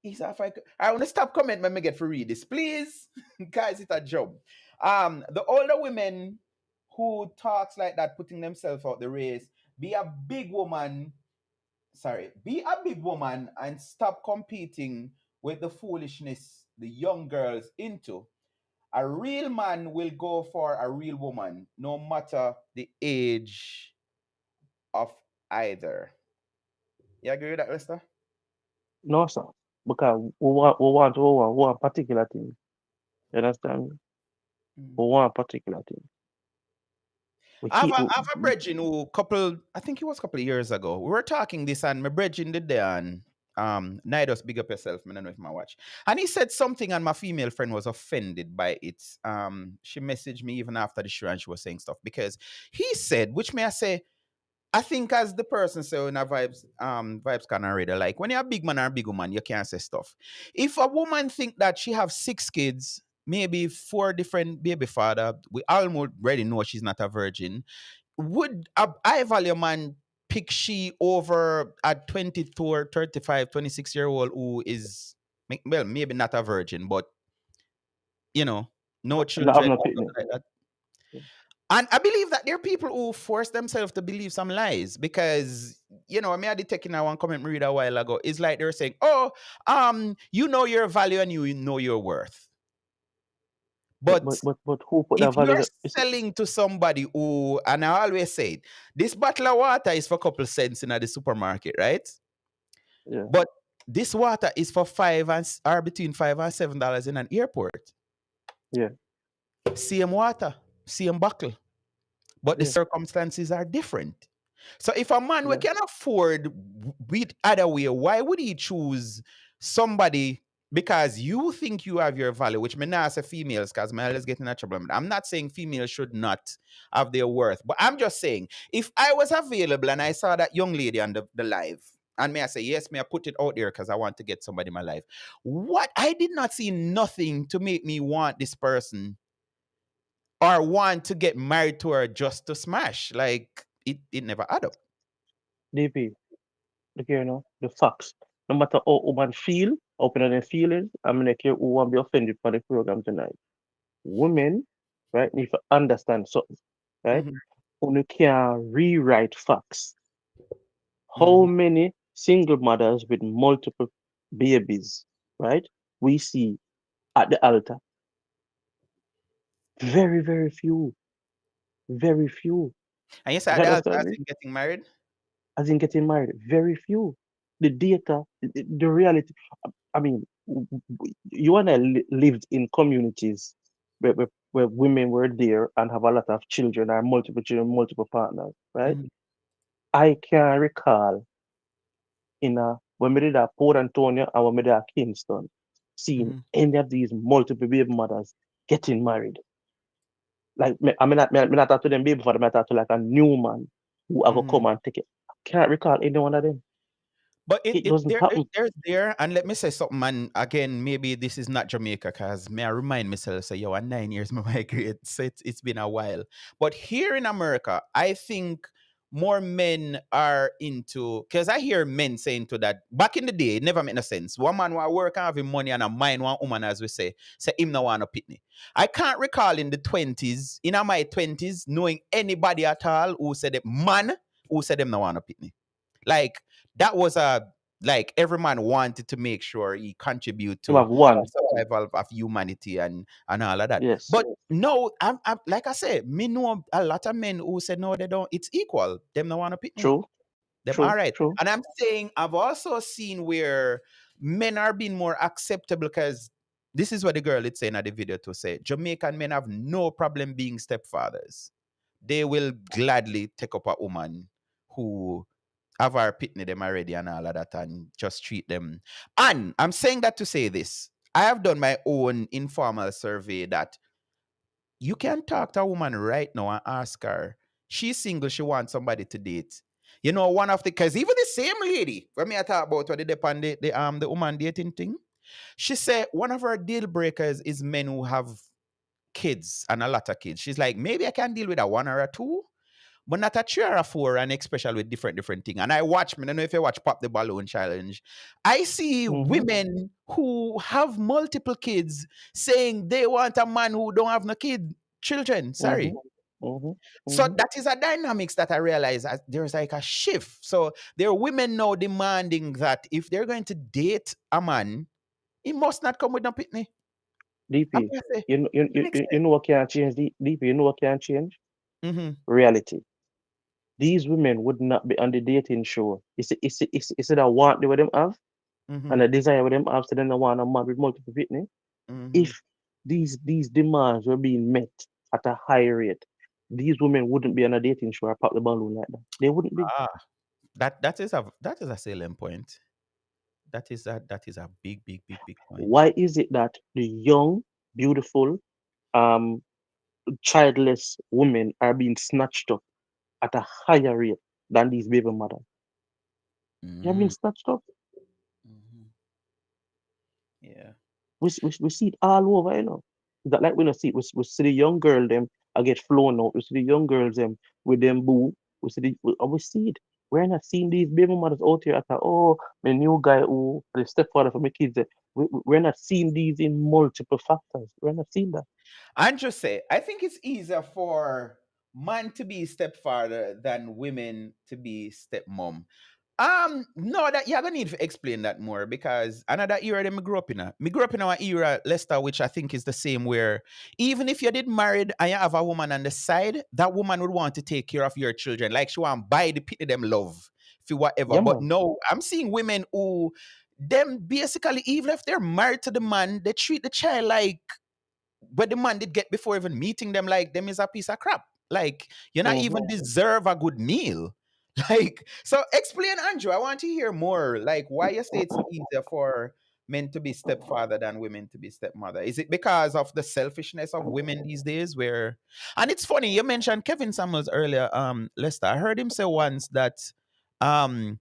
Is if I want to stop comment when me get to read this, please, guys. It's a job. The older women who talks like that, putting themselves out the race, be a big woman. Sorry, be a big woman and stop competing with the foolishness the young girls into. A real man will go for a real woman, no matter the age of either. You agree with that, Lester? No, sir. Because we want particular thing. You understand me? Mm. We want particular thing. We keep I have a brethren who couple, I think it was a couple of years ago. We were talking this and my brethren did there and Nidos, big up yourself, I don't know if my watch. And he said something and my female friend was offended by it. She messaged me even after the show and she was saying stuff because he said, which may I say, I think as the person say in a vibes can read like when you're a big man or a big woman, you can't say stuff. If a woman think that she have 6 kids, maybe 4 different baby father, we already know she's not a virgin. Would a high value man pick she over a 22 35, 26 year old who is well, maybe not a virgin, but you know, no not have children no or picnic. something like that? And I believe that there are people who force themselves to believe some lies because, I mean, I did taking that one comment read a while ago. It's like they're saying, oh, you know your value and you know your worth. But But who put that if value? you're selling to somebody who, and I always say it, this bottle of water is for a couple cents in the supermarket, right? Yeah, But this water is for or between $5 and $7 in an airport. yeah, Same water, same buckle. But the yeah, circumstances are different. So if a man we yeah. can afford with other way, why would he choose somebody because you think you have your value, which may not say females, because my always getting in trouble. I'm not saying females should not have their worth, but I'm just saying if I was available and I saw that young lady on the live, and may I say, yes, may I put it out there because I want to get somebody in my life. What I did not see nothing to make me want this person or want to get married to her just to smash. Like it never add up. DP, look here, the facts. No matter how woman feel, open on their feelings, I'm gonna care who won't be offended for the program tonight. women, right, need to understand something, right? Mm-hmm. You can rewrite facts. How Mm-hmm. many single mothers with multiple babies, right? We see at the altar. Very, very few. Very few. And you You said that understand as me? in getting married? As in getting married. Very few. The data, the reality. I mean, you and I lived in communities where women were there and have a lot of children, multiple partners, right? Mm-hmm. I can recall when we did at Port Antonio and when we did at Kingston, seeing Mm-hmm. any of these multiple baby mothers getting married. Like me not talk to them baby father, me talk to like a new man who I go Mm-hmm. come and take it. I can't recall any one of them. But It doesn't happen. there's there, and let me say something, man. Again, maybe this is not Jamaica, cause may I remind myself, say, yo, I'm 9 years my migrate, so it's been a while. But here in America, I think more men are into, cause I hear men saying to that back in the day, it never made no sense. One man want work and having money and a mind one woman, as we say him no want a pitney. I can't recall in the 20s, in my 20s, knowing anybody at all who said that man who said them no want a pitney. Like that was a like every man wanted to make sure he contribute You to have one. the survival of humanity and all of that. Yes. But no, I'm like I said, me know a lot of men who said no, they don't. It's equal. Them no want to pick me. True. Them all True. right. True. And I'm saying I've also seen where men are being more acceptable because this is what the girl is saying at the video to say Jamaican men have no problem being stepfathers. They will gladly take up a woman who have our pitney them already and all of that and just treat them. And I'm saying that to say this. I have done my own informal survey that you can talk to a woman right now and ask her, she's single, she wants somebody to date. You know, one of the, because even the same lady, when me I talk about what they depend the woman dating thing, she said one of her deal breakers is men who have kids and a lot of kids. She's like, maybe I can deal with a one or a two, but not a three or a four, and especially with different things. And I watch, I don't know if you watch Pop the Balloon Challenge. I see Mm-hmm. women who have multiple kids saying they want a man who don't have no children. Mm-hmm. Sorry. Mm-hmm. So Mm-hmm. that is a dynamics that I realize there's like a shift. So there are women now demanding that if they're going to date a man, he must not come with no pitney. I'm DP. gonna say, You know what can change DP, you know what can change? mm-hmm, Reality. These women would not be on the dating show. It's that want the what them have mm-hmm, and a desire what them have, so then they want a man with multiple fitness. mm-hmm. If these demands were being met at a high rate, these women wouldn't be on a dating show or pop the balloon like that. They wouldn't be. Ah, that is a selling point. That is a big point. Why is it that the young, beautiful, um, childless women are being snatched up at a higher rate than these baby mothers? They are being Mm, snatched up. mhm. Yeah. We see it all over, you know. That like we don't see it. We see the young girl them I get flown out. We see the young girls them with them boo. We see it. We're not seeing these baby mothers out here at oh my new guy who the stepfather for my kids. We're not seeing these in multiple factors. We're not seeing that. And just say, I think it's easier for man to be stepfather than women to be stepmom. No, that you're gonna need to explain that more because another era that me grew up in. Me grew up in our era, Lester, which I think is the same where even if you did married and you have a woman on the side, that woman would want to take care of your children. Like she want buy the pity them love for whatever. Yeah, But man. no, I'm seeing women who them basically, even if they're married to the man, they treat the child like what the man did get before even meeting them, like them is a piece of crap. Like you're not Mm-hmm. even deserve a good meal. Like, so explain, Andrew. I want to hear more. Like, why you say it's easier for men to be stepfather than women to be stepmother? Is it because of the selfishness of women these days? Where, and it's funny you mentioned Kevin Samuels earlier, Lester. I heard him say once that, um,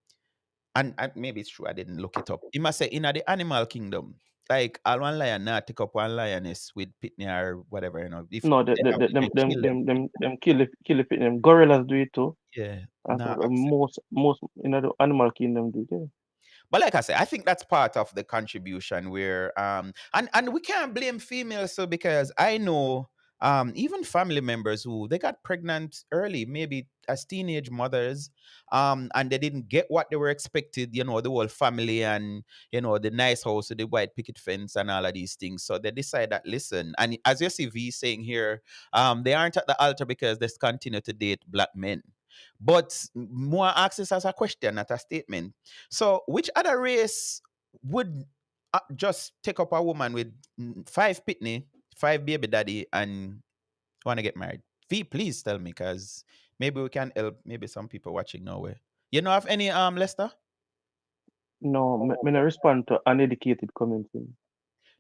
and maybe it's true. I didn't look it up. He must say in the animal kingdom, like all one lion not take up one lioness with pitney or whatever. If No, they have to kill them. them kill it. Them gorillas do it too. Yeah, And nah, most the animal kingdom do it. Yeah. But like I said, I think that's part of the contribution where and we can't blame females so because I know even family members who they got pregnant early, maybe as teenage mothers, and they didn't get what they were expected, you know, the whole family and you know the nice house with the white picket fence and all of these things. So they decide that listen, and as you see V saying here, they aren't at the altar because they continue to date black men. But more asks this as a question, not a statement. So, which other race would just take up a woman with five pitney, five baby daddy, and want to get married? V, please tell me, cause maybe we can help. Maybe some people watching now. You know of any Lester? No, me not respond to uneducated comments.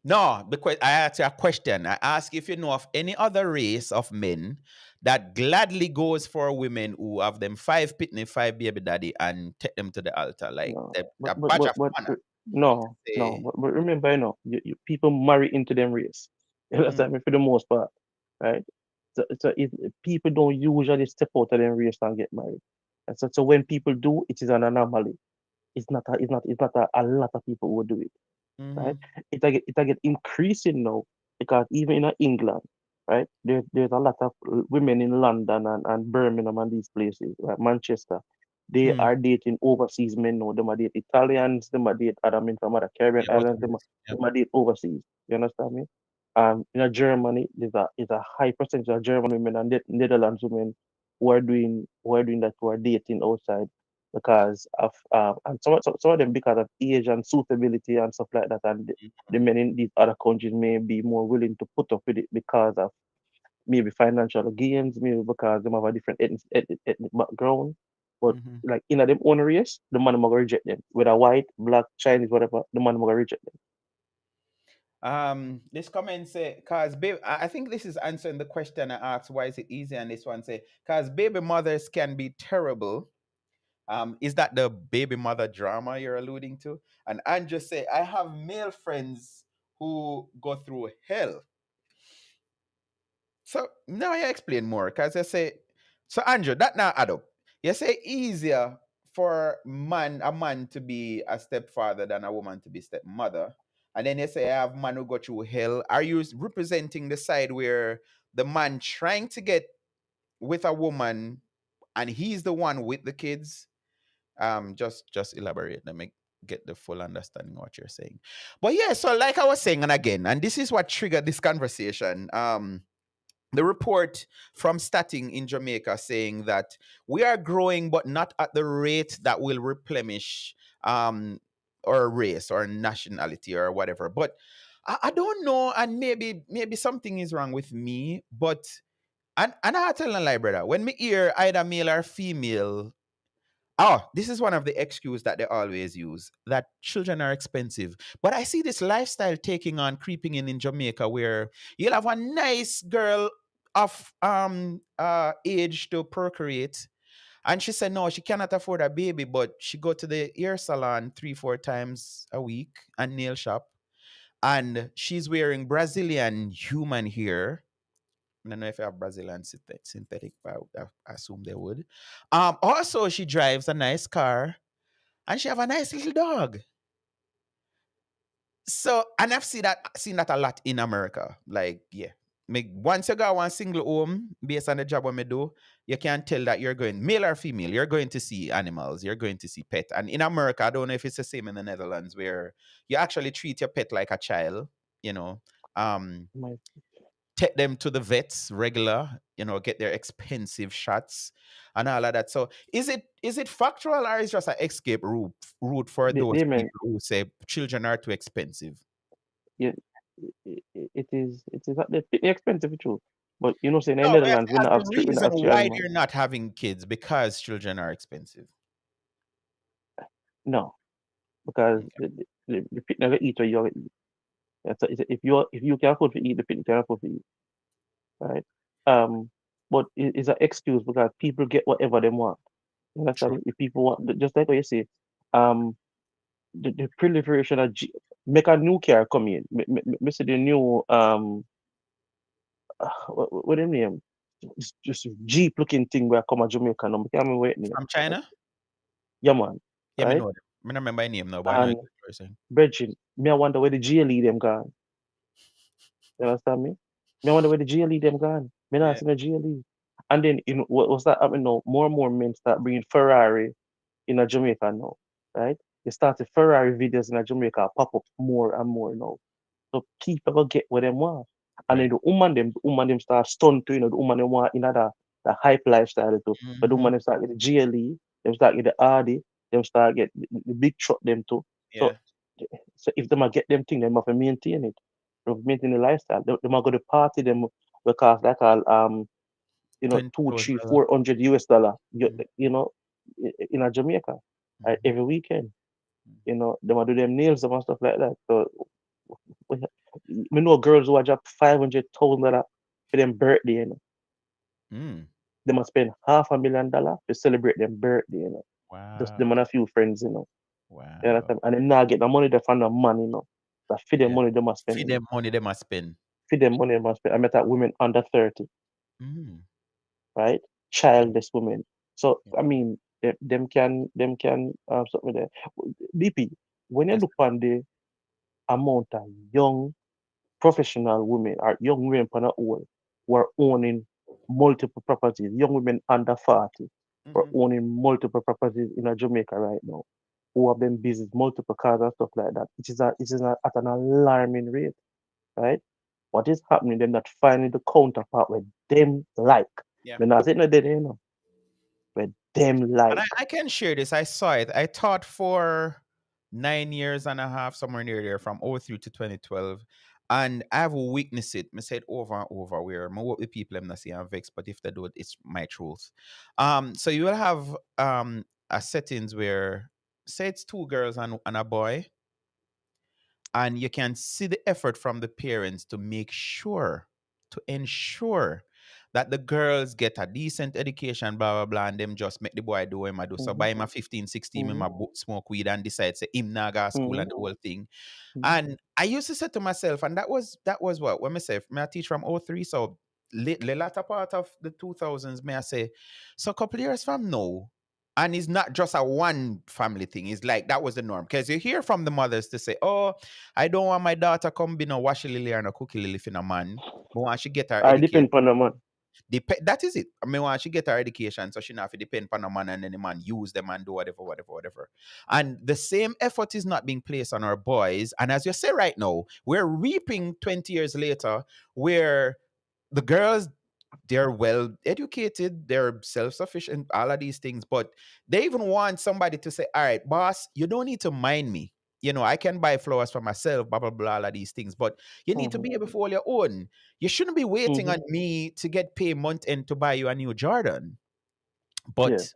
No, because I asked you a question. I ask if you know of any other race of men that gladly goes for women who have them five pitney, five baby daddy, and take them to the altar like No, a badge of honor. no. Say, But remember, people marry into them race. You mm, understand me for the most part, right? So if people don't usually step out of them race and get married, and so when people do, it is an anomaly. It's not a lot of people who do it, right? mhm, It get increasing now because even in England, right? There's a lot of women in London and Birmingham and these places, right? Manchester. They mm. are dating overseas men now. They might date Italians, they might date other men from other Caribbean Yeah, islands, yeah. they might date overseas. You understand me? In Germany, there's a high percentage of German women and Netherlands women who are doing that, who are dating outside because of and some of them because of age and suitability and stuff like that, and the men in these other countries may be more willing to put up with it because of maybe financial gains, maybe because they have a different ethnic background. But Mhm. like in them own race, the man will reject them. Whether white, black, Chinese, whatever, the man will reject them. This comment say, cause baby, I think this is answering the question I asked. Why is it easy? And this one say, cause baby mothers can be terrible. Is that the baby mother drama you're alluding to? And Andrew say, I have male friends who go through hell. So now I explain more because I say, so Andrew, that now add up. You say easier for a man to be a stepfather than a woman to be stepmother. And then you say I have man who go through hell. Are you representing the side where the man trying to get with a woman and he's the one with the kids? Just elaborate. Let me get the full understanding of what you're saying. But yeah, so like I was saying, and again, and this is what triggered this conversation. The report from Stating in Jamaica saying that we are growing, but not at the rate that will replenish our race or nationality or whatever. But I don't know, and maybe something is wrong with me. But and I tell a lie, brother, when me hear either male or female. Oh, this is one of the excuses that they always use that children are expensive. But I see this lifestyle taking on, creeping in Jamaica, where you'll have a nice girl of age to procreate, and she said no, she cannot afford a baby, but she go to the hair salon 3-4 times a week and nail shop, and she's wearing Brazilian human hair. I don't know if you have Brazilian synthetic, but I assume they would. Also, she drives a nice car and she have a nice little dog. So, and I've seen that a lot in America. Like, yeah. Once you go one single home based on the job what me do, you can tell that you're going male or female. You're going to see animals. You're going to see pet. And in America, I don't know if it's the same in the Netherlands where you actually treat your pet like a child. You know, um, My, take them to the vets regular, get their expensive shots and all of that. So is it factual or is just an escape route for those they may, people who say children are too expensive? yeah, it is expensive too. But say in No, but Netherlands, as the we're not reason have strict why animals. they're not having kids because children are expensive. No, because Okay. the pit never eat or you eat. If you can afford to eat, the pit can afford to eat, right? Um, but it's an excuse because people get whatever they want. You understand True. me? If people want, just like what you say, um, the proliferation of make a new car come in. Me see the new what the name? Just Jeep looking thing where come a Jamaica now. I can't remember what it name. From China? Yeah, man. Yeah, me Right? know them. I don't remember any name now, but I know And exactly what you're saying. Bridget, me I wonder where the GLE them gone. You understand me? Me I wonder where the GLE them gone. Me not Yeah. see no GLE. And then what's that happening now? More and more men start bringing Ferrari in a Jamaica now, right? They started Ferrari videos in a Jamaica pop up more and more now. So people go get what them want. And then Right. the woman them start stunned to, the woman them want another the hype lifestyle too. But the Mm-hmm. woman them start get the GLE, them start get the Audi, them start get the big truck them too. So Yeah. so if them a get them thing, them have to maintain it. They have to maintain the lifestyle. Them a go to party them because that all two, three, $20,000. $400 Mm-hmm. in a Jamaica, right, Mm-hmm. every weekend. Them a do them nails them and stuff like that. So we know girls who are drop $500,000 for them birthday, Mm. They must spend $500,000 to celebrate them birthday. Just them and Wow. a few friends. You Wow. understand? And them not get the money they from the money. That feed them Yeah. money they must spend, Feed them money they must spend. Feed them money they must spend. I met that women under 30, Mm. right? Yeah. Childless women. So Yeah. I mean, them can something there. DP, when you Yes. look on the amount of young professional women or young women on the whole who are owning multiple properties, young women under 40 who are Mm-hmm. owning multiple properties in Jamaica right now, who have been busy, multiple cars and stuff like that. It is at an alarming rate, right? What is happening? They're not finding the counterpart with them like. Yeah. They're not saying that with them And like. I can share this. I saw it. I taught for 9 years and a half, somewhere near there, from '03 to 2012. And I've witnessed it. I said over and over where I work with people I'm not saying I'm vexed, but if they do it, it's my truth. So you will have a settings where say it's two girls and a boy, and you can see the effort from the parents to make sure to ensure that the girls get a decent education, blah blah blah, and them just make the boy do what him a do. So Mm-hmm, by my 15, 16, him mm-hmm, a smoke weed and decide say him nah go school mm-hmm, and the whole thing. mm-hmm, And I used to say to myself, and that was what when myself, may I teach from '03, so the latter part of the 2000s, may I say, so a couple of years from now, and it's not just a one family thing. It's like that was the norm. Because you hear from the mothers to say, oh, I don't want my daughter come be no wash lily or no cookie lily for no man. But once she get her I education, depend on the man. that is it. I mean, once she get her education, so she not have to depend on a man and then the man use them and do whatever, whatever, whatever. And the same effort is not being placed on our boys. And as you say right now, we're reaping 20 years later where the girls, they're well educated, they're self-sufficient, all of these things, but they even want somebody to say, all right, boss, you don't need to mind me. I can buy flowers for myself, blah blah blah, all of these things, but you need to Mm-hmm, be able to hold your own. You shouldn't be waiting mm-hmm, on me to get paid month end to buy you a new Jordan. yeah. But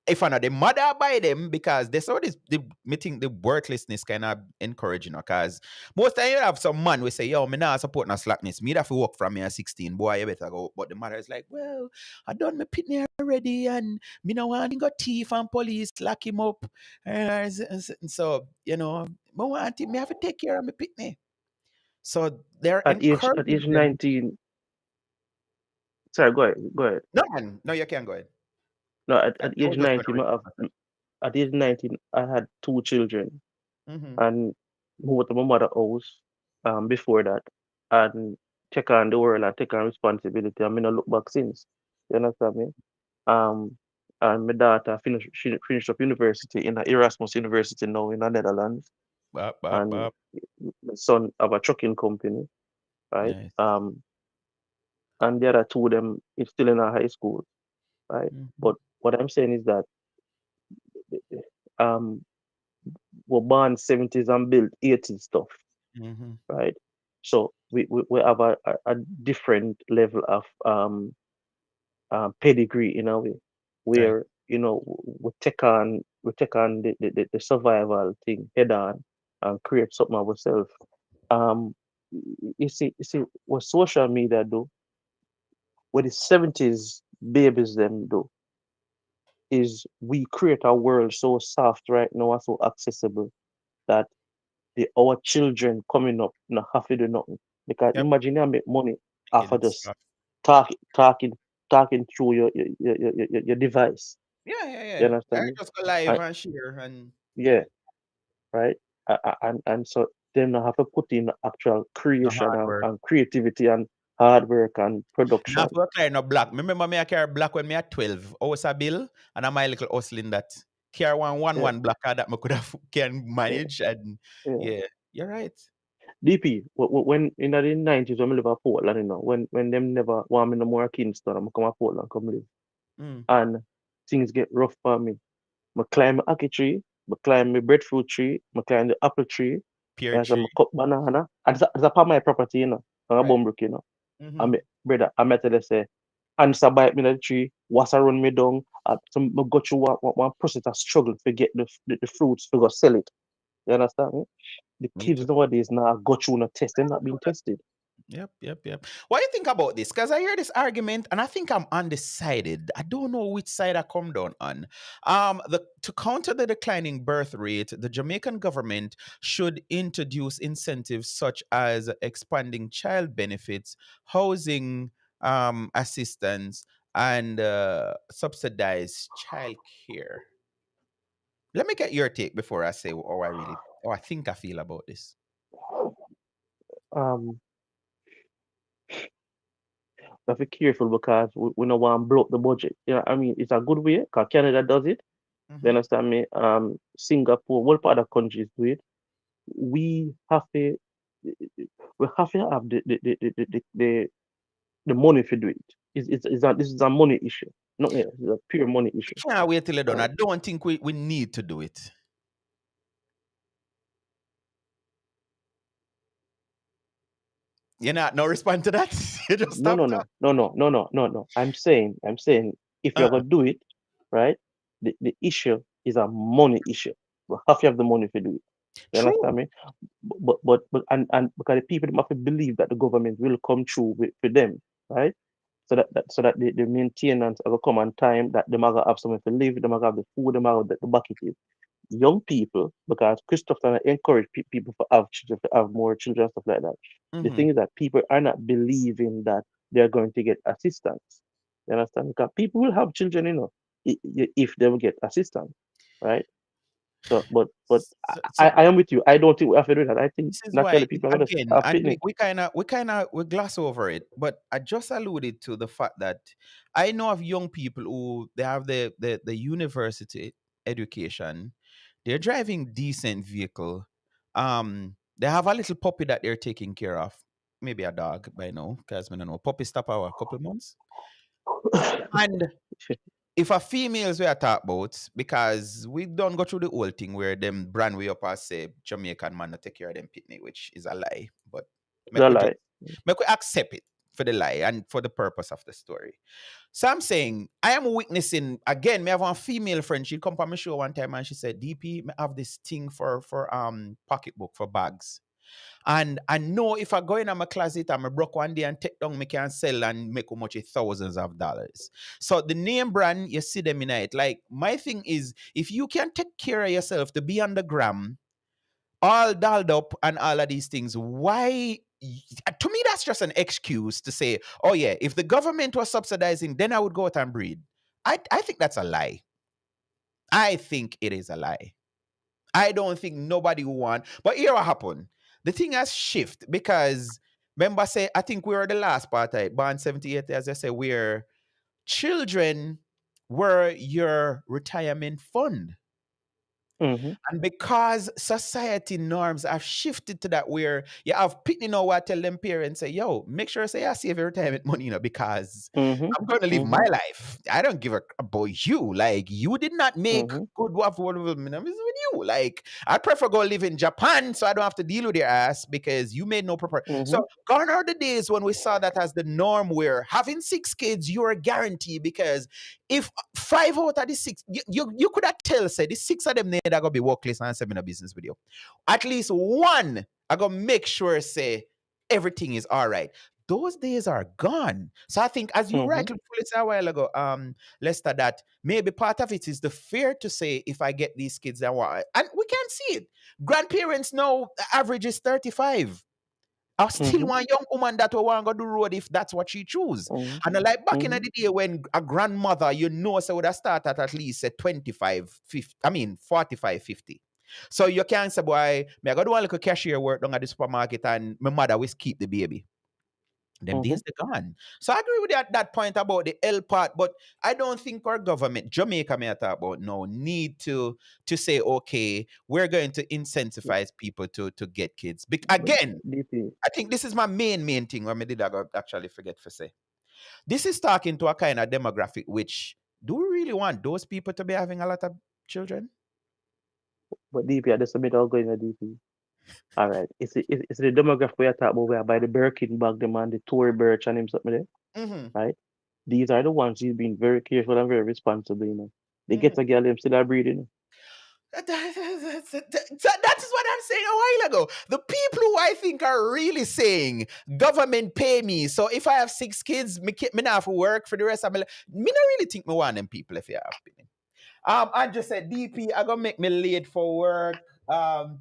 if I know the mother buy them, because they saw this, me think the worthlessness kind of encouraging, because most time you have some man we say, yo, me not support no slackness. Me have to work from me at 16, boy, you better go. But the mother is like, well, I done my pitney already, and me no want him got thief and police lock him up. So, me want him, me have to take care of my pitney. So they're At age encouraging them. 19, sorry, go ahead, go ahead. No, man, no, you can't go ahead. No, at, I at I age was just going to 19, repeat myself. at age 19, I had two children Mm-hmm. and moved to my mother house before that and take on the world and take on responsibility. I mean, I look back since. You understand me? Um, and my daughter she finished up university in the Erasmus University now in the Netherlands. Bop, bop, And bop. my son have a trucking company, right? Nice. And the other two of them is still in a high school, right? Mm-hmm. But what I'm saying is that um were born 70s and built 80s stuff, Mm-hmm. right? So we have a different level of pedigree in a way, Right. where we take on the survival thing head on and create something ourselves. Um, you see what social media do, what the 70s babies them do, is we create a world so soft right now and so accessible that our children coming up not have to do nothing. Because Yep. imagine you make money Making after it just soft. talk, talking talking through your device. Yeah, yeah, You yeah. understand I me? just go live And and share and yeah, yeah. right? And so then I have to put in actual No creation hard work. and creativity and hard work and Now production. for carry no black. Remember me I carry black when me at 12. Always a bill and I'm my little hustling that. Carry Yeah, one black card that me could have can yeah, manage and yeah. yeah, you're right. DP, when in the 90s when I live at Portland, when them never want me no more at Kingston, I'm come to Portland, come live. Mm. And things get rough for me. I climb a ackee tree, I climb my breadfruit tree, I climb the apple tree, Pear and I tree. cut banana. And it's a part of my property, on a Right. Bumbrook, Mm-hmm. And me, brother, I met her say, ants a bite me in the tree, was run me down. So I go through one process of struggle to get the fruits to go sell it. You understand me? The Me kids too. nowadays now go through no test, they're not being tested. Yep. What do you think about this? Because I hear this argument, and I think I'm undecided. I don't know which side I come down on. To counter the declining birth rate, the Jamaican government should introduce incentives such as expanding child benefits, housing assistance, and subsidized child care. Let me get your take before I say how I think I feel about this. Um, we have to be careful because we don't want to blow up the budget. You know, what I mean, it's a good way because Canada does it. You Mm-hmm. understand me? Singapore, what other countries do it? We have to, we have to have the money to do it. This is a money issue. No, yeah, it's a pure money issue. Can't wait till it's done. Right? I don't think we need to do it. You not no respond to that? You just No, stop no, that? no, no, no, no, no, no, no. I'm saying, if you're Uh-uh. gonna do it, right? The issue is a money issue. We have to have the money to do it. You understand True. me? But and because the people have to believe that the government will come through with them, right? So that the maintenance will come on time, that they might have something to live, they might have the food, they might have the bucket is. Young people, because Christopher encourage people to have children, to have more children, stuff like that. The Mm-hmm. thing is that people are not believing that they're going to get assistance. You understand? Because people will have children, if they will get assistance, right? So, but So I am with you. I don't think we have to do that. I think this is why naturally people are going to again, have and picnic. we gloss over it, but I just alluded to the fact that I know of young people who they have the university education, they're driving decent vehicle, they have a little puppy that they're taking care of, maybe a dog by now, because I don't know puppy stop our couple months, and if a females we are talk about, because we don't go through the whole thing where them brand way up as say Jamaican man to take care of them pitney, which is a lie. But make No we just lie. make we accept it for the lie and for the purpose of the story. So I'm saying I am witnessing again. Me have one female friend. She come from my show one time and she said, "DP, me have this thing for pocketbook for bags." And I know if I go in my closet and I broke one day and take down, me can sell and make how much thousands of dollars. So the name brand, you see them in it. Like my thing is, if you can take care of yourself to be on the gram, all dolled up and all of these things, why? To me, that's just an excuse to say, oh yeah, if the government was subsidizing, then I would go out and breed. I think that's a lie. I think it is a lie. I don't think nobody will want. But here what happened. The thing has shift because remember say I think we were the last part of it, born 78, as I say, where children were your retirement fund. Mm-hmm. And because society norms have shifted to that where you have people now what tell them parents say, yo, make sure say I save your retirement money, because Mm-hmm. I'm going to live my Mm-hmm. life. I don't give a about you. Like you did not make Mm-hmm. good with you. Like I prefer go live in Japan so I don't have to deal with your ass because you made no proper. So Mm-hmm. gone are the days when we saw that as the norm where having 6 kids, you're a guarantee because if 5 out of the 6, you could have tell, say, the 6 of them there that gonna be workless and 7 a business with you. At least one, I gonna make sure, say, everything is all right. Those days are gone. So I think, as you Mm-hmm. rightly put it a while ago, Lester, that maybe part of it is the fear to say, if I get these kids, I want, and we can see it. Grandparents now, the average is 35. I still Mm-hmm. want young woman that will want to go do road if that's what she choose. Mm-hmm. And like back in Mm-hmm. the day when a grandmother, so would have started at least at 25, 50, I mean 45, 50. So you can't say, boy, me I got do one little cashier work down at the supermarket and my mother will keep the baby. Them Mm-hmm. days they gone. So I agree with you at that point about the L part, but I don't think our government, Jamaica may I talk about no, need to say, okay, we're going to incentivize people to get kids. But Again, DP, I think this is my main thing where me did I actually forget to say. This is talking to a kind of demographic which do we really want those people to be having a lot of children? but DP, I just a bit all going to DP. All right. It's the demographic we are talking about where by the Birkin bag, the man, the Tory Birch and him something there, Mm-hmm. right? These are the ones who've been very careful and very responsible, you know. They get a girl, them still are breeding. That is what I'm saying a while ago. The people who I think are really saying government pay me. So if I have 6 kids, me not have to work for the rest of my life. Me not really think me want them people if you have opinion. I just said, DP, I gonna make me late for work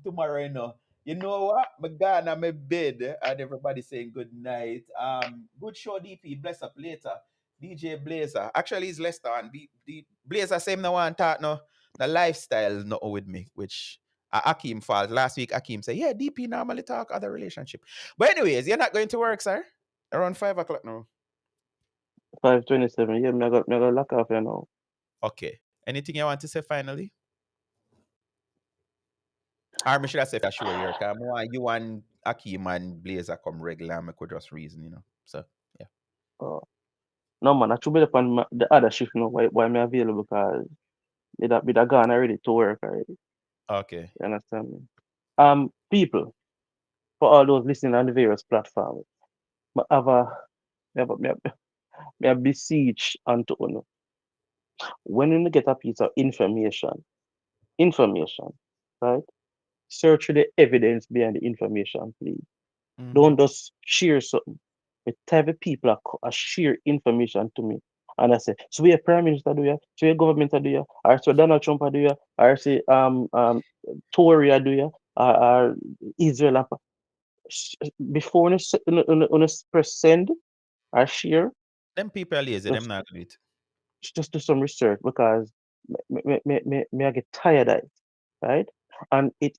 tomorrow, you know. You know what? My gone on my bed and everybody saying good night. Good show, DP. Bless up later. DJ Blazer. Actually, it's Lester and the Blazer same no one talk no. The lifestyle is not with me, which Akeem fault. Last week Akeem said, yeah, DP normally talk other relationship. But anyways, you're not going to work, sir? Around 5 o'clock now. 5:27. Yeah, me I got lock off you now. Okay. Anything you want to say finally? Or should I say for sure here? Because you and Akeem and Blazer come regular and I could just reason, you know. So yeah. Uh, no man, I should be upon the other shift now. Why me available because me that gone already to work already. Okay. You understand me? People, for all those listening on the various platforms, me have a me have a, me have, me have beseech unto you. When you get a piece of information, right? Search for the evidence behind the information, please. Mm-hmm. Don't just share something. But type of people are share information to me. And I say, so we a prime minister do ya, so we a government do ya, or so Donald Trump do ya, or say Tory do ya, or Israel before on press send or share, Them people are lazy, them just not do it. just do some research because me I get tired of it, right? And it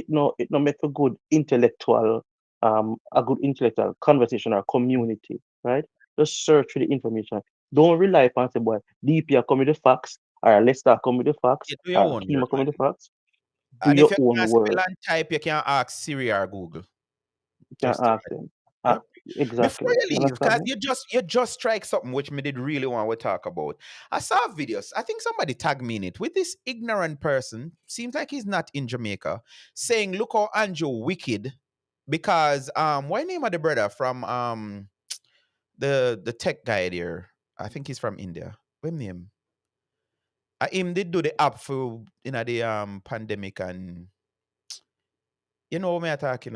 no make a good intellectual a good intellectual conversation or community, right? Just search for the information. Don't rely upon say boy DP come with the facts or Lester come with the facts You do your or own Kima work, come man. with the facts. Do And if your you own can't work. spell and type, you can ask Siri or Google. You can Just ask them. yep. Before Exactly. you You leave, understand because me? you just strike something which me did really want to talk about. I saw videos. I think somebody tagged me in it with this ignorant person. Seems like he's not in Jamaica, saying, "Look how Andrew wicked," because what name of the brother from the tech guy there? I think he's from India. What name? Him did do the app for the pandemic and you know what me talking.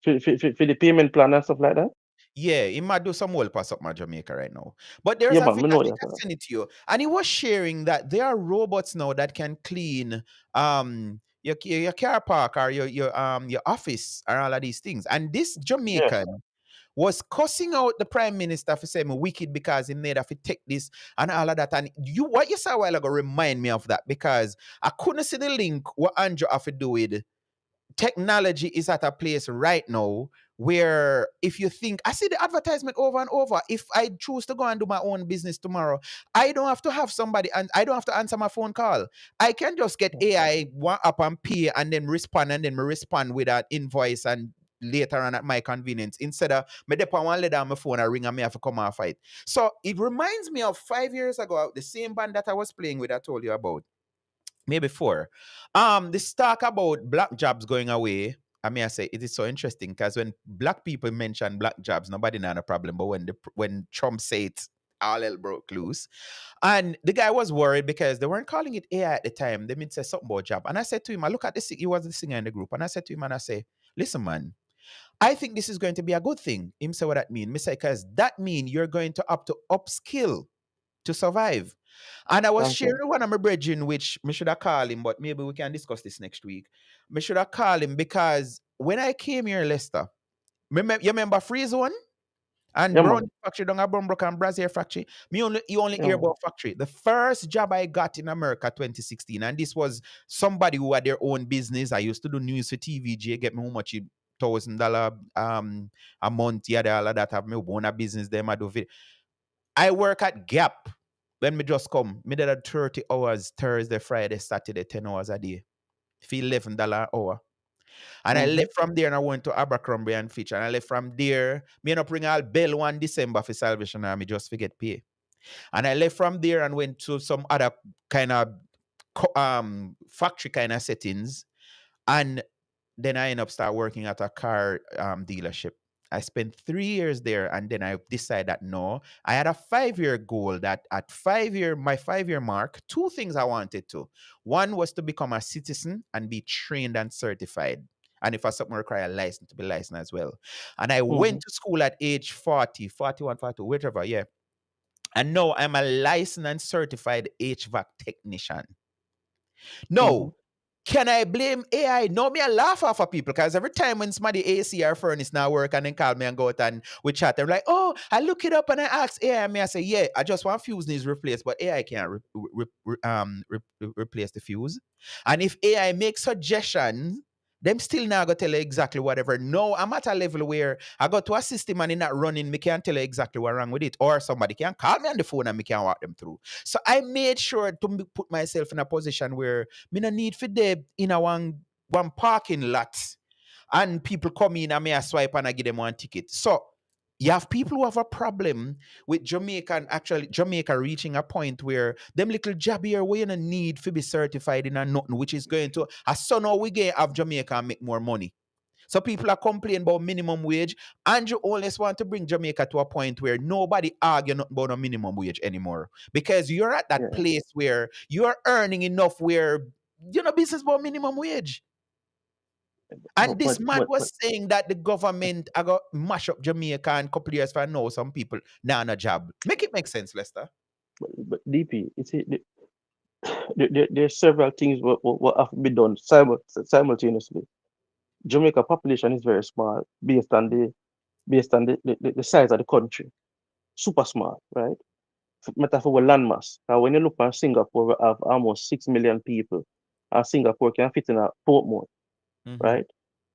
For the payment plan and stuff like that. Yeah, he might do some help or something at Jamaica right now. But there's Yeah, a man, video, me I know think that. I sent it to you. And he was sharing that there are robots now that can clean your car park or your office and all of these things. And this Yes. Jamaican was cussing out the prime minister for saying wicked because he made have to take this and all of that. And what you saw a while ago remind me of that because I couldn't see the link what Andrew have to do with technology is at a place right now where if you think I see the advertisement over and over, if I choose to go and do my own business tomorrow, I don't have to have somebody and I don't have to answer my phone call. I can just get AI one up and pay and then respond and then me respond with an invoice and later on at my convenience instead of me dep on one letter on my phone and ring and me have to come off fight. So it reminds me of 5 years ago, the same band that I was playing with I told you about maybe 4. This talk about black jobs going away. I mean, I say it is so interesting because when black people mention black jobs, nobody had a problem. But when Trump said it, all hell broke loose. And the guy was worried because they weren't calling it AI at the time. They meant say something about job. And I said to him, I look at this, he was the singer in the group. And I said to him, and I say, listen, man, I think this is going to be a good thing. Him say what that mean. Me say, because that mean you're going to have to upskill to survive. And I was Thank you. sharing one of my brethren, which me should have called him, but maybe we can discuss this next week. Me should have called him because when I came here, Lester, you remember Free Zone? And Yeah, man. Brown factory down a Brownbrook and Brazier factory. You only Yeah, hear man. about factory. The first job I got in America 2016, and this was somebody who had their own business. I used to do news for TVJ, get me how much $1,000 a month, yeah, all of that. Have me own a business, them I do it. I work at Gap. When me just come, me did a 30 hours Thursday, Friday, Saturday, 10 hours a day. For $11 an hour. And I Mm-hmm. left from there and I went to Abercrombie and Fitch. And I left from there. Me end up ring all bell 1 December for Salvation Army just to get pay. And I left from there and went to some other kind of factory kind of settings. And then I end up start working at a car dealership. I spent 3 years there, and then I decided that no, I had a 5-year goal that at my 5-year mark, two things I wanted to. One was to become a citizen and be trained and certified. And if I something require a license, to be licensed as well. And I Mm-hmm. went to school at age 40, 41, 42, whichever, yeah. And now I'm a licensed and certified HVAC technician. Mm-hmm. No, can I blame AI? No, me I laugh off of people because every time when somebody AC or furnace now work and then call me and go out and we chat, I'm like, oh, I look it up and I ask AI. And I say, yeah, I just want fuse needs replaced, but AI can't replace the fuse. And if AI makes suggestions, them still now go tell you exactly whatever. No, I'm at a level where I go to a system and it's not running, me can't tell you exactly what's wrong with it. Or somebody can call me on the phone and me can walk them through. So I made sure to put myself in a position where me no need for them in a one parking lot and people come in and me a swipe and I give them one ticket. So you have people who have a problem with Jamaica reaching a point where them little job here we don't need to be certified in a nothing, which is going to as soon as we get have Jamaica and make more money. So people are complaining about minimum wage. Andrew always want to bring Jamaica to a point where nobody argue nothing about a minimum wage anymore. Because you're at that Yeah. place where you're earning enough where business about minimum wage. And But this but man but but was saying that the government I got mash up Jamaica and couple years for now some people now nah, no job. Make it make sense, Lester. but DP, you see, there's several things what have to be done simultaneously. Jamaica population is very small based on the size of the country. Super small, right? Metaphor for landmass. Now, when you look at Singapore, we have almost 6 million people. And Singapore can fit in a Portmore, Mm-hmm. right?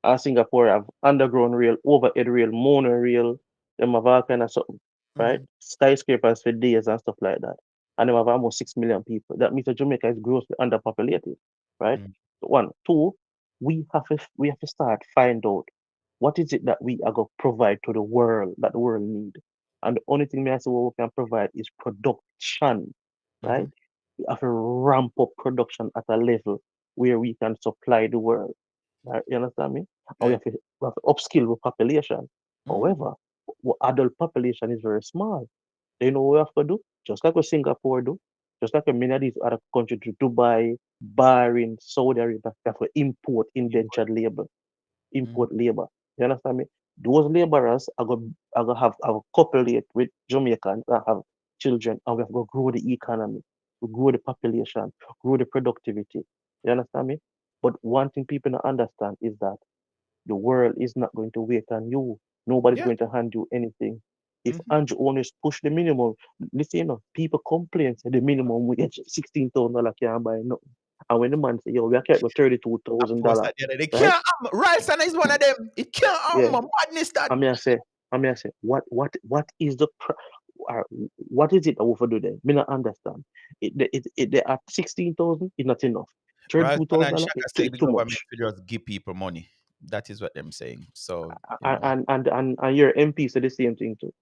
And Singapore have underground rail, overhead rail, monorail, them have all kind of something, right? Mm-hmm. Skyscrapers for days and stuff like that. And them have almost 6 million people. That means that Jamaica is grossly underpopulated, right? Mm-hmm. One. Two, we have to start find out what is it that we are going to provide to the world that the world need. And the only thing we have to what we can provide is production, Mm-hmm. right? We have to ramp up production at a level where we can supply the world. Right? You understand me? And we Yeah. have to upskill the population. Mm-hmm. However, adult population is very small. Do you know what we have to do? Just like what Singapore do, just like many of these other countries do, Dubai, Bahrain, Saudi Arabia, they have to import indentured labor, Mm-hmm. import labor. You understand me? Those laborers are gonna have coupled it with Jamaicans that have children, and we have to grow the economy, we grow the population, grow the productivity. You understand me? But one thing people don't understand is that the world is not going to wait on you. Nobody's Yeah. going to hand you anything. If Mm-hmm. Andrew owners push the minimum, listen, people complain say the minimum wage $16,000 can't buy nothing. And when the man say, yo, we are getting thirty-two I thousand post dollar, that the other day. right? Can't Ralston is one of them. It can't Yeah. madness that. I mean, I say, what is the what is it that we for do then? Me not understand. They at 16,000 is not enough. thirty-two Ralston thousand and dollars Shaka is say the too government much. should just give people money. That is what them saying. So, And your MP said the same thing too.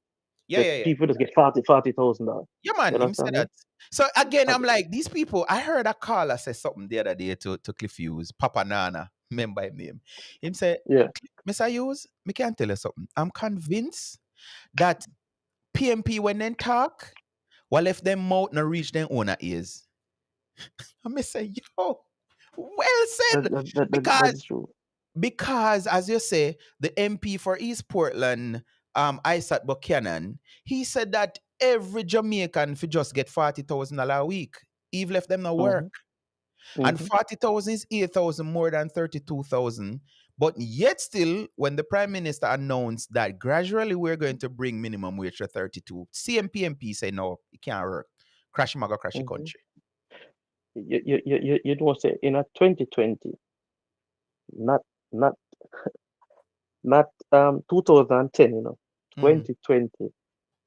yeah, That yeah, yeah. people just get $40,000. Yeah, You man, him said understand me? that. So again, And I'm like, these people, I heard a caller say something the other day to Cliff Hughes, Papa Nana, remember him name. Him say, yeah, Mr. Hughes, me can tell you something. I'm convinced that PMP when they talk, well, if them mouth not reach them owner ears. I may say, yo, well said. that Because is true. as you say, the MP for East Portland, Isaac Buchanan, he said that every Jamaican for just get $40,000 a week, even if them no work. Mm-hmm, And mm-hmm, 40,000 is 8,000 more than 32,000. But yet still, when the Prime Minister announced that gradually we're going to bring minimum wage to 32, CMPMP say no, it can't work. Crash maga crash the Mm-hmm. country. You don't say in a 2020, not not not 2010, 2020,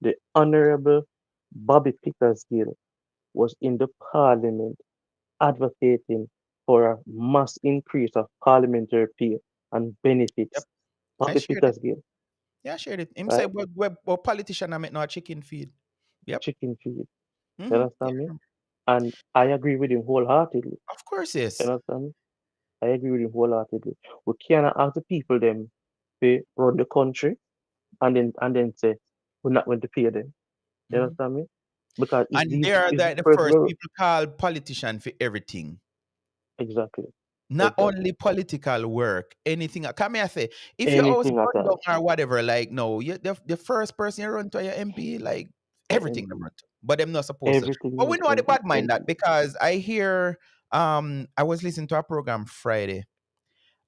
the Honorable Bobby Pickersgill was in the Parliament advocating for a mass increase of parliamentary pay and Yep. benefits. I Bobby shared it. Pickersgill, Yeah, I shared it. Him say, right? well politician I make no chicken feed. Yep. Chicken feed. You Mm-hmm. understand me? Yeah. And I agree with him wholeheartedly. Of course, You yes. understand me? I agree with him wholeheartedly. We cannot ask the people them to run the country and then say we're not going to pay them. You Mm-hmm. understand me? Because it's And these they are is the the person first people called politician for everything. exactly. Not Exactly. only political work, anything. Come here, say, if your house Anything at burn all. down or whatever, like, no, you the first person you run to your MP, like, Your everything them MP. run to. But them not supposed to. But we Everything know how the MP. bad mind that, MP. because I hear, I was listening to a program Friday,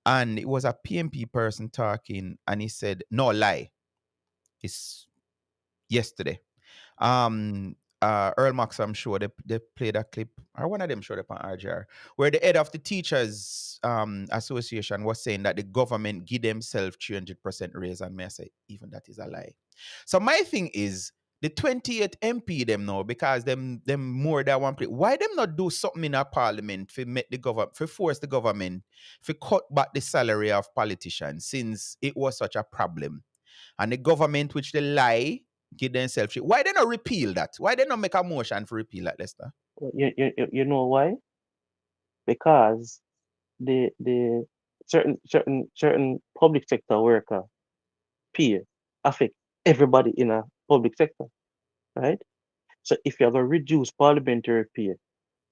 and it was a PMP person talking, and he said, no lie, it's yesterday. um Earl Max, I'm sure they played a clip, or one of them showed up on RGR, where the head of the teachers association was saying that the government give themselves 300% raise, and me I say even that is a lie. So my thing is the 28th MP them know, because them more than one place. Why them not do something in a parliament for make the government, for force the government for cut back the salary of politicians, since it was such a problem, and the government which they lie give themselves shit. Why they not repeal that? Why they not make a motion for repeal that, Lester? You know why? Because the certain public sector worker pay affect everybody in a public sector, right? So if you're gonna reduce parliamentary pay,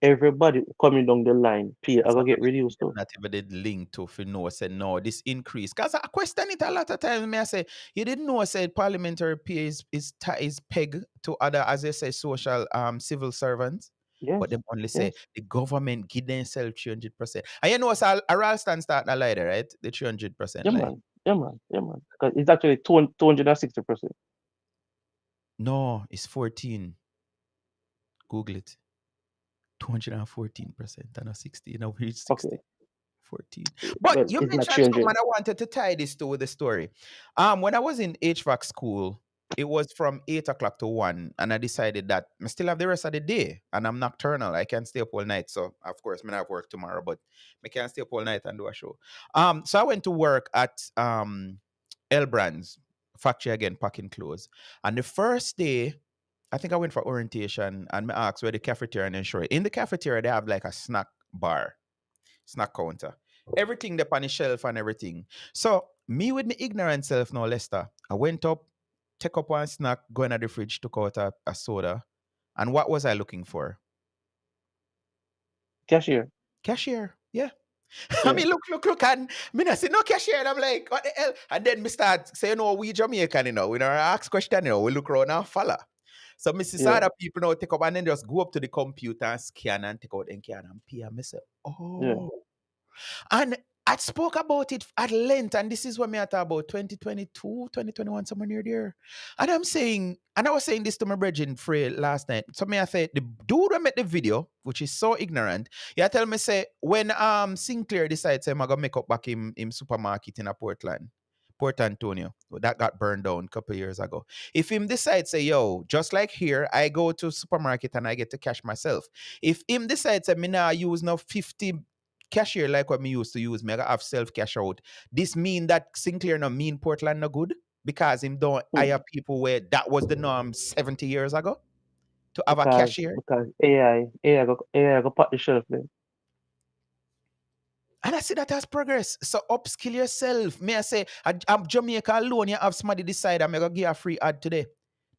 everybody coming down the line pay are So gonna get reduced them too. not even did link to for no say no this increase. Cause I question it a lot of times. Me I say you didn't know, I said parliamentary pay is peg to other, as they say, social civil servants. Yes, But them only say yes. the government give themselves 300%. And you know what's a Ralston starting a lie there, right? The 300% Yeah lie. man, yeah man, yeah man. Because it's actually 260%. No, it's 14. Google it. 214% and a 60. Now we reach Okay. 60. 14. But Well, you it's not mentioned something, 300. and I wanted to tie this to the story. When I was in HVAC school, it was from 8 o'clock to 1, and I decided that I still have the rest of the day, and I'm nocturnal. I can stay up all night. So of course, I have work tomorrow, but I can stay up all night and do a show. So I went to work at L Brands factory again, packing clothes. And the first day, I think I went for orientation, and I asked where the cafeteria, and then sure. In the cafeteria, they have like a snack counter. Everything there on the shelf and everything. So me with my ignorant self now, Lester, I went up, take up one snack, go in the fridge, took out a soda. And what was I looking for? Cashier. Cashier. Yeah. I Yeah, mean, look, and me not say no cashier, and I'm like, what the hell? And then me start saying, no, we Jamaican, we don't ask question, we look around and follow. So me see yeah, other people now take up and then just go up to the computer and scan and take out and can and pay. And me say, yeah. oh. And I spoke about it at length, and this is what me I talk about 2022, 2021, somewhere near there. And I'm saying, and I was saying this to my brethren Frey last night. So me I said, the dude who made the video, which is so ignorant, yeah, tell me say when Sinclair decides I'm gonna make up back him supermarket in a Portland. Port Antonio, that got burned down a couple years ago. If him decides say, yo, just like here, I go to supermarket and I get to cash myself. If him decides say, me now use no 50 cashier like what me used to use, me I have self cash out. This mean that Sinclair no mean Portland no good, because him don't Hmm. hire people where that was the norm 70 years ago to have a Because cashier. because AI go put the shelf there. And I see that as progress. So upskill yourself. May I say, I'm Jamaica alone, you have somebody decide I'm gonna give a free ad today.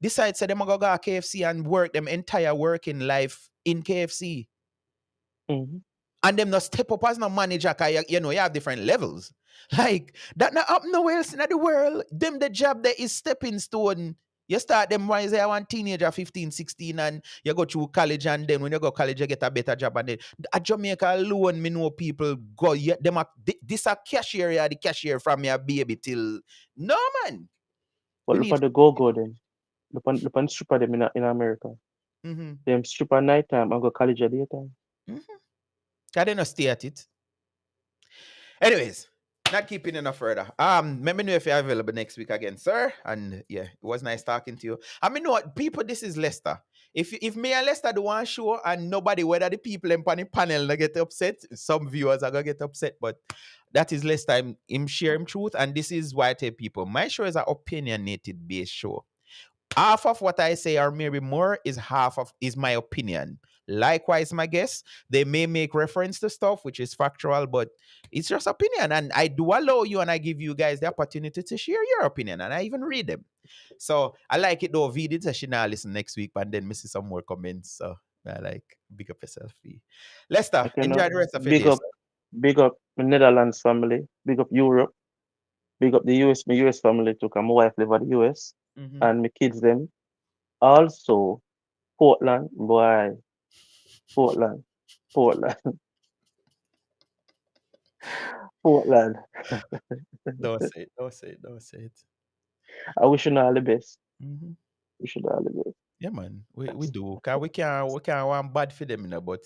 Decide say them gonna go to KFC and work them entire working life in KFC. Mm-hmm. And them not step up as no manager, cause you have different levels. Like that not happen nowhere else in the world. Them the job that is stepping stone, You start them when you say I want teenager 15, 16, and you go through college, and then when you go college, you get a better job. And then at Jamaica alone, me know people go, yeah, them a, this a cashier, yeah, the cashier from your baby till, no man. But We look need, at the go-go then. Look at stripper them in America. mm-hmm, Them stripper nighttime and go college at daytime. mm-hmm. Can they not stay at it? Anyways, not keeping enough further. Let me know if you're available next week again, sir. And yeah, it was nice talking to you. I mean, know what, people, this is Lester. If me and Lester do one show and nobody, whether the people in the panel they get upset, some viewers are gonna get upset, but that is Lester. Him share him truth, and this is why I tell people my show is an opinionated based show. Half of what I say, or maybe more, is my opinion. Likewise, my guests, they may make reference to stuff which is factual, but it's just opinion. And I do allow you and I give you guys the opportunity to share your opinion, and I even read them. So I like it though. V did say she now listen next week, but then miss some more comments. So I like big up yourself, V. Lester, I cannot enjoy the rest of your big day, up sir. big up the Netherlands family, big up Europe, big up the US, my US family too, 'cause my wife live at the US Mm-hmm. and my kids them. Also Portland, boy, Portland, Portland, Portland. Don't say it, don't say it, don't say it. I wish you all the best. Mm-hmm. Wish you all the best. Yeah, man, we do. Cause we can't want bad for them, but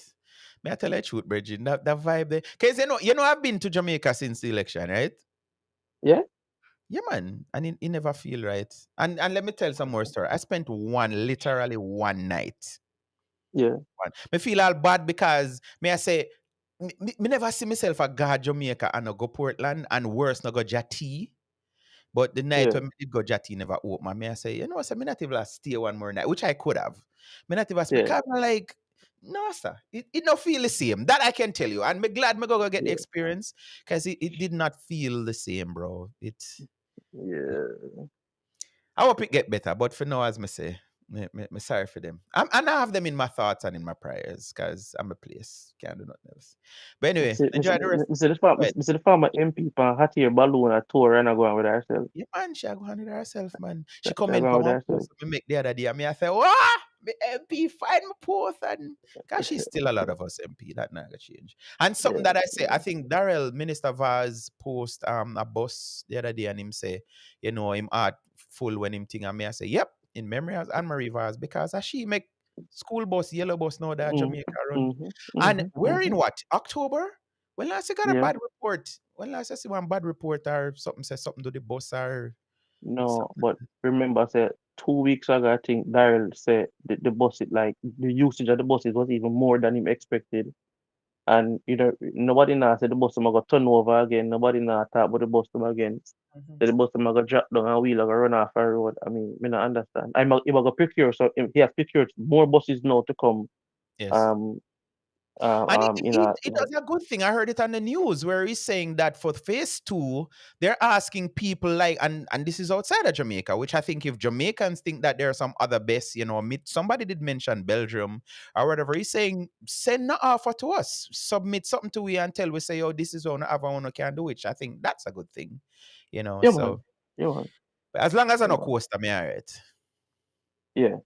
may I tell you the truth, Bridget, that vibe there. Cause you know, I've been to Jamaica since the election, right? Yeah? Yeah, man, and it never feel right. And let me tell some more story. I spent literally one night. Yeah, One. Me feel all bad because may I say, me never see myself a go Jamaica and a go Portland, and worse, no go Jati. But the night yeah, when me did go Jati never open. Me I say, you know, so me not even stay one more night, which I could have. Me not even stay yeah, because I'm like, no, sir. It don't feel the same. That I can tell you. And me glad me go get the yeah, experience because it did not feel the same, bro. yeah. I hope it get better. But for now, as me say, me sorry for them. And I have them in my thoughts and in my prayers because I'm a place. Can't do nothing else. But anyway, enjoy the rest. Go ahead. Me see the farmer MP pan hot air balloon a tour and I go on with herself. Yeah, man, she a go on with herself, man. She come She in go on from with one herself. post me make the other day, and me I say, "Wow, me MP find my post," and cause she's still a lot of us MP. That not gonna change. And something Yeah, that I say, I yeah, think Darrell Minister Vaz post a bus the other day, and him say, you know, him heart full when him thing, and me I say, yep, in memory of Anne Marie Vaz because as she make school bus, yellow bus now that mm, Jamaica run, mm-hmm, and mm-hmm, we're mm-hmm. in what October. When last you got a Yeah. bad report? When last I see one bad report or something says something to the bus or No, something? but remember, I said 2 weeks ago, I think Daryl said the bus, it like the usage of the buses was even more than him expected. And you know, nobody now said the bus them go turn over again. Nobody now talk about the bus them again. Mhm. So the bus them go drop down and wheel go run off a road. I mean, me not understand. He go procure, so he has procured more buses now to come. Yes. Um, And you it know, does a good thing. I heard it on the news where he's saying that for phase two, they're asking people like, and this is outside of Jamaica, which I think if Jamaicans think that there are some other best, you know, somebody did mention Belgium or whatever. He's saying, send an offer to us, submit something to we until we say, oh, this is one other one can do, which I think that's a good thing, you know. yeah So man, yeah man, but as long as I yeah know man, coast, I'm all right. yeah.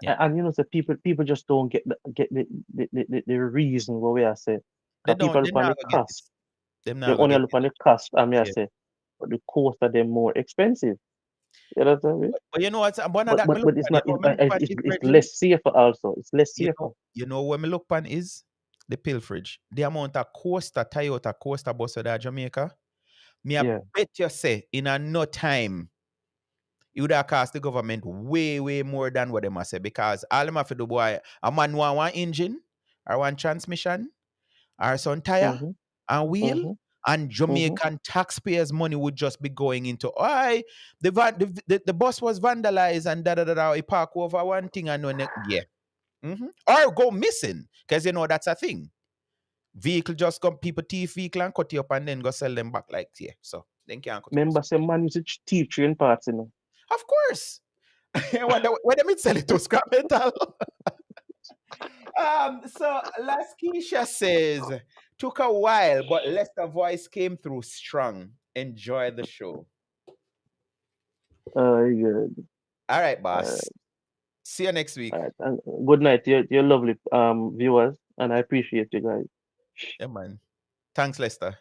Yeah. And you know, so people just don't get the reason why we are say. They Because don't, people they're look on the not gonna get it. cost. They're They not gonna only get look it. on the cost, and me I Yeah. say, but the cost of them more expensive. You know what I mean? But you know what? One of that me look But it's pan. You not. know what me look pan is, It's Bridget? less safer also. It's less You safer. know what me look pan is the pilferage. The amount of Toyota Coaster bus that Jamaica. Me I Yeah. bet you say in a no time it would have cost the government way, way more than what they must say because all them have to do boy, a man want one engine or one transmission or some tire Mhm. and wheel. Mhm. And Mhm. Jamaican taxpayers' money would just be going into, I the bus was vandalized and da da da da. He park over one thing and when yeah. Or go missing because you know that's a thing. Vehicle just come, people thief vehicle and cut you up and then go sell them back like yeah. So then can't cut up. Remember, some man used to teach train parts, you know. Of course. when they sell it to scrap metal. So Laskisha says, took a while, but Lester voice came through strong. Enjoy the show. Good. All right, All boss. right, See you next all week. right. And good night, your lovely viewers, and I appreciate you guys. Yeah, man. Thanks, Lester.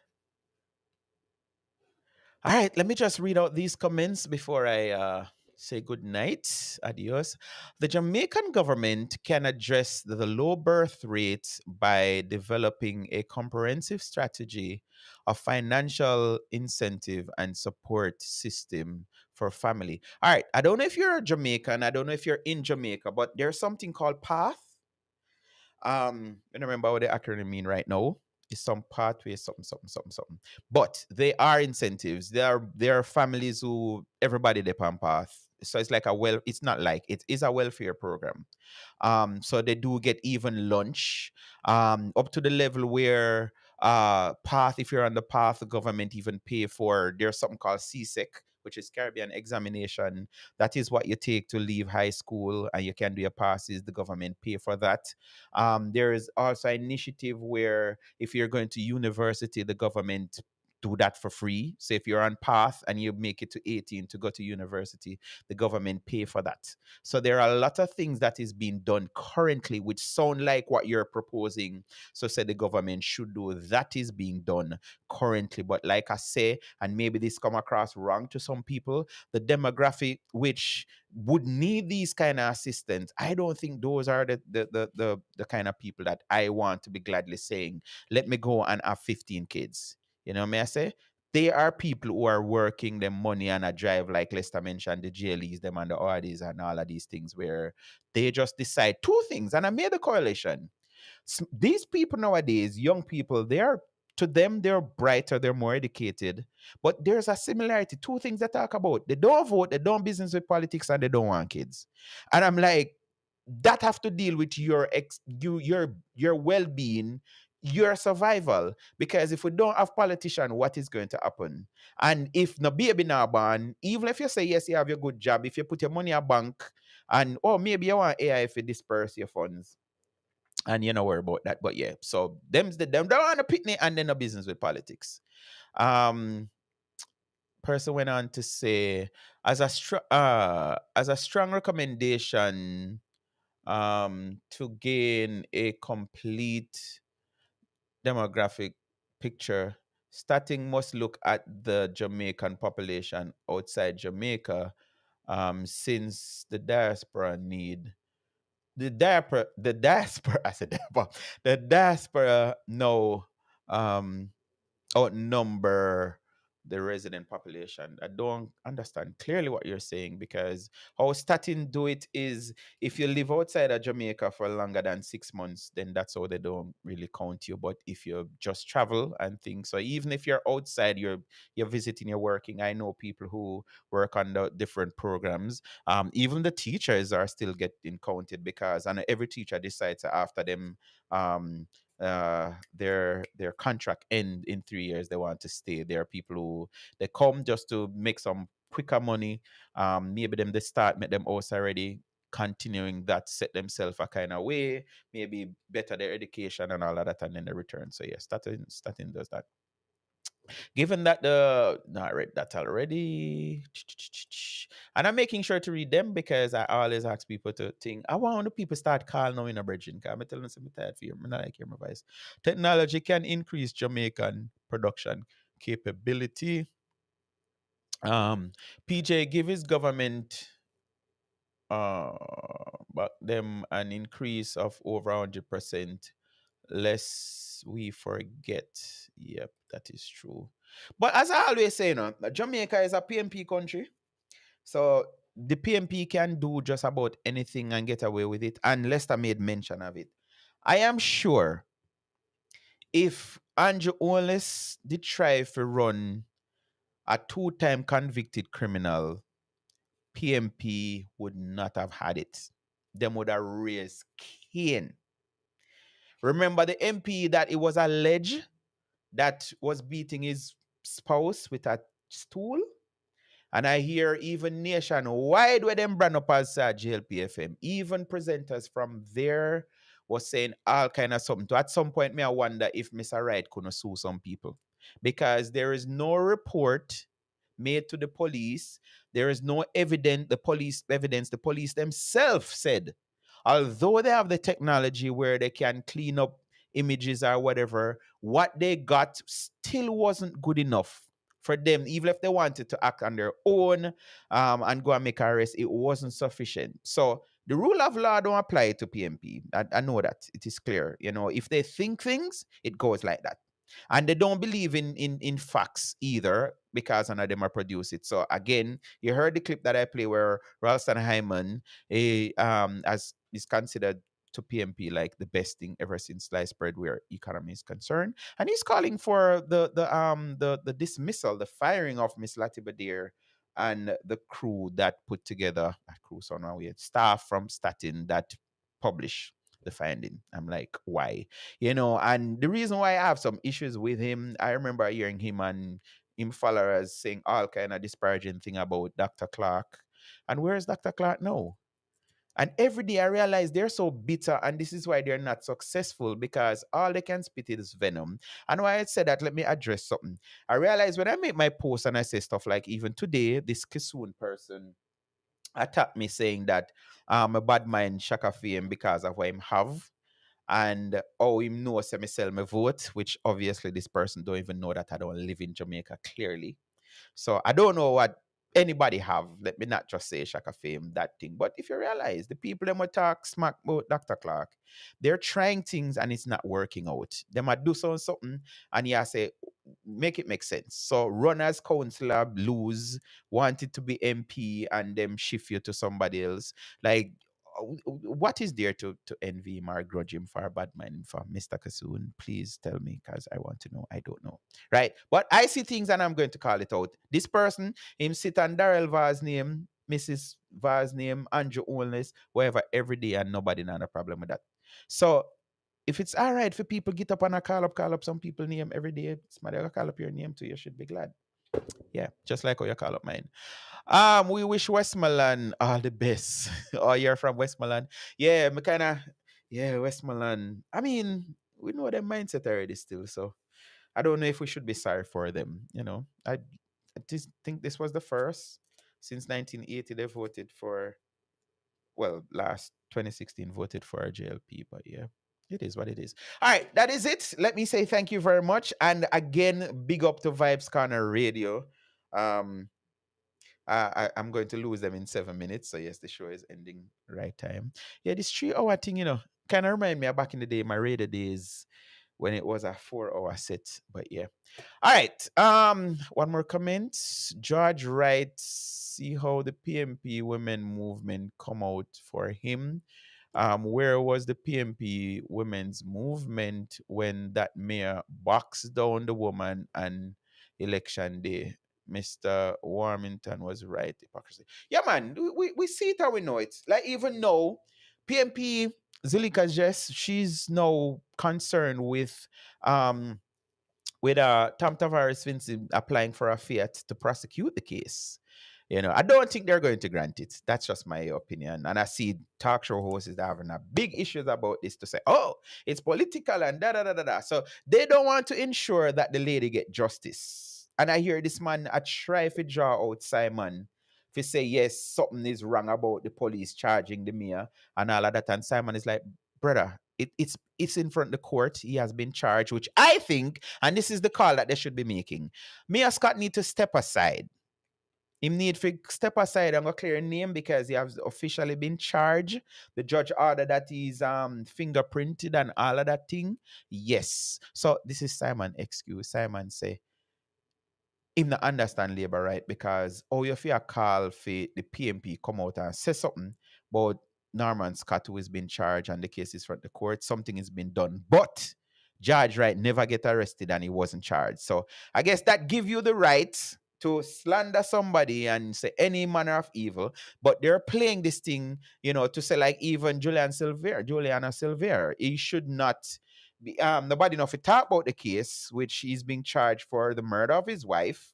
All right, let me just read out these comments before I say good night. Adios. The Jamaican government can address the low birth rate by developing a comprehensive strategy of financial incentive and support system for family. All right, I don't know if you're a Jamaican, I don't know if you're in Jamaica, but there's something called PATH. I don't remember what the acronym mean right now. It's some pathway, something, something, something, something. But they are incentives. There are families who everybody depend path. So it's like it's not like it is a welfare program. So they do get even lunch. Up to the level where path, if you're on the path, the government even pay for there's something called CSEC, which is Caribbean examination. That is what you take to leave high school, and you can do your passes. The government pay for that. There is also an initiative where if you're going to university, the government do that for free. So if you're on path and you make it to 18 to go to university, the government pay for that. So there are a lot of things that is being done currently which sound like what you're proposing. So say the government should do. That is being done currently. But like I say, and maybe this come across wrong to some people, the demographic which would need these kind of assistance, I don't think those are the kind of people that I want to be gladly saying, let me go and have 15 kids. You know what I say? They are people who are working them money and a drive, like Lester mentioned, the GLEs, them and the Audis and all of these things where they just decide two things. And I made the correlation. These people nowadays, young people, they are to them, they're brighter, they're more educated, but there's a similarity. Two things they talk about: they don't vote, they don't business with politics, and they don't want kids. And I'm like, that have to deal with your well-being, your survival. Because if we don't have politician, what is going to happen? And if no baby now born, even if you say yes, you have your good job, if you put your money in a bank, and maybe you want AI if you disperse your funds, and you know worry about that. But yeah, so them don't want a picnic and then a business with politics. Um, person went on to say, as a strong recommendation, to gain a complete demographic picture, starting must look at the Jamaican population outside Jamaica, since the diaspora I said diaspora, the diaspora now um outnumber the resident population. I don't understand clearly what you're saying, because how starting do it is if you live outside of Jamaica for longer than 6 months, then that's how they don't really count you. But if you just travel and things, so even if you're outside, you're visiting, you're working. I know people who work on the different programs. Even the teachers are still getting counted, because and every teacher decides after them their contract end in 3 years, they want to stay. There are people who they come just to make some quicker money. Maybe them they start make them also already continuing that, set themselves a kind of way, maybe better their education and all of that, and then they return. So yeah, starting does that. Given that the no, I read that already, and I'm making sure to read them because I always ask people to think. I want the people start calling now in a bridging. Cause I'm telling them I'm tired for you. I'm not like hear my voice. Technology can increase Jamaican production capability. Um, PJ give his government uh back them an increase of over 100%, lest we forget. Yep, that is true. But as I always say, Jamaica is a PMP country. So the PMP can do just about anything and get away with it. And Lester made mention of it. I am sure if Andrew Oles did try to run a two-time convicted criminal, PMP would not have had it. Them would have raised Cain. Remember the MP that it was alleged that was beating his spouse with a stool? And I hear even nationwide where them brand up as JLPFM, even presenters from there was saying all kind of something. So at some point, me I wonder if Mr. Wright could sue some people, because there is no report made to the police. There is no evidence. The police themselves said, although they have the technology where they can clean up images or whatever, what they got still wasn't good enough for them. Even if they wanted to act on their own and go and make an arrest, it wasn't sufficient. So the rule of law don't apply to PMP. I know that. It is clear. If they think things, it goes like that. And they don't believe in facts either, because none of them are produce it. So again, you heard the clip that I play where Ralston Hyman as is considered to PMP like the best thing ever since sliced bread where economy is concerned. And he's calling for the dismissal, the firing of Miss Latibadir and the crew that put together that crew, so now we had staff from Statin that publish the finding. I'm like, why? And the reason why I have some issues with him, I remember hearing him and him followers saying all kind of disparaging thing about Dr. Clark. And where's Dr. Clark now? And every day I realize they're so bitter, and this is why they're not successful, because all they can spit is venom. And why I said that, let me address something. I realize when I make my post and I say stuff like, even today, this Kisoon person attacked me saying that I'm a bad mind Shaka Fame because of what him have. And him know say me sell my vote, which obviously this person don't even know that I don't live in Jamaica clearly. So I don't know what anybody have. Let me not just say Shaka Fame, that thing. But if you realize the people that talk smack about Dr. Clark, they're trying things and it's not working out. They might do something and you say, make it make sense. So run as councillor, lose, wanted to be MP, and them shift you to somebody else. Like, what is there to envy him or grudge him for a bad mind for Mr. Kasoon? Please tell me, because I want to know. I don't know. Right? But I see things and I'm going to call it out. This person, him sit on Daryl Vaz name, Mrs. Vaz name, Andrew Onless, whatever, every day, and nobody not a problem with that. So if it's all right for people get up and call up some people name every day, somebody will call up your name too, you should be glad. Yeah, just like how you call up mine. We wish Westmoreland all the best. Oh, you're from Westmoreland? Yeah, me kinda, yeah, Westmoreland. I mean, we know their mindset already still, so I don't know if we should be sorry for them. I just think this was the first since 1980 they voted for, well, last 2016 voted for a JLP, but yeah, it is what it is. All right, that is it. Let me say thank you very much. And again, big up to Vibes Corner Radio. Um, I'm going to lose them in 7 minutes. So yes, the show is ending right time. Yeah, this 3 hour thing, kind of remind me of back in the day, my radio days when it was a 4 hour set. But yeah. All right. One more comment. George writes, see how the PMP women movement come out for him. Where was the PMP women's movement when that mayor boxed down the woman on election day? Mr. Warmington was right. Hypocrisy. Yeah, man. We see it and we know it. Like, even though PMP Zulika Jess, she's now concerned with Tom Tavares Vincent applying for a fiat to prosecute the case. I don't think they're going to grant it. That's just my opinion. And I see talk show hosts that having a big issues about this to say, oh, it's political and da da da da da. So they don't want to ensure that the lady get justice. And I hear this man I try to draw out Simon to say, yes, something is wrong about the police charging the mayor and all of that. And Simon is like, brother, it's in front of the court. He has been charged, which I think, and this is the call that they should be making. Mayor Scott need to step aside. He need to step aside and go clear a name because he has officially been charged. The judge ordered that he's fingerprinted and all of that thing. Yes. So this is Simon excuse. Simon say, him not understand labor right because you feel a call for the PMP come out and say something about Norman Scott who has been charged and the case is from the court. Something has been done. But Judge Wright never get arrested and he wasn't charged. So I guess that give you the right to slander somebody and say any manner of evil. But they're playing this thing, to say like even Juliana Silver, he should not be nobody enough to talk about the case, which he's being charged for the murder of his wife.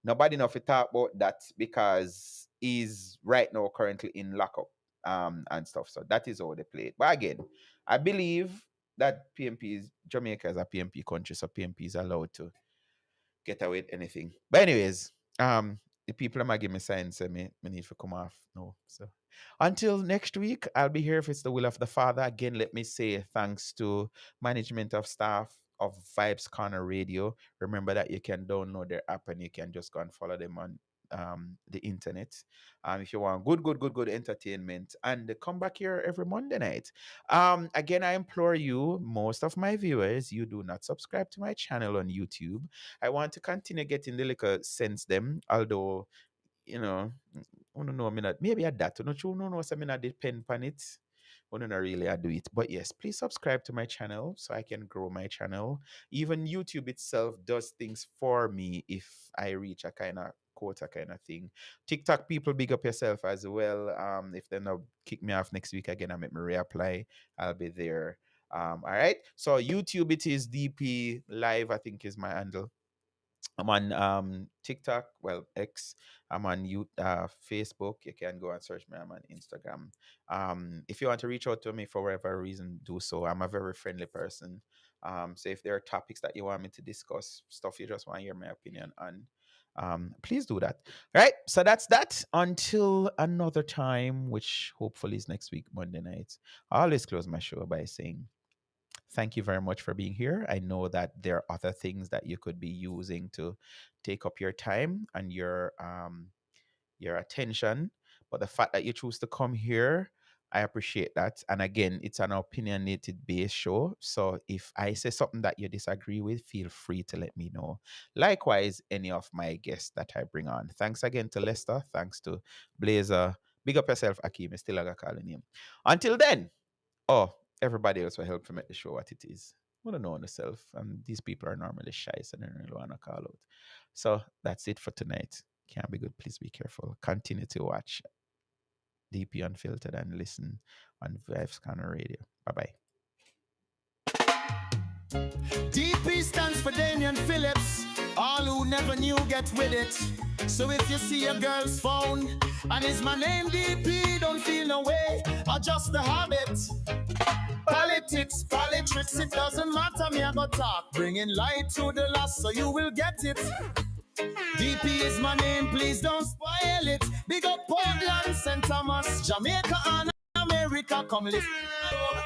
Nobody enough to talk about that because he's right now currently in lockup and stuff. So that is how they play it. But again, I believe that Jamaica is a PMP country, so PMP is allowed to get away with anything. But anyways, The people are give me signs say me need to come off. No. So until next week, I'll be here if it's the will of the Father. Again, let me say thanks to management of staff of Vibes Corner Radio. Remember that you can download their app and you can just go and follow them on the internet. If you want good entertainment, and come back here every Monday night. Again, I implore you, most of my viewers, you do not subscribe to my channel on YouTube. I want to continue getting the little sense them, although you know, I don't know, I mean, maybe at that, not sure, no, no, so I mean, I depend on it. I don't know really I do it, but yes, please subscribe to my channel so I can grow my channel. Even YouTube itself does things for me if I reach a kind of quota kind of thing. TikTok people, big up yourself as well. If they not kick me off next week again, I make me reapply. I'll be there. All right. So YouTube, it is DP Live, I think is my handle. I'm on TikTok, well X. I'm on Facebook. You can go and search me. I'm on Instagram. If you want to reach out to me for whatever reason, do so. I'm a very friendly person. So if there are topics that you want me to discuss, stuff you just want to hear my opinion on, please do that. All right. So that's that. Until another time, which hopefully is next week, Monday night. I always close my show by saying thank you very much for being here. I know that there are other things that you could be using to take up your time and your attention, but the fact that you choose to come here, I appreciate that. And again, it's an opinionated based show. So if I say something that you disagree with, feel free to let me know. Likewise, any of my guests that I bring on. Thanks again to Lester. Thanks to Blazer. Big up yourself, Akeem. I still got calling him. Until then. Oh, everybody else will help to make the show what it is. I want to know on yourself. And these people are normally shy, so they don't really want to call out. So that's it for tonight. Can't be good. Please be careful. Continue to watch DP Unfiltered and listen on Vibes Corner Radio. Bye bye. DP stands for Damian Phillips. All who never knew get with it. So if you see a girl's phone and it's my name DP, don't feel no way. Adjust the habit. Politics, politics, it doesn't matter, me I go talk. Bringing light to the lost so you will get it. DP is my name, please don't spoil it. Big up Portland, St. Thomas, Jamaica and America. Come listen.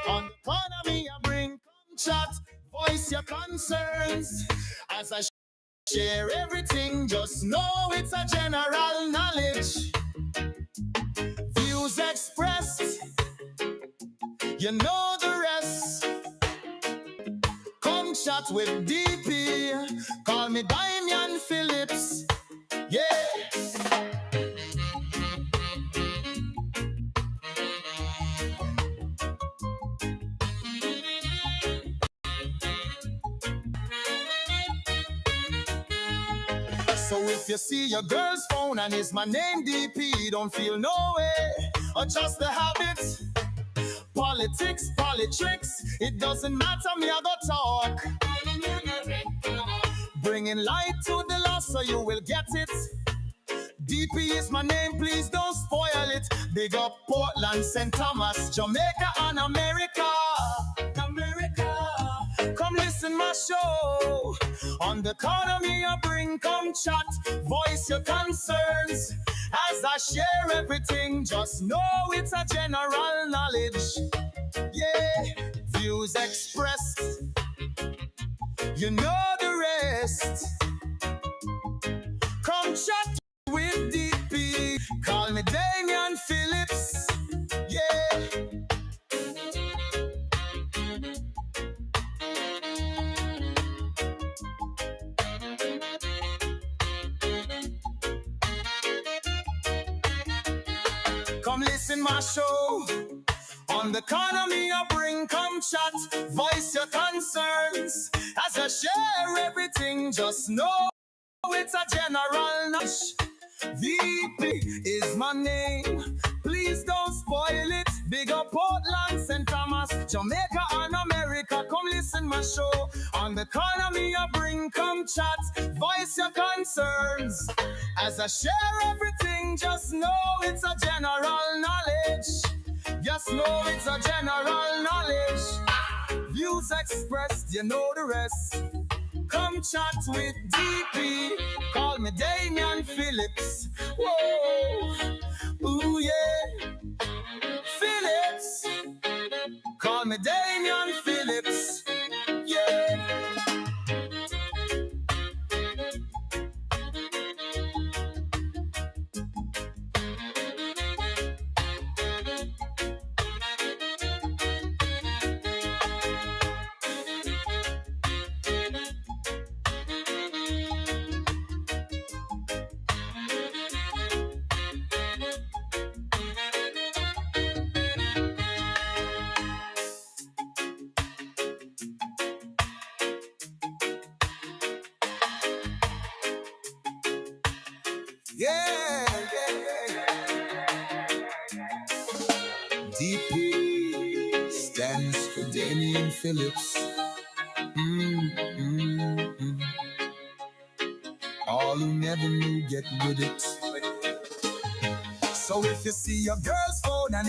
On the corner me I bring, come chat, voice your concerns. As I share everything, just know it's a general knowledge. Views expressed, you know the rest. Come chat with DP. Call me Damian Phillips. Yeah. So if you see your girl's phone and it's my name DP, don't feel no way. Adjust the habits. Politics, politics, it doesn't matter, me I go talk. Bringing light to the lost so you will get it. DP is my name, please don't spoil it. Big up Portland, St. Thomas, Jamaica and America. Come listen my show. On the corner me I bring, come chat, voice your concerns. As I share everything, just know it's a general knowledge. Yeah, views expressed, you know the rest. Come chat with DP, call me Damian Phillips. Yeah. Come listen my show. On the corner me I bring, come chat, voice your concerns. As I share everything, just know it's a general knowledge. VP is my name, please don't spoil it. Big up Portland, St. Thomas, Jamaica and America. Come listen my show. On the corner me I bring, come chat, voice your concerns. As I share everything, just know it's a general knowledge. Just know it's a general knowledge. Views expressed, you know the rest. Come chat with DP. Call me Damian Phillips. Whoa, ooh yeah, Phillips. Call me Damian Phillips. Yeah. Yeah, DP stands for Damian Phillips. All who never knew get with it. So if you see your girl's